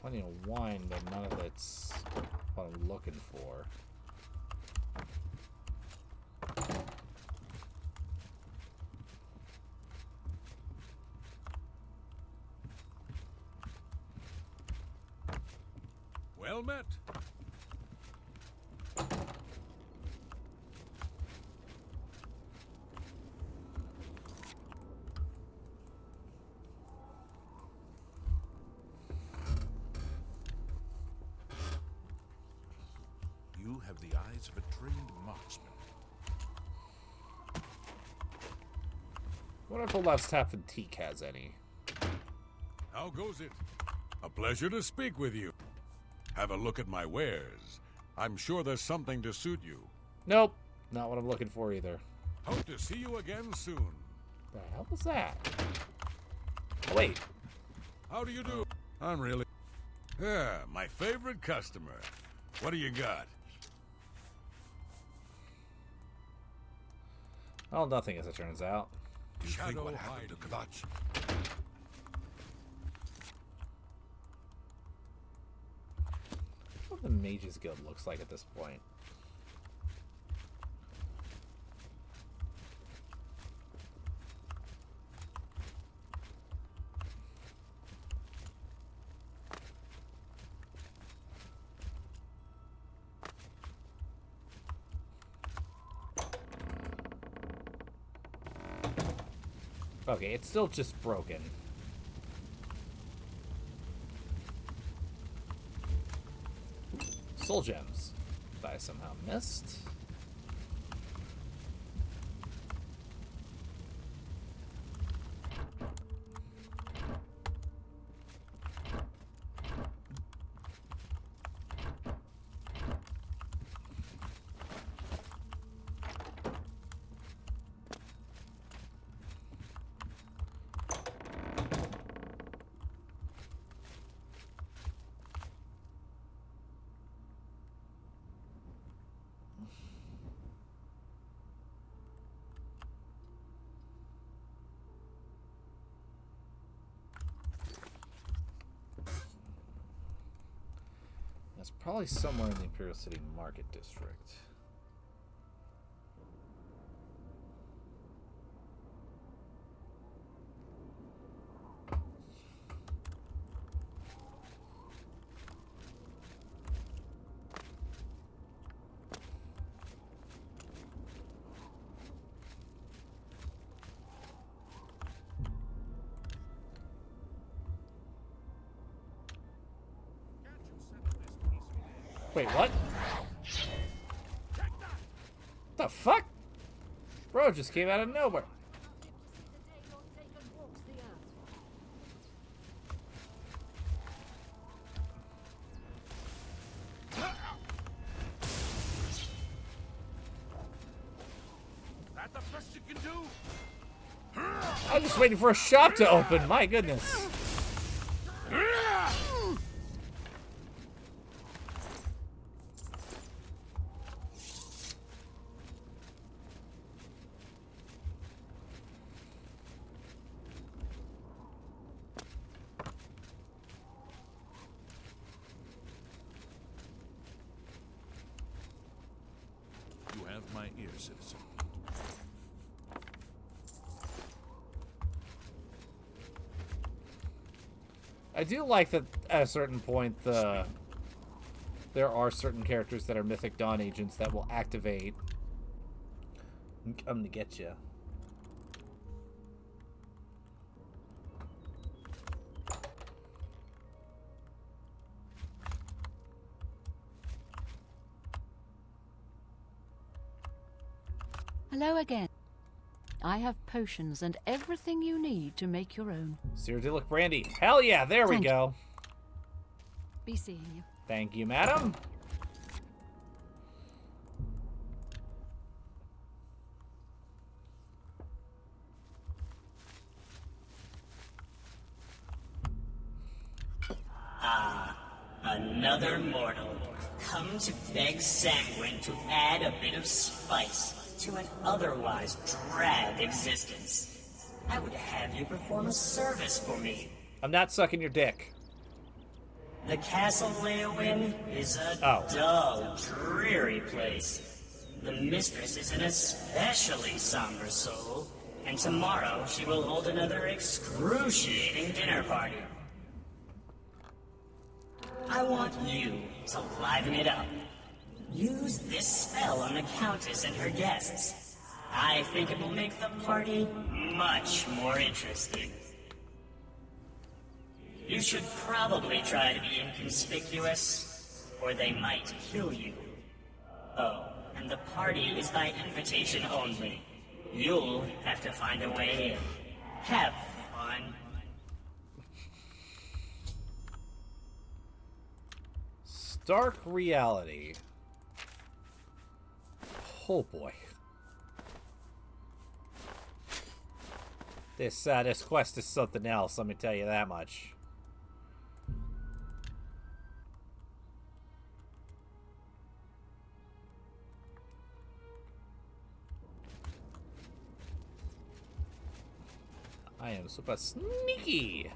Plenty of wine, but none of it's what I'm looking for. Well met. You have the eyes of a trained marksman. What if the left tap and Teak has any? How goes it? A pleasure to speak with you. Have a look at my wares. I'm sure there's something to suit you. Nope, not what I'm looking for either. Hope to see you again soon. The hell was that? Oh, wait. How do you do? I'm really... Yeah, my favorite customer. What do you got? Well, nothing as it turns out. Do you think what happened to Kvatch? What the Mage's Guild looks like at this point. Okay, it's still just broken. Soul gems that I somehow missed. It's probably somewhere in the Imperial City Market District. Wait, what? The fuck? Bro just came out of nowhere. That the best you can do? I'm just waiting for a shop to open. My goodness. You have my ear, citizen. I do like that at a certain point there are certain characters that are Mythic Dawn agents that will activate and come to get you. Hello again. I have potions and everything you need to make your own. Cyrodiil brandy. Hell yeah, there we go. Be seeing you. Thank you, madam. Ah, another mortal. Come to beg Sanguine to add a bit of spice to an otherwise drab existence. I would have you perform a service for me. I'm not sucking your dick. The Castle Leowin is a dull, dreary place. The mistress is an especially somber soul, and tomorrow she will hold another excruciating dinner party. I want you to liven it up. Use this spell on the Countess and her guests. I think it will make the party much more interesting. You should probably try to be inconspicuous, or they might kill you. Oh, and the party is by invitation only. You'll have to find a way in. Have fun. Stark reality. Oh boy. This quest is something else, let me tell you that much. I am super sneaky.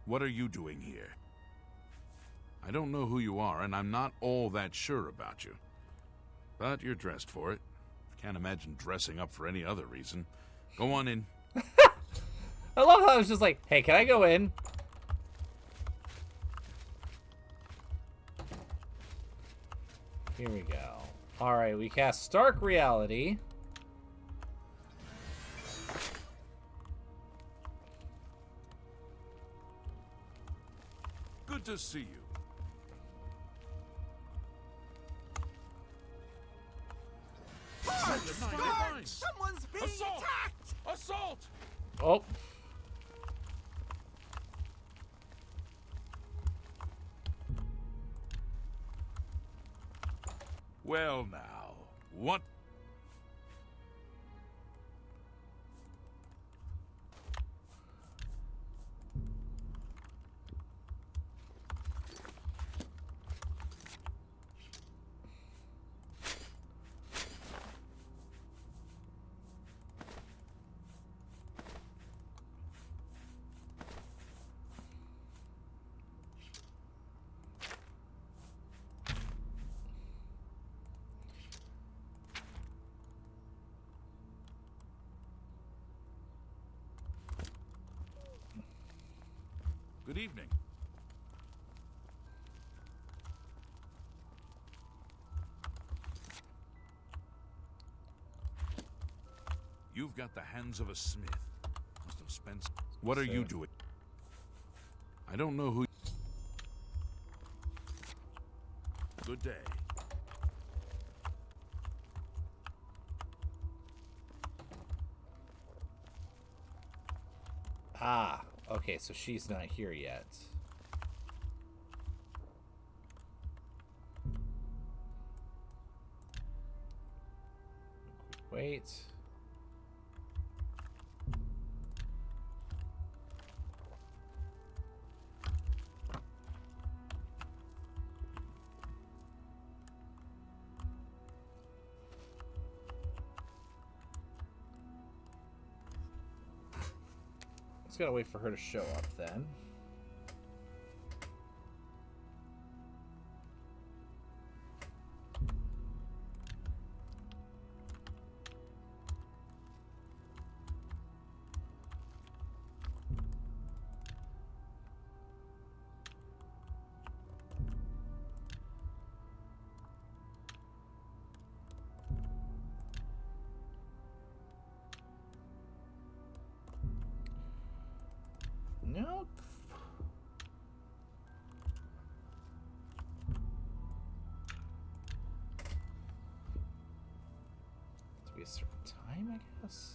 What are you doing here? I don't know who you are, and I'm not all that sure about you. But you're dressed for it. Can't imagine dressing up for any other reason. Go on in. I love how I was just like, hey, can I go in? Here we go. Alright, we cast Stark Reality. Good to see you. Someone's being attacked! Assault! Oh. Well now, what? Good evening. You've got the hands of a smith. Must have spent... What are you doing? I don't know who... Good day. Ah, okay, so she's not here yet. Wait. Just gotta wait for her to show up then. No. To be a certain time, I guess.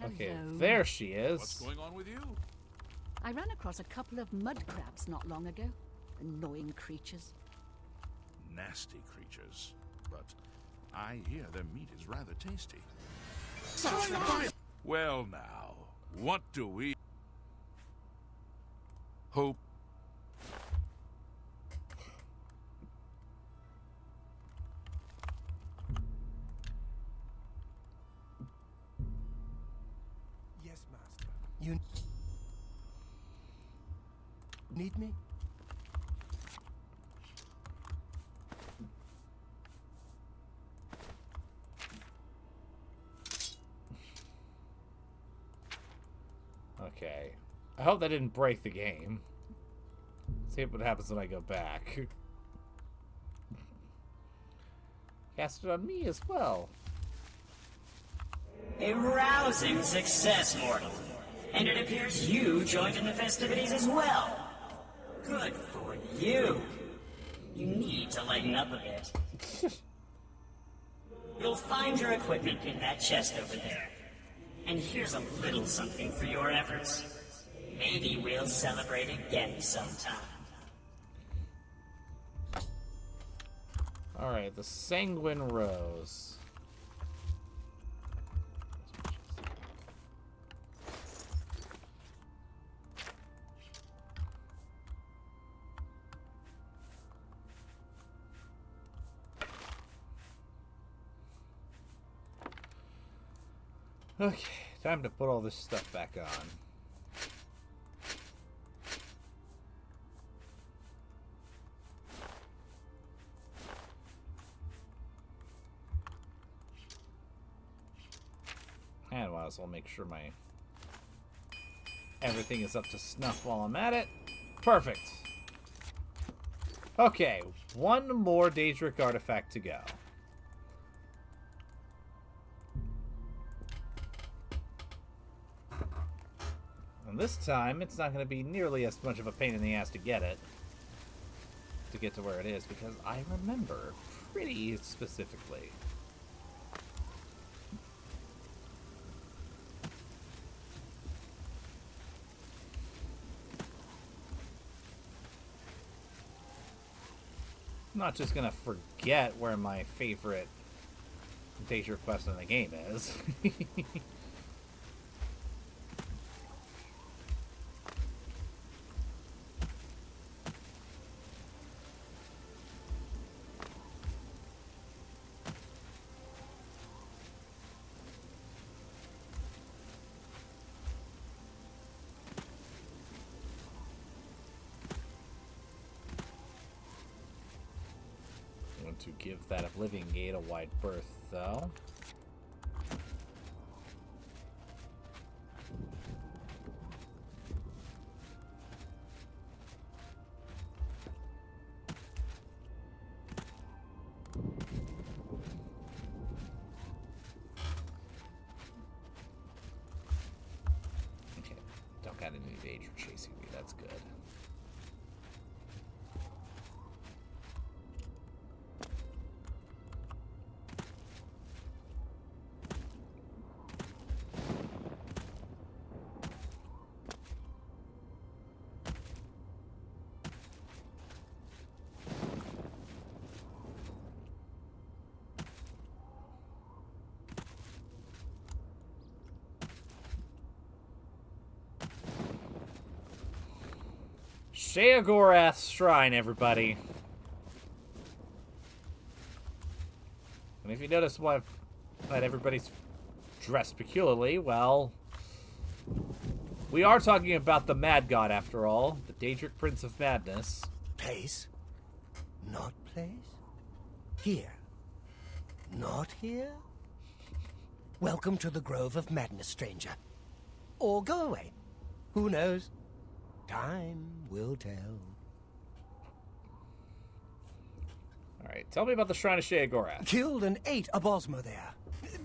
Okay, Hello. there she is. What's going on with you? I ran across a couple of mud crabs not long ago. Annoying creatures. Nasty creatures. But I hear their meat is rather tasty. Well now, what do we... hope. Yes, Master. You need me? Okay. I hope that didn't break the game. See what happens when I go back. Cast it on me as well. A rousing success, mortal. And it appears you joined in the festivities as well. Good for you. You need to lighten up a bit. You'll find your equipment in that chest over there. And here's a little something for your efforts. Maybe we'll celebrate again sometime. Alright, the Sanguine Rose. Okay, time to put all this stuff back on. And might as well make sure my everything is up to snuff while I'm at it. Perfect. Okay, one more Daedric artifact to go. And this time, it's not going to be nearly as much of a pain in the ass to get it. To get to where it is, because I remember pretty specifically. I'm not just gonna forget where my favorite Daedric quest in the game is. To give that Oblivion Gate a wide berth, though. Okay, don't got any Daedric chasing me, that's good. Sheogorath's Shrine, everybody. And if you notice why that everybody's dressed peculiarly, well, we are talking about the Mad God, after all. The Daedric Prince of Madness. Place? Not place? Here? Not here? Welcome to the Grove of Madness, stranger. Or go away. Who knows? Time will tell. Alright, tell me about the Shrine of Sheogorath. Killed and ate a Bosmer there,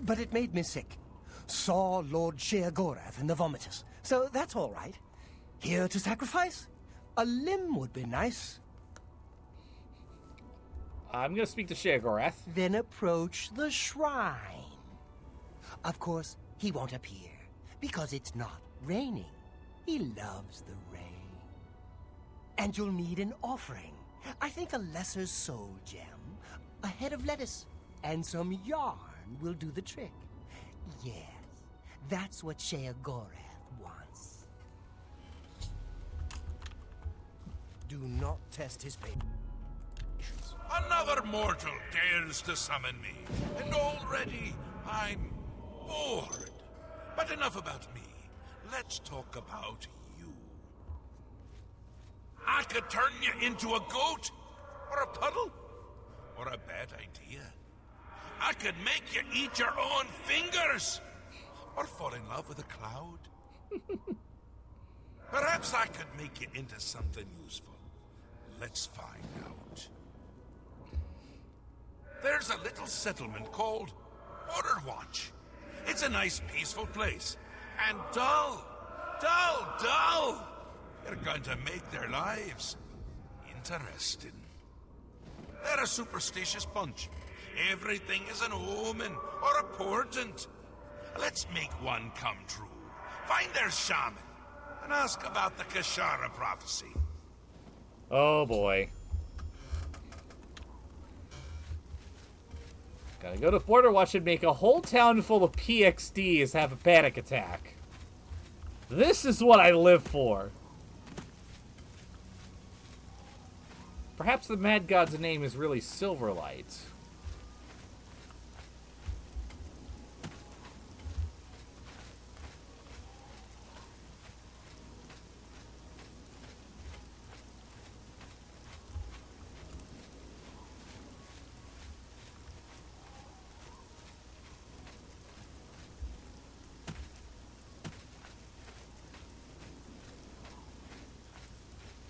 but it made me sick. Saw Lord Sheogorath in the vomitus, so that's all right. Here to sacrifice? A limb would be nice. I'm gonna speak to Sheogorath. Then approach the shrine. Of course, he won't appear, because it's not raining. He loves the rain. And you'll need an offering. I think a lesser soul gem, a head of lettuce, and some yarn will do the trick. Yes, that's what Sheogorath wants. Do not test his patience. Another mortal dares to summon me, and already I'm bored. But enough about me. Let's talk about you. I could turn you into a goat, or a puddle, or a bad idea. I could make you eat your own fingers, or fall in love with a cloud. Perhaps I could make you into something useful. Let's find out. There's a little settlement called Borderwatch. It's a nice, peaceful place. And dull. You're going to make their lives interesting. They're a superstitious bunch. Everything is an omen or a portent. Let's make one come true. Find their shaman and ask about the Kashara prophecy. Oh boy. Gotta go to Borderwatch and make a whole town full of PXDs have a panic attack. This is what I live for. Perhaps the Mad God's name is really Silverlight.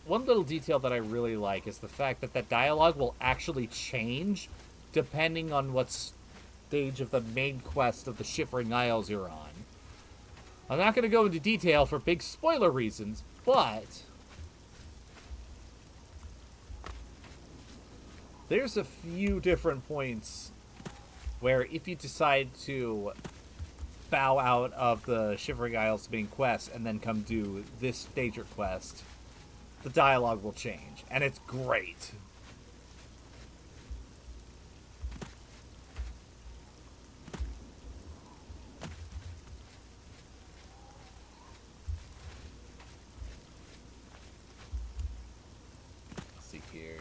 One little detail that I really like is the fact that the dialogue will actually change depending on what stage of the main quest of the Shivering Isles you're on. I'm not going to go into detail for big spoiler reasons, but there's a few different points where if you decide to bow out of the Shivering Isles main quest and then come do this major quest, the dialogue will change, and it's great. Let's see here.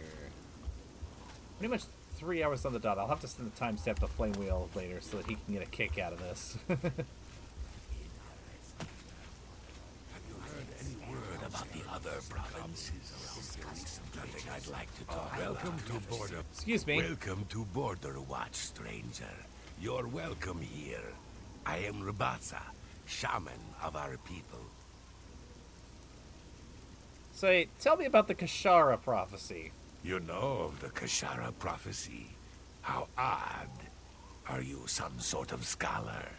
Pretty much 3 hours on the dot. I'll have to send the timestamp to Flame Wheel later so that he can get a kick out of this. About the other provinces. Something I'd like to talk. Welcome to Border. Excuse me. Welcome to Border Watch, stranger. You're welcome here. I am Rabasa, shaman of our people. Say, tell me about the Kashara prophecy. You know of the Kashara prophecy? How odd. Are you some sort of scholar?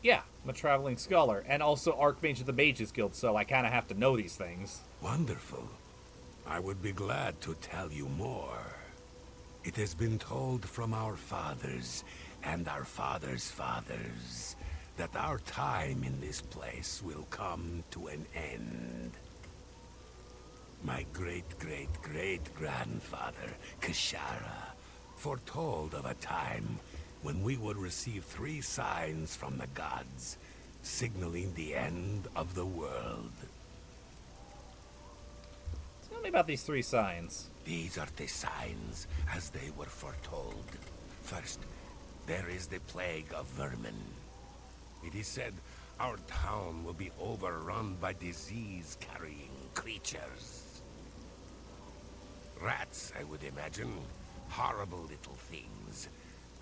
Yeah, I'm a traveling scholar, and also Archmage of the Mages Guild, so I kind of have to know these things. Wonderful. I would be glad to tell you more. It has been told from our fathers and our fathers' fathers that our time in this place will come to an end. My great-great-great-grandfather, Kashara, foretold of a time when we would receive 3 signs from the gods, signaling the end of the world. Tell me about these 3 signs. These are the signs as they were foretold. First, there is the plague of vermin. It is said our town will be overrun by disease-carrying creatures. Rats, I would imagine. Horrible little things.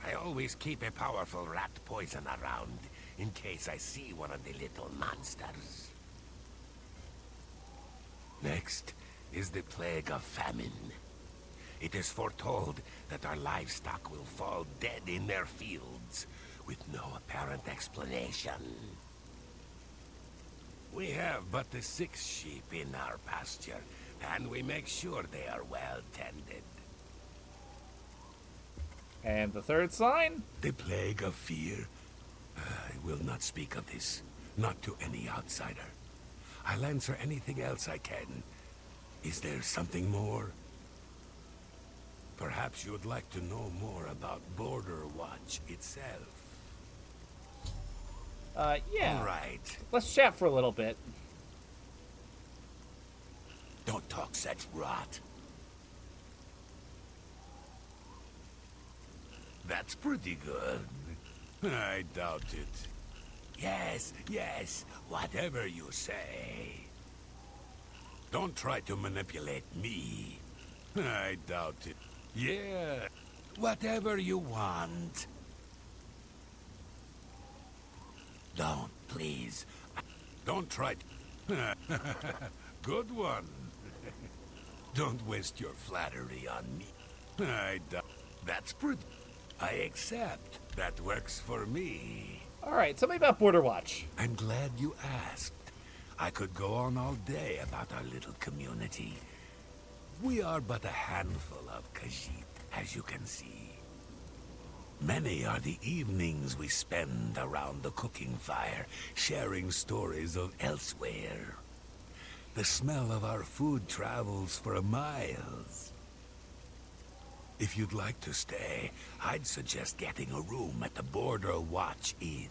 I always keep a powerful rat poison around, in case I see one of the little monsters. Next is the plague of famine. It is foretold that our livestock will fall dead in their fields, with no apparent explanation. We have but the 6 sheep in our pasture, and we make sure they are well tended. And the 3rd sign? The plague of fear. I will not speak of this, not to any outsider. I'll answer anything else I can. Is there something more? Perhaps you'd like to know more about Border Watch itself. Yeah. All right. Let's chat for a little bit. Don't talk such rot. That's pretty good. I doubt it. Yes, yes, whatever you say. Don't try to manipulate me. I doubt it. Yeah, whatever you want. Don't, please. Don't try to... Good one. Don't waste your flattery on me. I doubt... That's pretty... I accept. That works for me. Alright, tell me about Border Watch. I'm glad you asked. I could go on all day about our little community. We are but a handful of Khajiit, as you can see. Many are the evenings we spend around the cooking fire, sharing stories of elsewhere. The smell of our food travels for miles. If you'd like to stay, I'd suggest getting a room at the Border Watch Inn.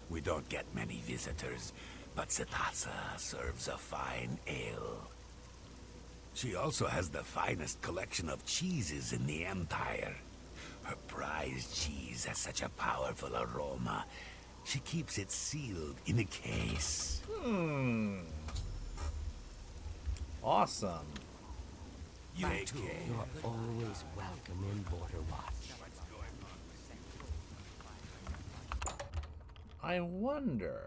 We don't get many visitors, but Setasa serves a fine ale. She also has the finest collection of cheeses in the Empire. Her prized cheese has such a powerful aroma. She keeps it sealed in a case. Awesome. You're always welcome in Border Watch. I wonder...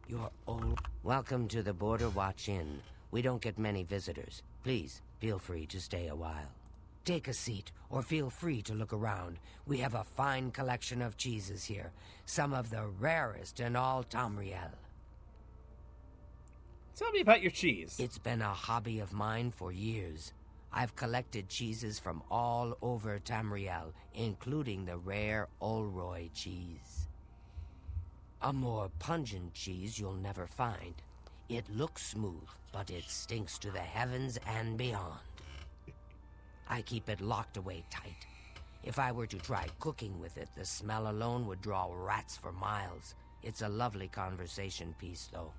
You're all welcome to the Border Watch Inn. We don't get many visitors. Please, feel free to stay a while. Take a seat, or feel free to look around. We have a fine collection of cheeses here, some of the rarest in all Tamriel. Tell me about your cheese. It's been a hobby of mine for years. I've collected cheeses from all over Tamriel, including the rare Olroy cheese. A more pungent cheese you'll never find. It looks smooth, but it stinks to the heavens and beyond. I keep it locked away tight. If I were to try cooking with it, the smell alone would draw rats for miles. It's a lovely conversation piece, though.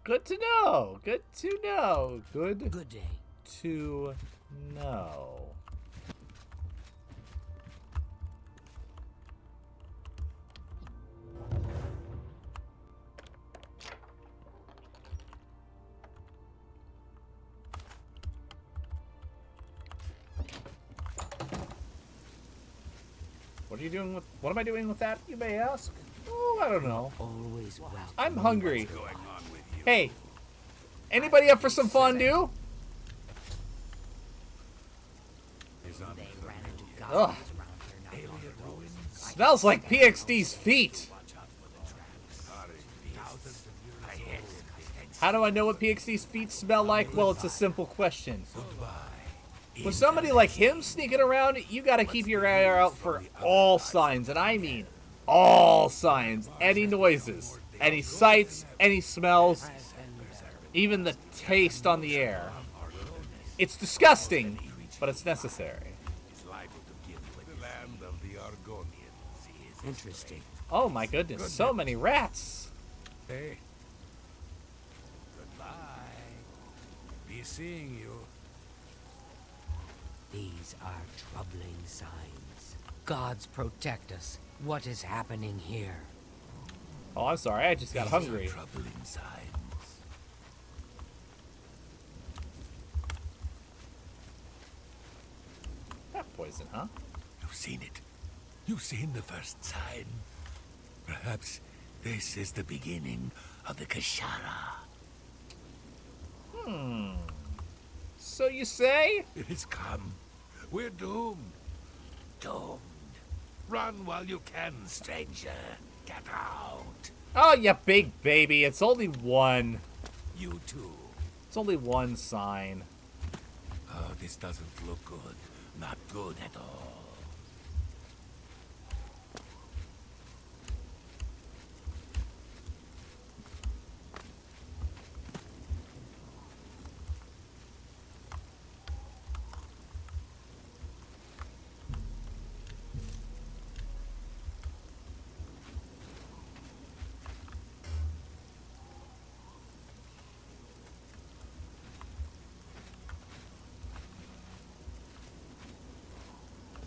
Good to know. Good to know. Good day. To know. What are you doing with... What am I doing with that, you may ask? Oh, I don't know. Always welcome. I'm hungry. Hey, anybody up for some fondue? Ugh. Smells like PXD's feet. How do I know what PXD's feet smell like? Well, it's a simple question. With somebody like him sneaking around, you gotta keep your eye out for all signs, and I mean all signs. Any noises, any sights, any smells, even the taste on the air. It's disgusting, but it's necessary. Interesting. Oh my goodness, so many rats. Hey. Goodbye. Be seeing you. These are troubling signs. Gods protect us. What is happening here? Oh, I'm sorry, I just got hungry. Troubling signs. Rat poison, huh? You've seen it. You've seen the first sign. Perhaps this is the beginning of the Kashara. So you say? It has come. We're doomed. Doomed. Run while you can, stranger. Get out. Oh, you big baby. It's only one. You too. It's only one sign. Oh, this doesn't look good. Not good at all.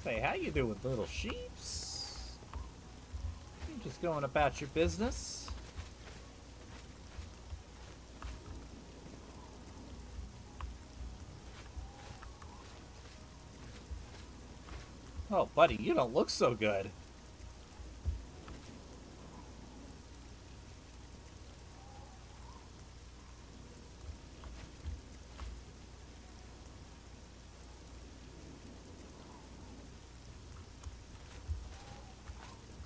Say, how you doing, little sheeps? You just going about your business? Oh, buddy, you don't look so good.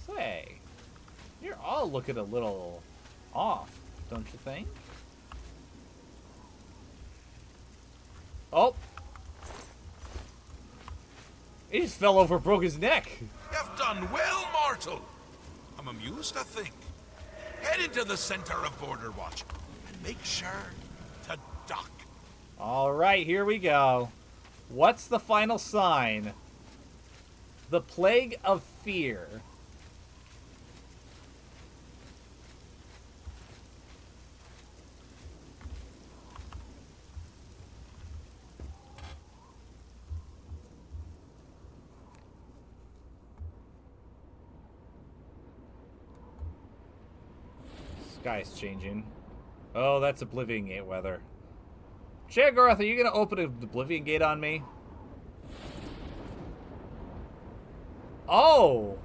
Say, you're all looking a little off, don't you think? Oh! He just fell over, broke his neck. You've done well, mortal. I'm amused, I think. Head into the center of Border Watch and make sure to duck. All right, here we go. What's the final sign? The Plague of Fear. Sky's changing. Oh, that's Oblivion Gate weather. Shagoroth, are you gonna open an Oblivion Gate on me? Oh!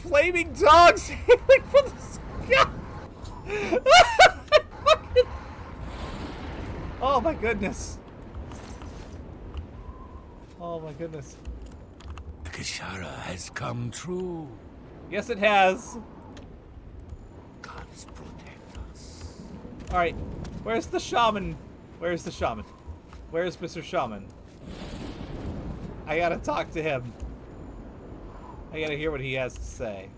Flaming dogs hailing from the sky! Oh my goodness. Oh my goodness. The Kishara has come true. Yes, it has. Gods protect us. Alright, where's the shaman? Where's the shaman? Where's Mr. Shaman? I gotta talk to him. I gotta hear what he has to say.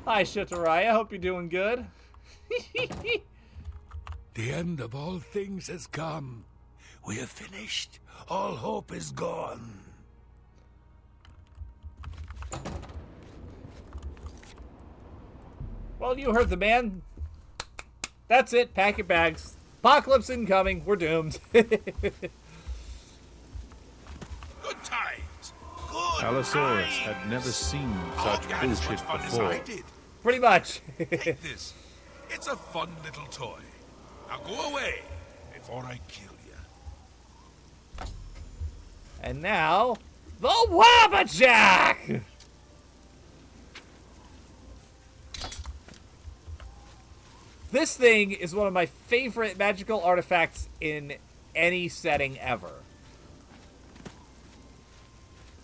Hi, Shitarai. I hope you're doing good. The end of all things has come. We have finished. All hope is gone. Well, you heard the man. That's it. Pack your bags. Apocalypse incoming. We're doomed. Good times. Good Allosaurus times. had never seen such you had as much bullshit fun as before. I did. Pretty much. Take this. It's a fun little toy. Now go away before I kill you. And now, the Wabbajack! This thing is one of my favorite magical artifacts in any setting ever.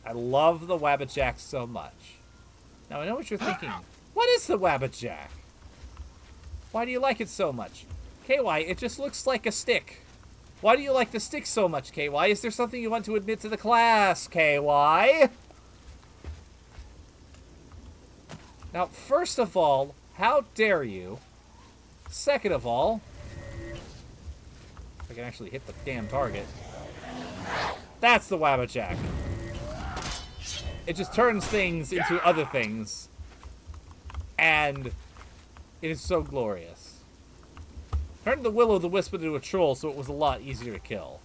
I love the Wabbajack so much. Now, I know what you're thinking. What is the Wabbajack? Why do you like it so much? KY, it just looks like a stick. Why do you like the stick so much, KY? Is there something you want to admit to the class, KY? Now, first of all, how dare you? Second of all, if I can actually hit the damn target. That's the Wabbajack. It just turns things into other things. And it is so glorious. Turned the Will-O-the-Wisp into a troll, so it was a lot easier to kill.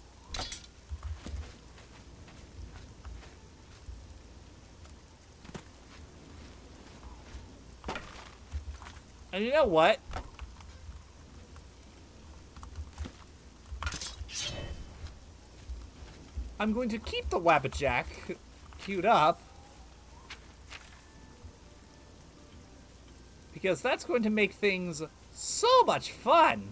And you know what? I'm going to keep the Wabbajack queued up. Because that's going to make things so much fun.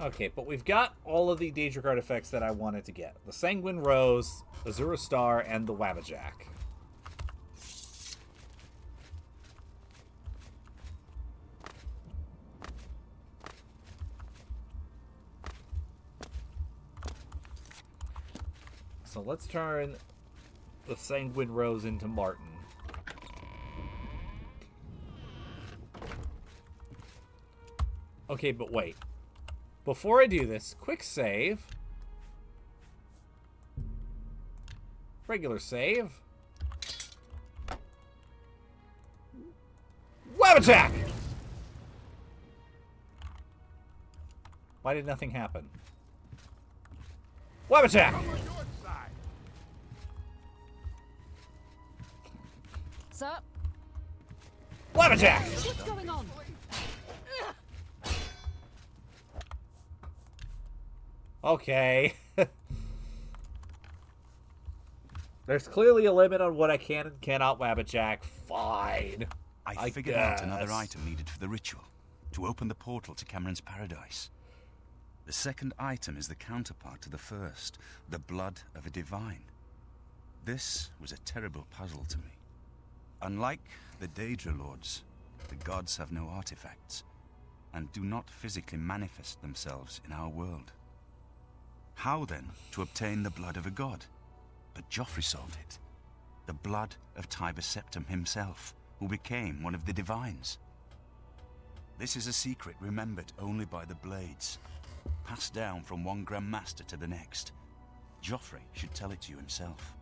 Okay, but we've got all of the Daedric artifacts that I wanted to get. The Sanguine Rose, Azura Star, and the Wabbajack. So let's turn the Sanguine Rose into Martin. Okay, but wait. Before I do this, quick save. Regular save. Web attack! Why did nothing happen? Web attack! Sir? Web attack! What's going on? Okay. There's clearly a limit on what I can and cannot wabbajack. Fine. I figured out another item needed for the ritual, to open the portal to Cameron's paradise. The second item is the counterpart to the first, the blood of a divine. This was a terrible puzzle to me. Unlike the Daedra Lords, the gods have no artifacts, and do not physically manifest themselves in our world. How then to obtain the blood of a god? But Joffrey solved it. The blood of Tiber Septim himself, who became one of the divines. This is a secret remembered only by the Blades, passed down from one Grand Master to the next. Joffrey should tell it to you himself.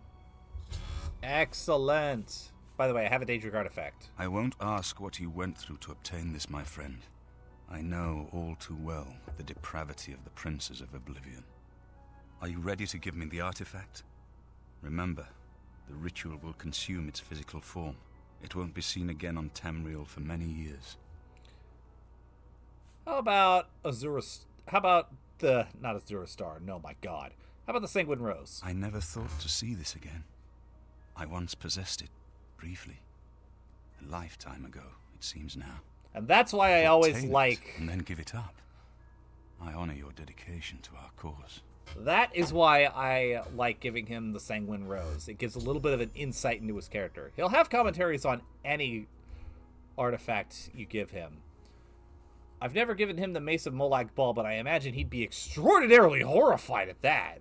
Excellent. By the way, I have a Daedric artifact. I won't ask what you went through to obtain this, my friend. I know all too well the depravity of the princes of Oblivion. Are you ready to give me the artifact? Remember, the ritual will consume its physical form. It won't be seen again on Tamriel for many years. How about Azura? How about the not Azura Star? No, my God. How about the Sanguine Rose? I never thought to see this again. I once possessed it, briefly. A lifetime ago, it seems now. And that's why I always like. And then give it up. I honor your dedication to our cause. That is why I like giving him the Sanguine Rose. It gives a little bit of an insight into his character. He'll have commentaries on any artifact you give him. I've never given him the Mace of Molag Bal, but I imagine he'd be extraordinarily horrified at that.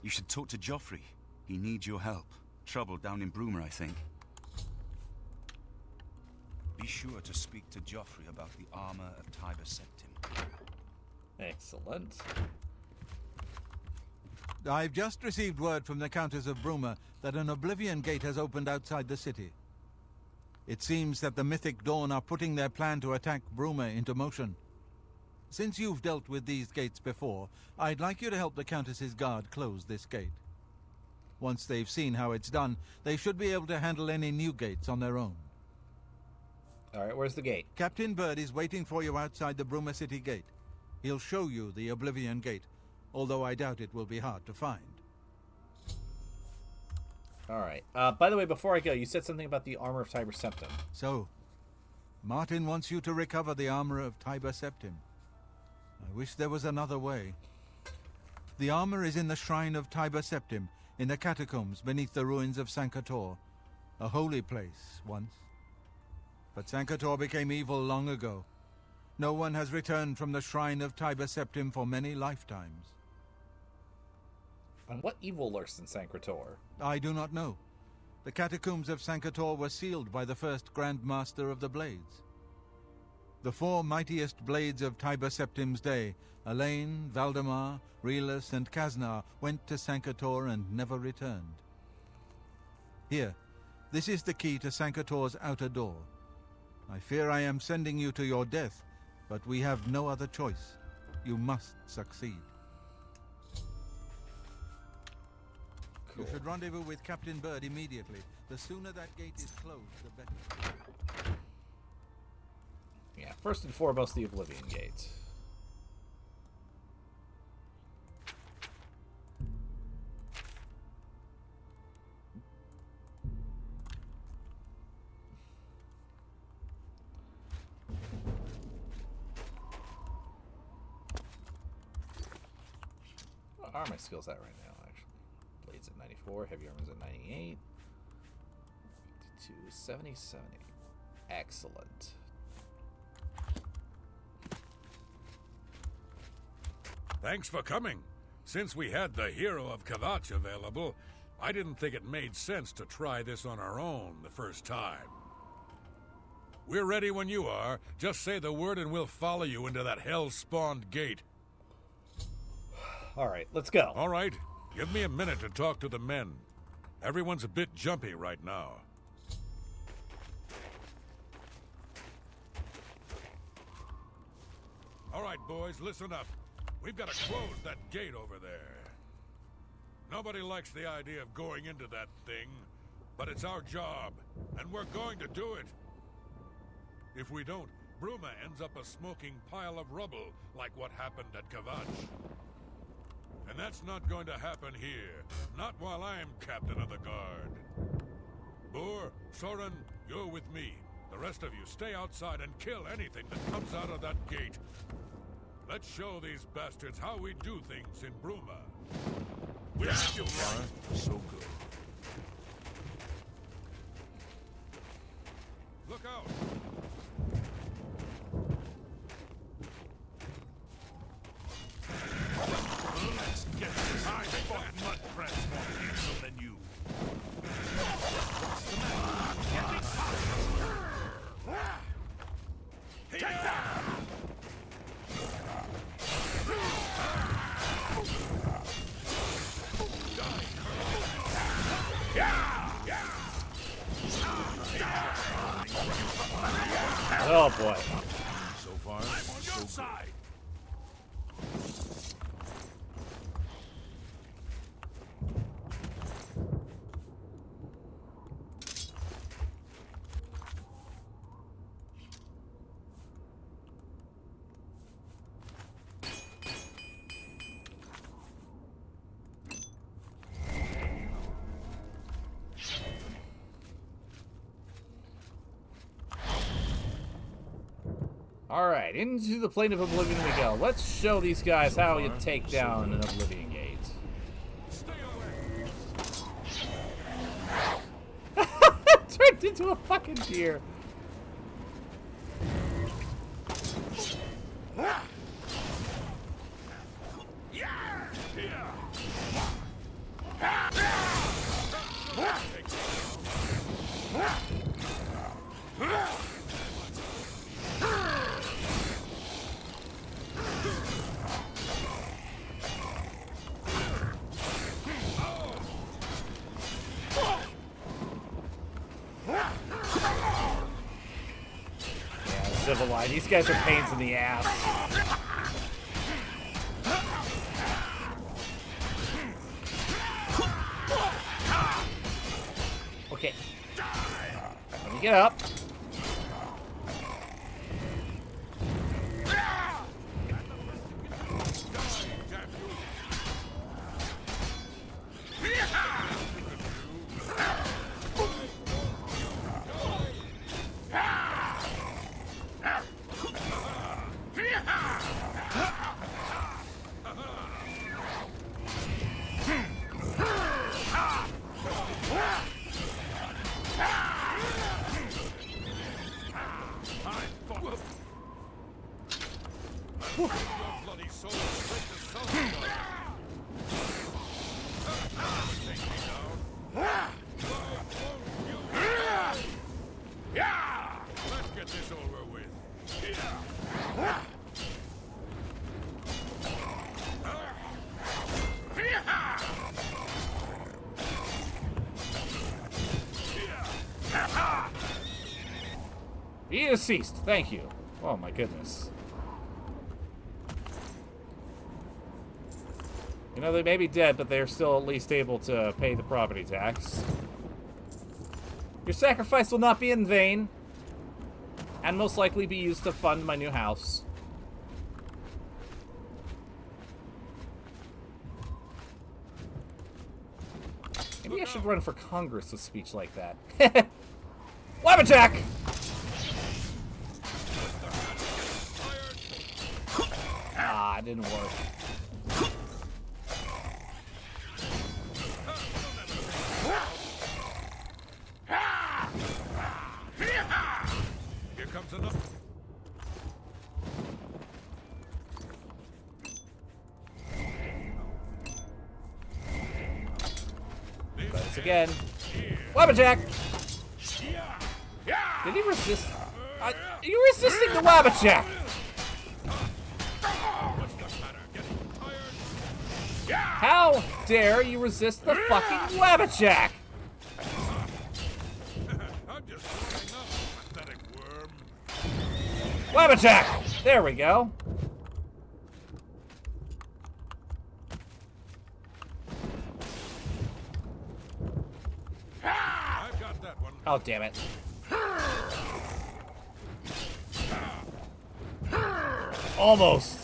You should talk to Joffrey. He needs your help. Trouble down in Broomer, I think. Be sure to speak to Joffrey about the armor of Tiber Septim. Excellent. I've just received word from the Countess of Broomer that an Oblivion gate has opened outside the city. It seems that the Mythic Dawn are putting their plan to attack Broomer into motion. Since you've dealt with these gates before, I'd like you to help the Countess's guard close this gate. Once they've seen how it's done, they should be able to handle any new gates on their own. Alright, where's the gate? Captain Bird is waiting for you outside the Broomer City gate. He'll show you the Oblivion gate, although I doubt it will be hard to find. Alright. By the way, before I go, you said something about the armor of Tiber Septim. So, Martin wants you to recover the armor of Tiber Septim. I wish there was another way. The armor is in the shrine of Tiber Septim, in the catacombs beneath the ruins of Sankator, a holy place once. But Sankator became evil long ago. No one has returned from the shrine of Tiber Septim for many lifetimes. And what evil lurks in Sankator? I do not know. The catacombs of Sankator were sealed by the first Grand Master of the Blades. The four mightiest blades of Tiber Septim's day, Elaine, Valdemar, Relus, and Kaznar, went to Sankator and never returned. Here, this is the key to Sankator's outer door. I fear I am sending you to your death, but we have no other choice. You must succeed. Cool. You should rendezvous with Captain Bird immediately. The sooner that gate is closed, the better. Yeah, first and foremost, the Oblivion Gate. What are my skills at right now, actually? Blades at 94, heavy armor's at 98. 52, 70, 70. Excellent. Thanks for coming. Since we had the Hero of Kavach available, I didn't think it made sense to try this on our own the first time. We're ready when you are. Just say the word and we'll follow you into that hell-spawned gate. All right, let's go. All right. Give me a minute to talk to the men. Everyone's a bit jumpy right now. All right, boys, listen up. We've got to close that gate over there. Nobody likes the idea of going into that thing, but it's our job, and we're going to do it. If we don't, Bruma ends up a smoking pile of rubble, like what happened at Kavach. And that's not going to happen here, not while I'm captain of the guard. Boor, Soren, you're with me. The rest of you stay outside and kill anything that comes out of that gate. Let's show these bastards how we do things in Bruma. We're still right. So good. Look out! Let's get this. I fought mud crabs more handsome than you. What's the matter? Take that! Oh boy. So far, I'm on your side. Alright, into the plane of Oblivion we go. Let's show these guys how you take down an Oblivion gate. Turned into a fucking deer. Civil line. These guys are pains in the ass. Okay. Let me get up. He is ceased. Thank you. Oh my goodness. You know, they may be dead, but they're still at least able to pay the property tax. Your sacrifice will not be in vain, and most likely be used to fund my new house. Maybe I should run for Congress with a speech like that. Lab attack! Ah, it didn't work. Here comes another. Once again. Weapon jack! Did he resist? You're resisting the Wabbajack! How dare you resist the fucking Wabbajack? Wabbajack! There we go. I've got that one. Oh, damn it. Almost.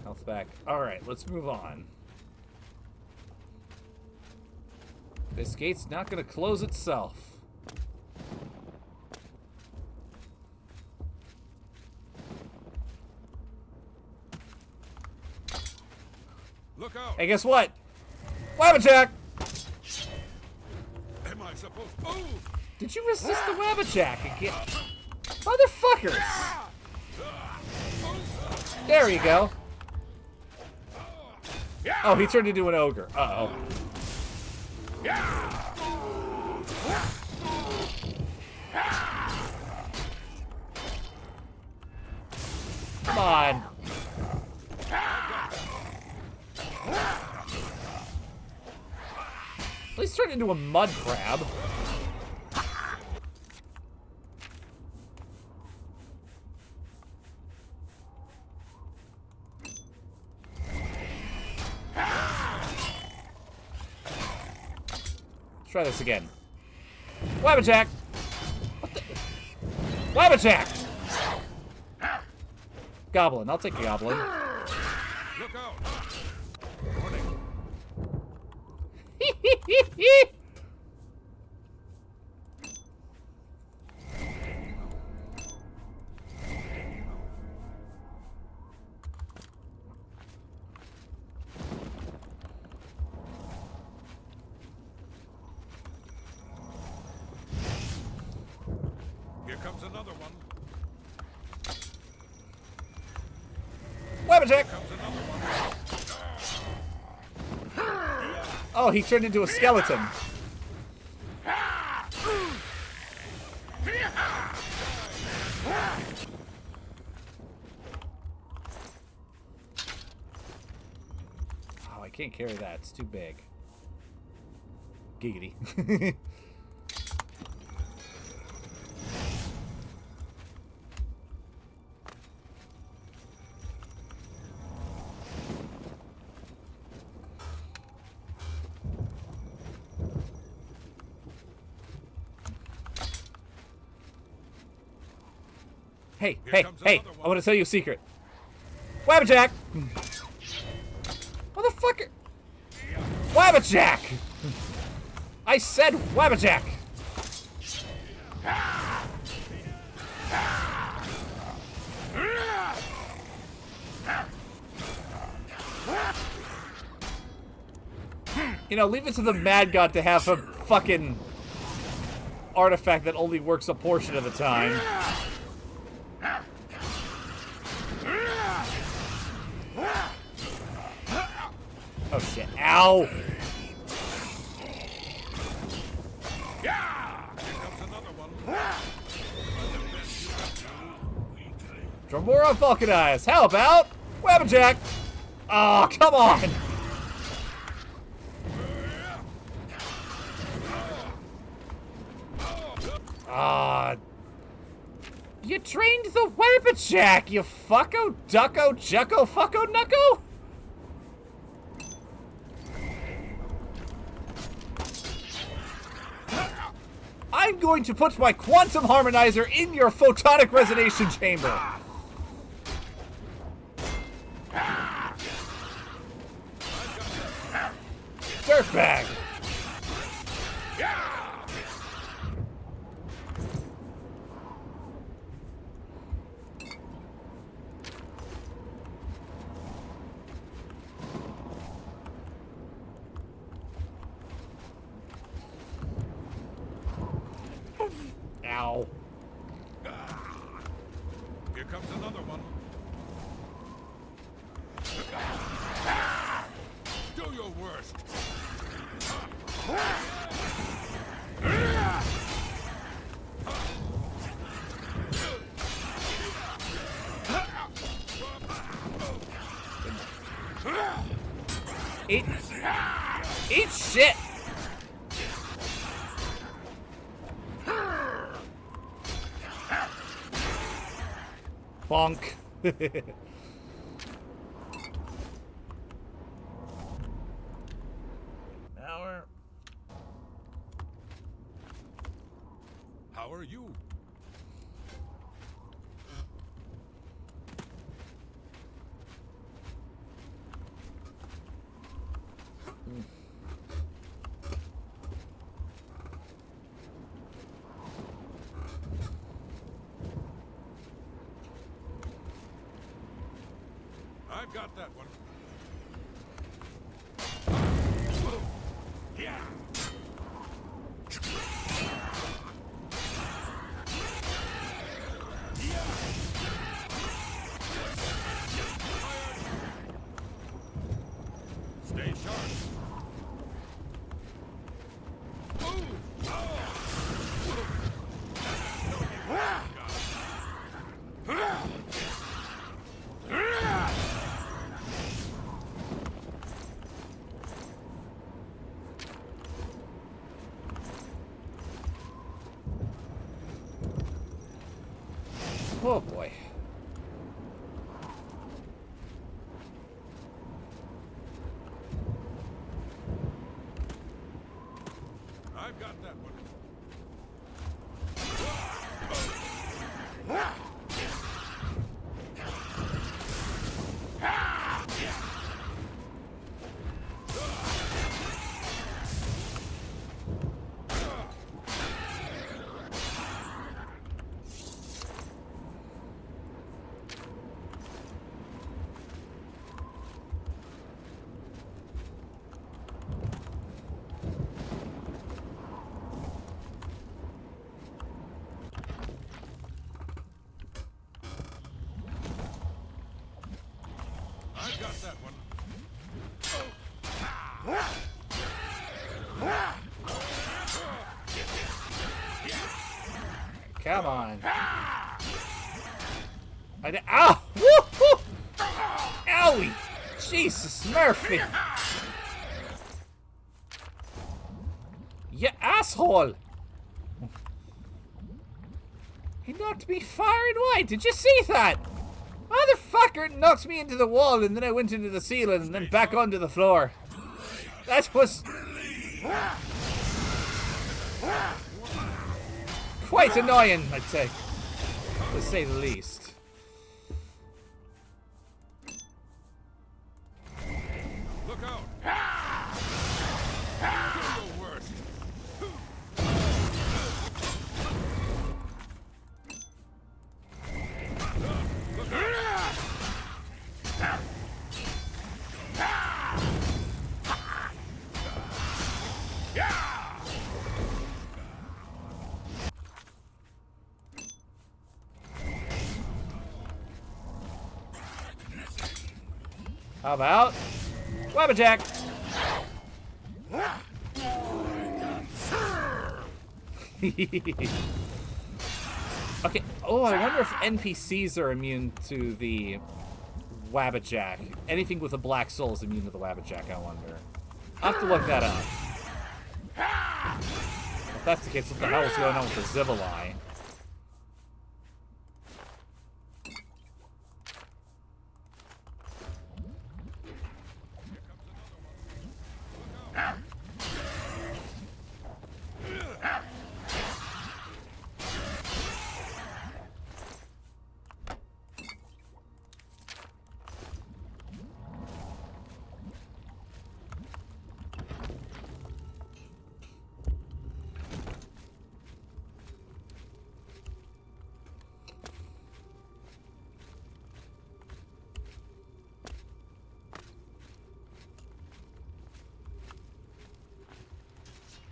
Health back. Alright, let's move on. This gate's not gonna close itself. Look out! Hey, guess what? Wabbajack! Am I supposed? Oh! Did you resist the Wabbajack again? Motherfuckers! There you go. Oh, he turned into an ogre. Uh-oh. Come on. At least turn into a mud crab. Let's try this again. Wabbajack! What the? Wabbajack! Goblin. I'll take the goblin. Look out! Warning. Here comes another one. Wabbajack! Oh, he turned into a skeleton. Oh, I can't carry that. It's too big. Giggity. Hey, I want to tell you a secret. Wabbajack! Motherfucker! Wabbajack! I said Wabbajack! You know, leave it to the Mad God to have a fucking artifact that only works a portion of the time. Oh shit. Ow! Dromora Vulcanized. How about Wabbajack? Oh, come on! You trained the Wabbajack, you fucko, ducko, jucko, fucko, nucko? I'm going to put my quantum harmonizer in your photonic resonation chamber. Dirtbag. Eat shit! Bonk. Now we're... How are you? I've got that one. Yeah. Stay sharp. Oh boy. I've got that one. I've got that one. Come on. Ow! Woo-hoo! Owie! Jesus Murphy! You asshole! He knocked me far and wide. Did you see that? Motherfucker knocked me into the wall and then I went into the ceiling and then back onto the floor. That was quite annoying, I'd say. To say the least. Look out! Do your worst. How about Wabbajack? Okay. Oh, I wonder if NPCs are immune to the Wabbajack. Anything with a black soul is immune to the Wabbajack, I wonder. I'll have to look that up. If that's the case, what the hell is going on with the Zivilai?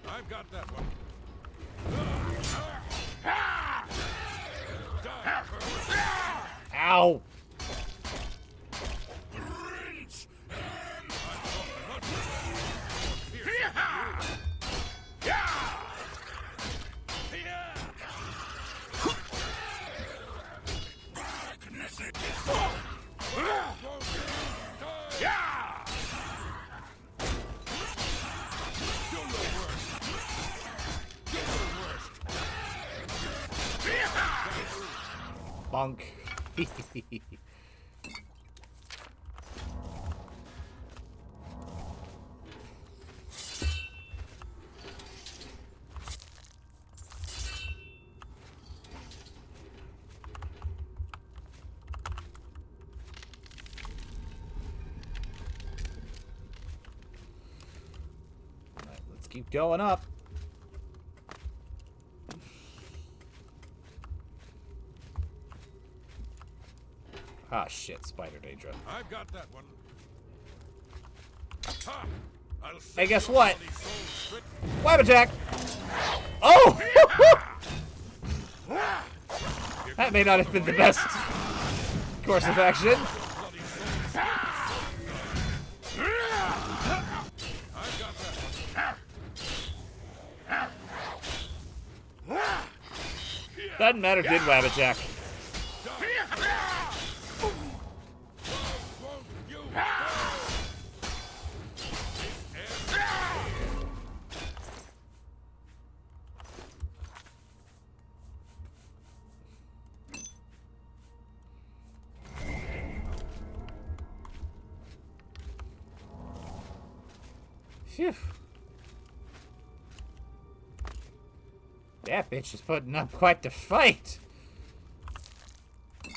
I've got that one. Ow! Bonk. Alright, let's keep going up. Ah, shit, Spider Daedra. I've got that one. Ha! Hey, guess what? Wabbajack! Oh! That may not have been the best course of action. Doesn't matter, did Wabbajack. Phew. That bitch is putting up quite the fight. The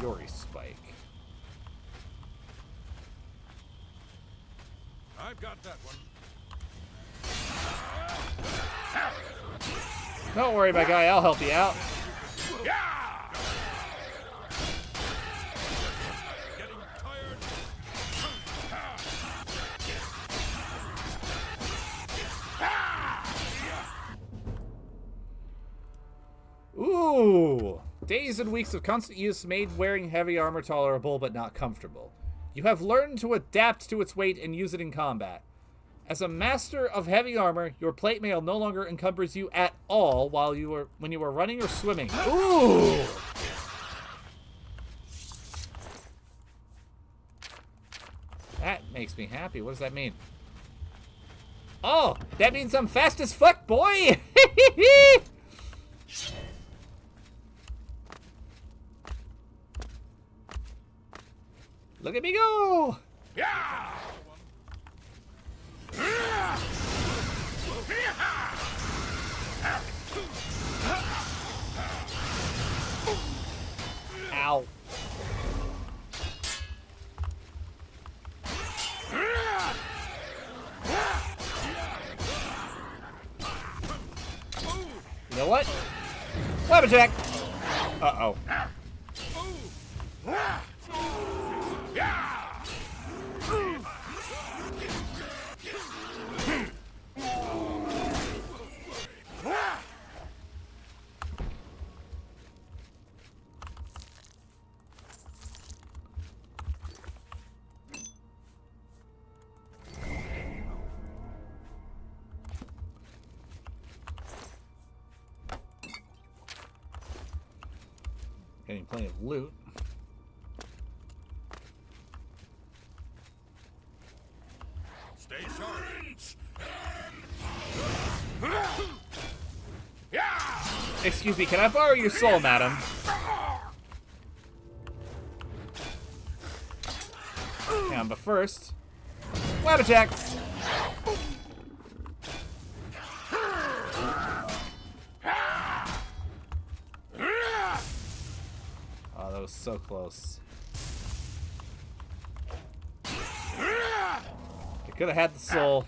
Fury Spike. I've got that one. Don't worry, my guy. I'll help you out. Ooh! Days and weeks of constant use made wearing heavy armor tolerable but not comfortable. You have learned to adapt to its weight and use it in combat. As a master of heavy armor, your plate mail no longer encumbers you at all when you are running or swimming. Ooh! That makes me happy. What does that mean? Oh, that means I'm fast as fuck, boy! Look at me go! Yeah! Ow. You know what? Wabbajack! Uh-oh. Getting plenty of loot. Stay sharp. Excuse me, can I borrow your soul, madam? Hang on, but first... Wabbajack! Oh, that was so close. I could have had the soul.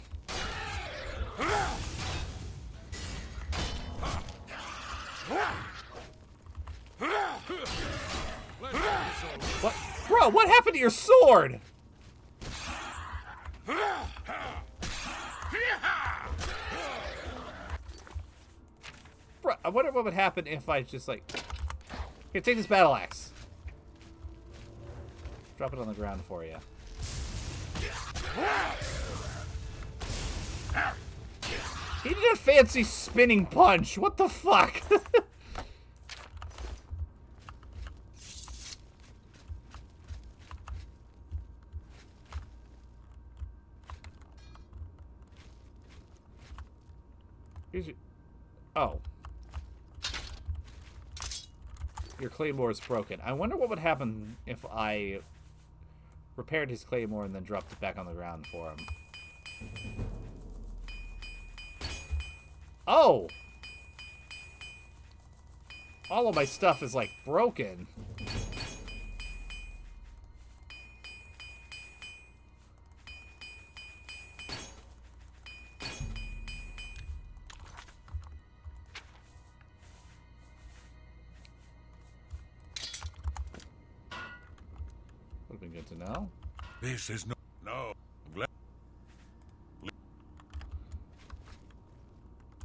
What? Bro, what happened to your sword? Bro, I wonder what would happen if I just like... Here, take this battle axe. Drop it on the ground for you. He did a fancy spinning punch. What the fuck? Here's your... Oh. your claymore is broken. I wonder what would happen if I repaired his claymore and then dropped it back on the ground for him. Oh! All of my stuff is, like, broken. Would have been good to know. This is no.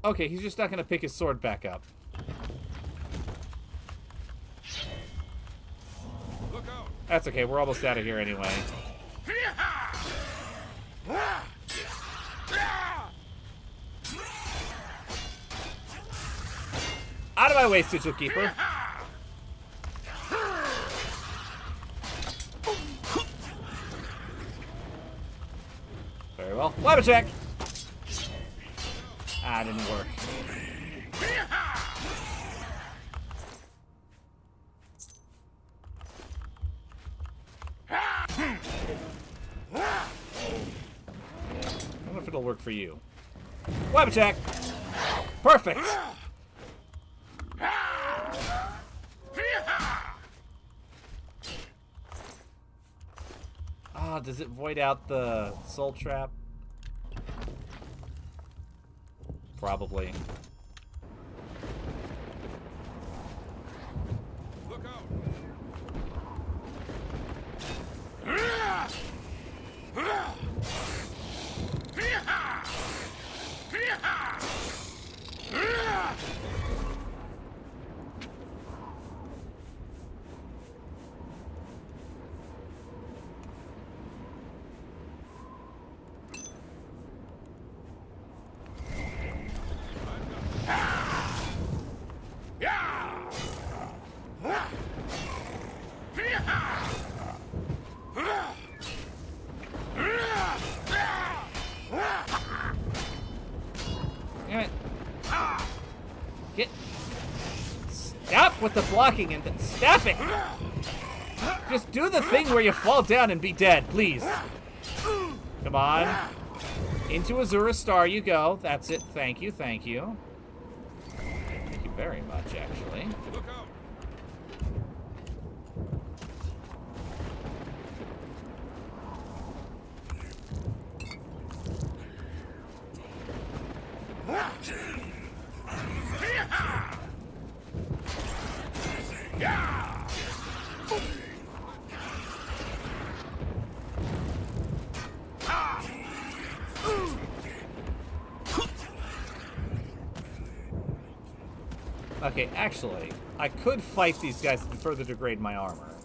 Okay, he's just not going to pick his sword back up. Look out. That's okay, we're almost out of here anyway. Out of my way, Sigil Keeper. Very well. Weapon check! Ah, didn't work. I wonder if it'll work for you. Weapon check! Perfect! Ah, does it void out the soul trap? Probably. Look out. Get... Stop with the blocking and stop it! Just do the thing where you fall down and be dead, please. Come on. Into Azura Star you go. That's it. Thank you, thank you. Thank you very much, actually. Look out. Okay, actually, I could fight these guys and further degrade my armor.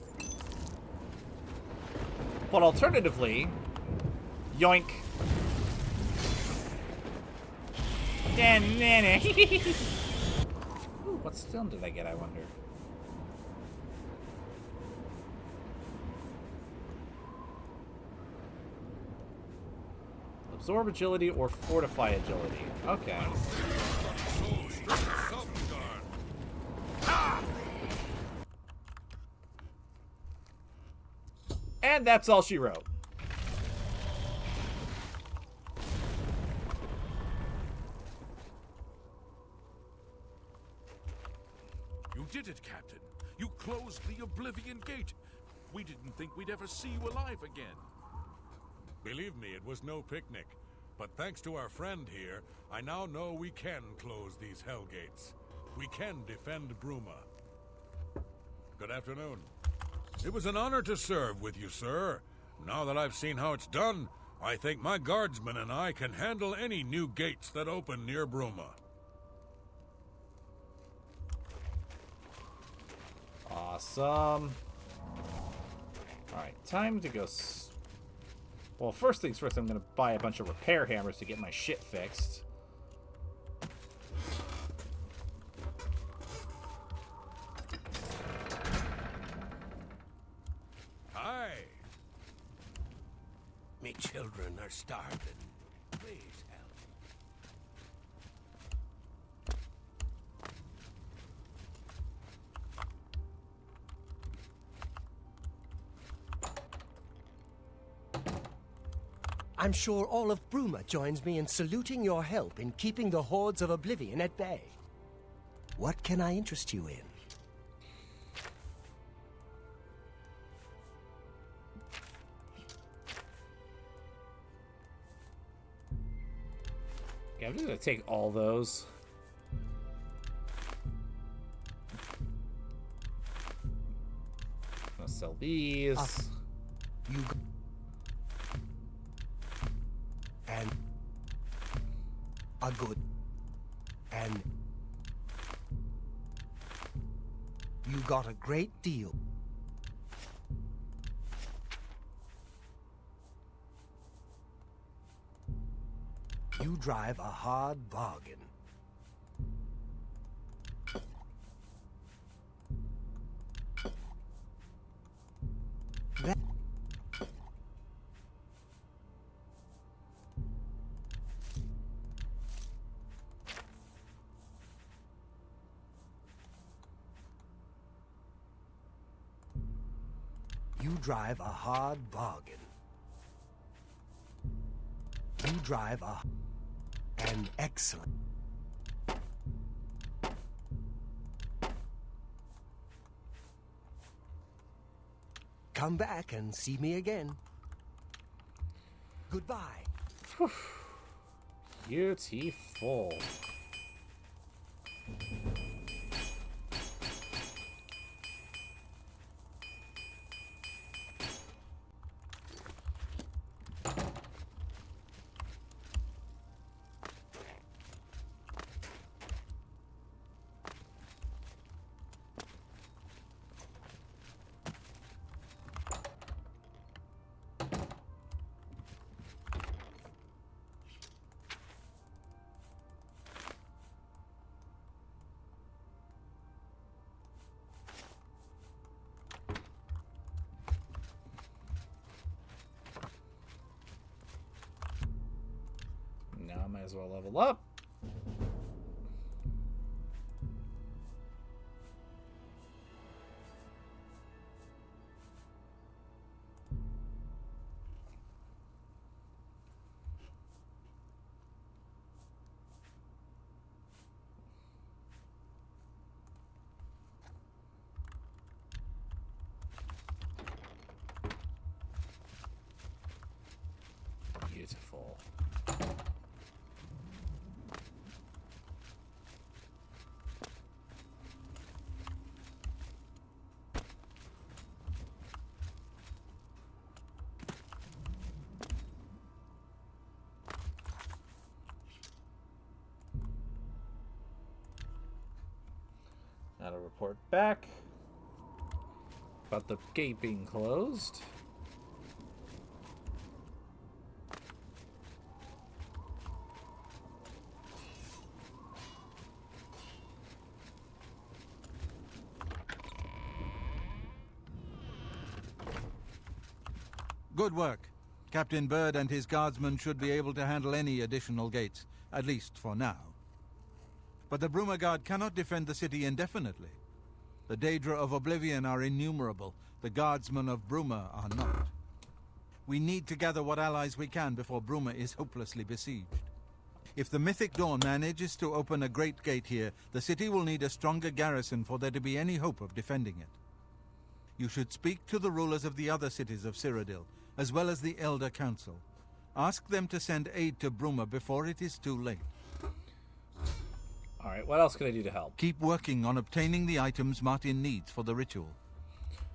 But alternatively, yoink. Ooh, what stone did I get, I wonder? Absorb agility or fortify agility. Okay. And that's all she wrote. You did it, Captain. You closed the Oblivion Gate. We didn't think we'd ever see you alive again. Believe me, it was no picnic. But thanks to our friend here, I now know we can close these hell gates. We can defend Bruma. Good afternoon. It was an honor to serve with you, sir. Now that I've seen how it's done, I think my guardsmen and I can handle any new gates that open near Bruma. Awesome. Alright, time to go... Well, first things first, I'm going to buy a bunch of repair hammers to get my shit fixed. Hi. Me children are starving. Please help. I'm sure all of Bruma joins me in saluting your help in keeping the hordes of Oblivion at bay. What can I interest you in? Okay, I'm just gonna take all those. I'll sell these. You and a good and you got a great deal. You drive a hard bargain. That you drive a hard bargain. You drive an excellent. Come back and see me again. Goodbye. Beautiful. Now I might as well level up. Beautiful. Now to report back about the gate being closed. Good work. Captain Bird and his guardsmen should be able to handle any additional gates, at least for now. But the Bruma Guard cannot defend the city indefinitely. The Daedra of Oblivion are innumerable. The guardsmen of Bruma are not. We need to gather what allies we can before Bruma is hopelessly besieged. If the Mythic Dawn manages to open a great gate here, the city will need a stronger garrison for there to be any hope of defending it. You should speak to the rulers of the other cities of Cyrodiil, as well as the Elder Council. Ask them to send aid to Bruma before it is too late. Alright, what else can I do to help? Keep working on obtaining the items Martin needs for the ritual.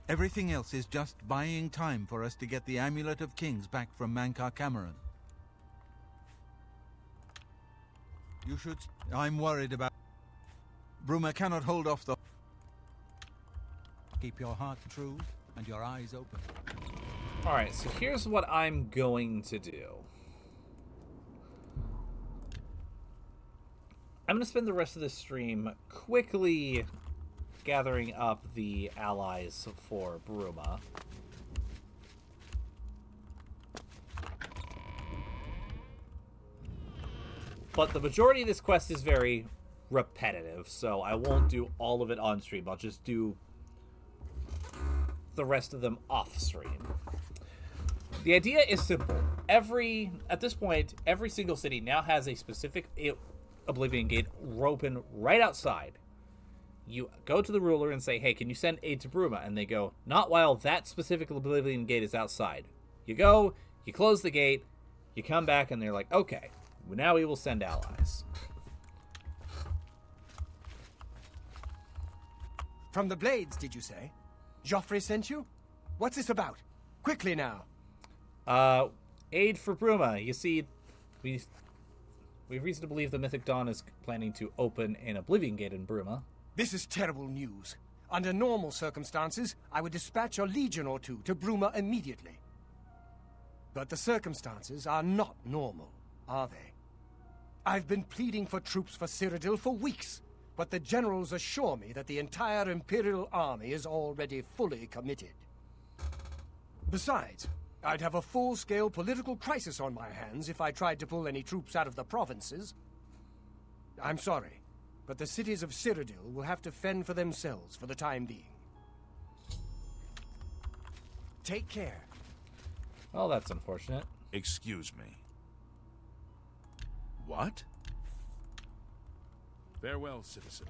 Everything else is just buying time for us to get the Amulet of Kings back from Mankar Cameron. You should... I'm worried about... Bruma cannot hold off the... Keep your heart true and your eyes open. Alright, so here's what I'm going to do. I'm going to spend the rest of this stream quickly gathering up the allies for Bruma. But the majority of this quest is very repetitive, so I won't do all of it on stream. I'll just do the rest of them off stream. The idea is simple. At this point, every single city now has a specific Oblivion Gate open right outside. You go to the ruler and say, hey, can you send aid to Bruma? And they go, not while that specific Oblivion Gate is outside. You go, you close the gate, you come back, and they're like, okay, now we will send allies. From the Blades, did you say? Joffrey sent you? What's this about? Quickly now. Aid for Bruma. You see, we've reason to believe the Mythic Dawn is planning to open an Oblivion Gate in Bruma. This is terrible news. Under normal circumstances, I would dispatch a legion or two to Bruma immediately. But the circumstances are not normal, are they? I've been pleading for troops for Cyrodiil for weeks, but the generals assure me that the entire Imperial army is already fully committed. Besides, I'd have a full-scale political crisis on my hands if I tried to pull any troops out of the provinces. I'm sorry, but the cities of Cyrodiil will have to fend for themselves for the time being. Take care. Well, that's unfortunate. Excuse me. What? Farewell, citizen.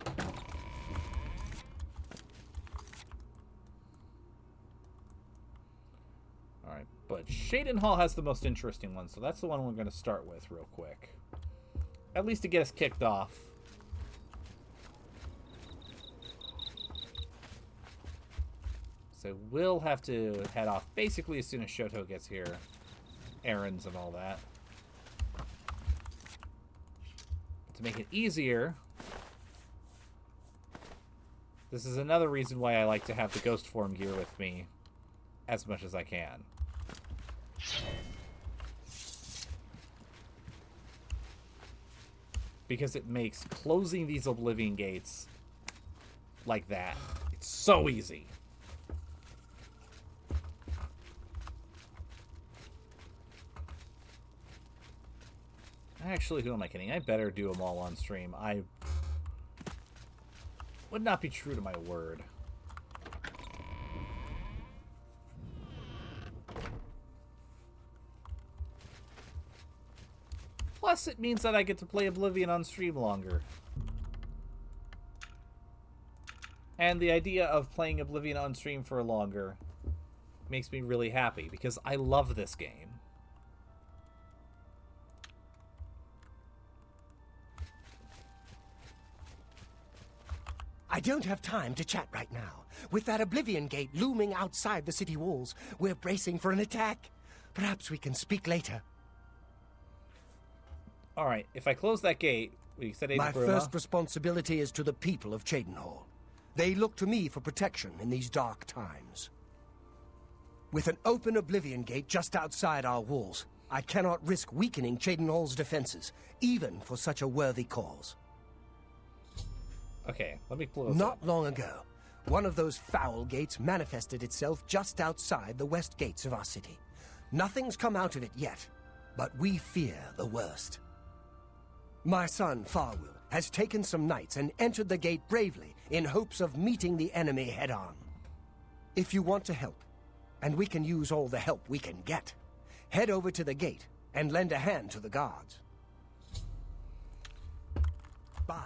Alright, but Shaden Hall has the most interesting one, so that's the one we're going to start with real quick. At least to get us kicked off. So we'll have to head off basically as soon as Shoto gets here. Errands and all that. To make it easier, this is another reason why I like to have the ghost form gear with me as much as I can. Because it makes closing these Oblivion Gates like that, it's so easy. Actually, who am I kidding? I better do them all on stream. I would not be true to my word. Plus, it means that I get to play Oblivion on stream longer. And the idea of playing Oblivion on stream for longer makes me really happy, because I love this game. I don't have time to chat right now. With that Oblivion Gate looming outside the city walls, we're bracing for an attack. Perhaps we can speak later. Alright, if I close that gate, we said My first responsibility is to the people of Cyrodiil. They look to me for protection in these dark times. With an open Oblivion Gate just outside our walls, I cannot risk weakening Cyrodiil's defenses, even for such a worthy cause. Okay, let me close Not long ago, one of those foul gates manifested itself just outside the west gates of our city. Nothing's come out of it yet, but we fear the worst. My son, Farwell, has taken some knights and entered the gate bravely in hopes of meeting the enemy head-on. If you want to help, and we can use all the help we can get, head over to the gate and lend a hand to the guards. Bye.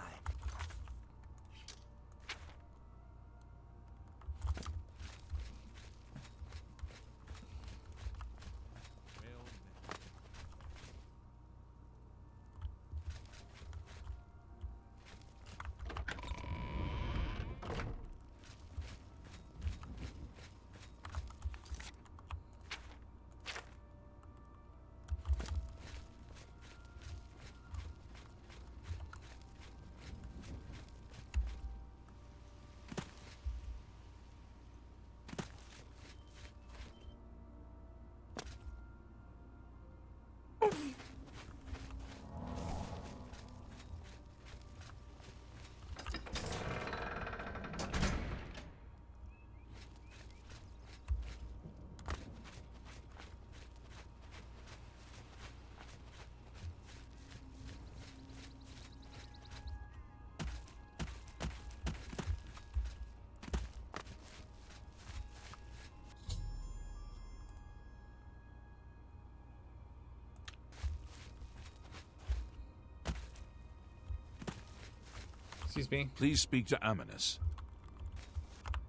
Excuse me? Please speak to Amanus.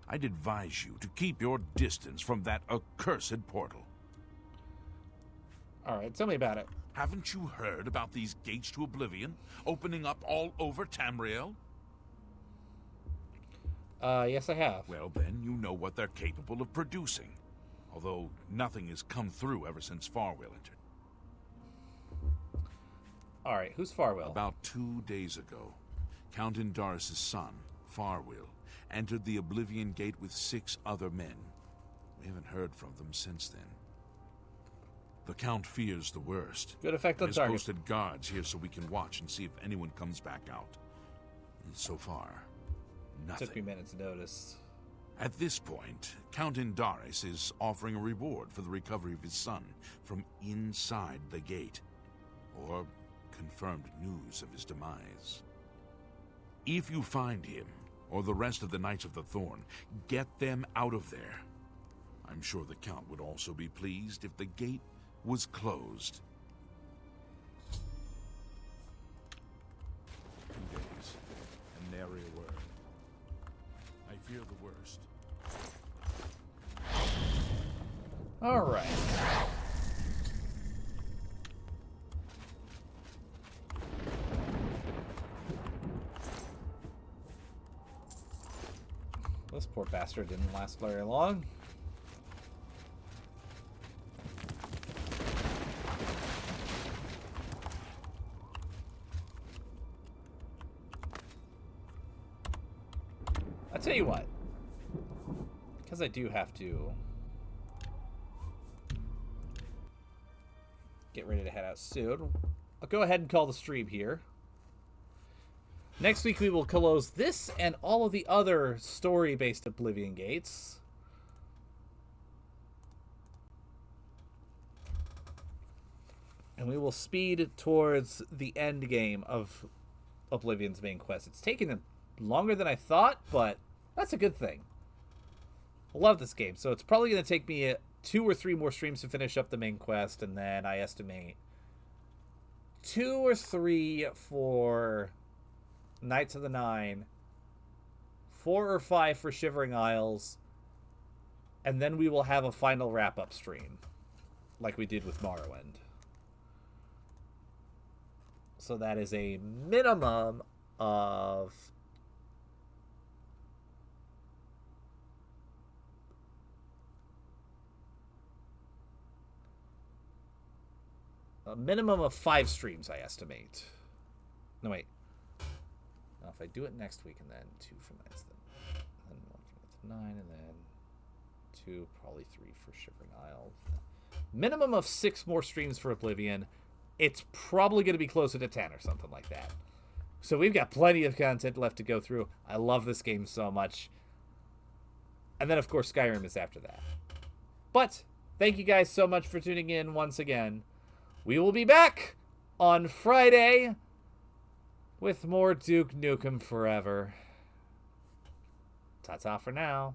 I'd advise you to keep your distance from that accursed portal. Alright, tell me about it. Haven't you heard about these gates to Oblivion opening up all over Tamriel? Yes I have. Well then, you know what they're capable of producing. Although nothing has come through ever since Farwell entered. Alright, who's Farwell? About 2 days ago, Count Indaris' son, Farwell, entered the Oblivion Gate with 6 other men. We haven't heard from them since then. The Count fears the worst. Good effect on He's target. posted guards here so we can watch and see if anyone comes back out. And so far, nothing. Took me minutes to notice. At this point, Count Indaris is offering a reward for the recovery of his son from inside the gate, or confirmed news of his demise. If you find him, or the rest of the Knights of the Thorn, get them out of there. I'm sure the Count would also be pleased if the gate was closed. 2 days, and nary a word. I fear the worst. Alright. This poor bastard didn't last very long. I'll tell you what. Because I do have to get ready to head out soon, I'll go ahead and call the stream here. Next week we will close this and all of the other story-based Oblivion gates. And we will speed towards the end game of Oblivion's main quest. It's taken longer than I thought, but that's a good thing. I love this game, so it's probably going to take me 2 or 3 more streams to finish up the main quest, and then I estimate 2 or 3 for Knights of the Nine, 4 or 5 for Shivering Isles, and then we will have a final wrap-up stream, like we did with Morrowind. So that is a minimum of... a minimum of 5 streams, I estimate. No, wait. Now, if I do it next week, and then 2 for Knights, then 1 for Knights 9, and then 2, probably 3 for Shivering Isles. Minimum of 6 more streams for Oblivion. It's probably going to be closer to 10 or something like that. So we've got plenty of content left to go through. I love this game so much. And then, of course, Skyrim is after that. But thank you guys so much for tuning in once again. We will be back on Friday with more Duke Nukem Forever. Ta-ta for now.